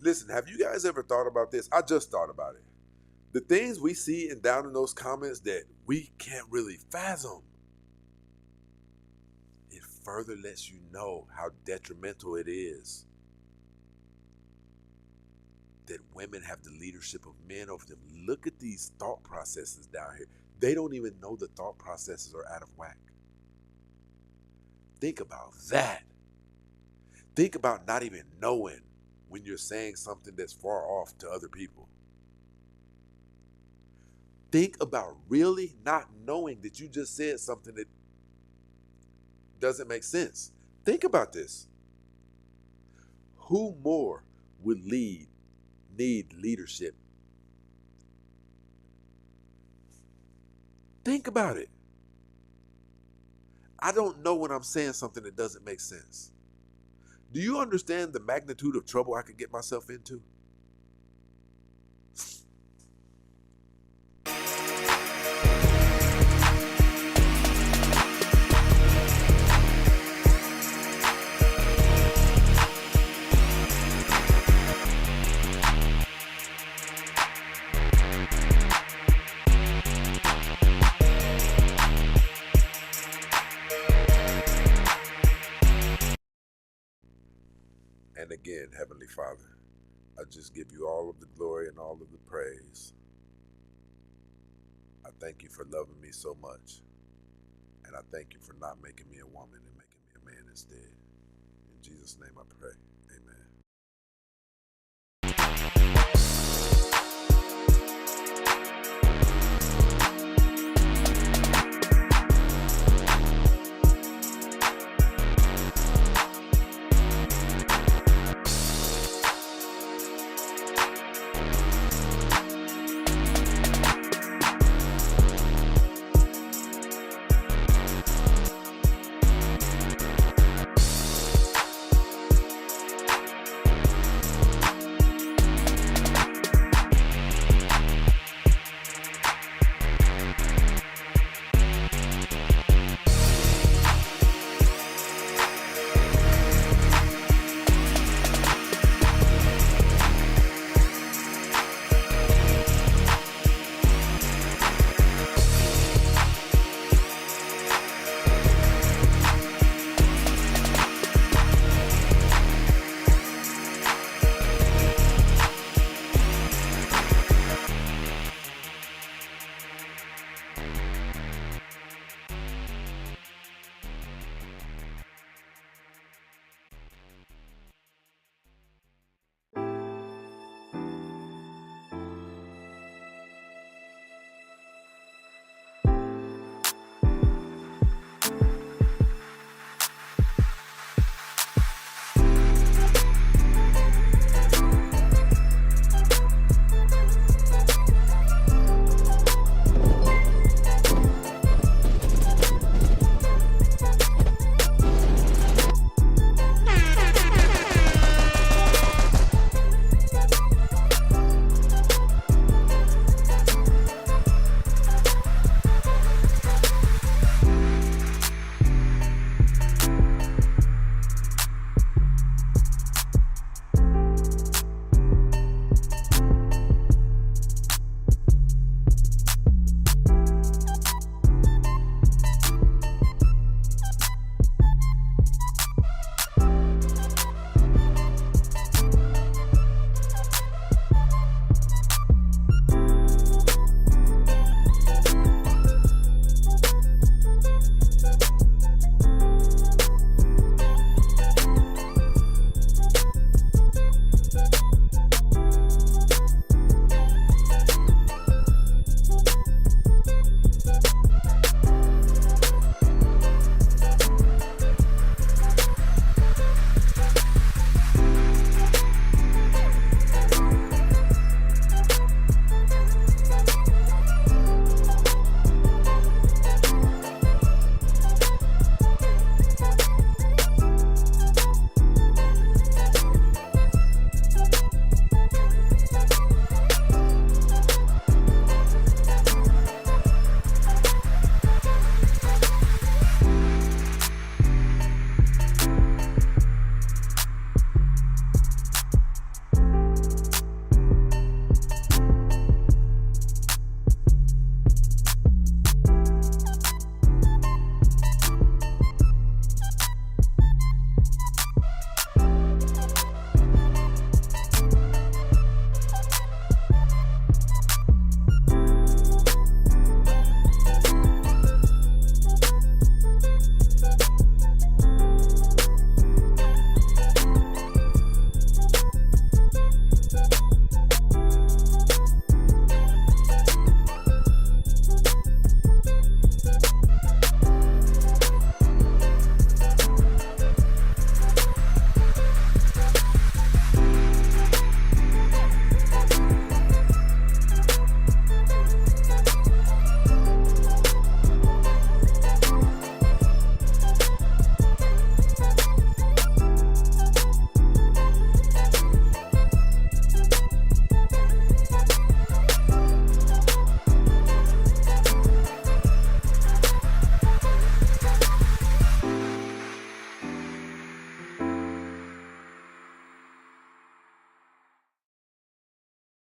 S3: Listen, have you guys ever thought about this? I just thought about it. The things we see and down in those comments that we can't really fathom, it further lets you know how detrimental it is that women have the leadership of men over them. Look at these thought processes down here. They don't even know the thought processes are out of whack. Think about that. Think about not even knowing when you're saying something that's far off to other people. Think about really not knowing that you just said something that doesn't make sense. Think about this. Who more would need leadership? Think about it. I don't know when I'm saying something that doesn't make sense. Do you understand the magnitude of trouble I could get myself into? And again, Heavenly Father, I just give you all of the glory and all of the praise. I thank you for loving me so much. And I thank you for not making me a woman and making man instead. In Jesus' name I pray. Amen.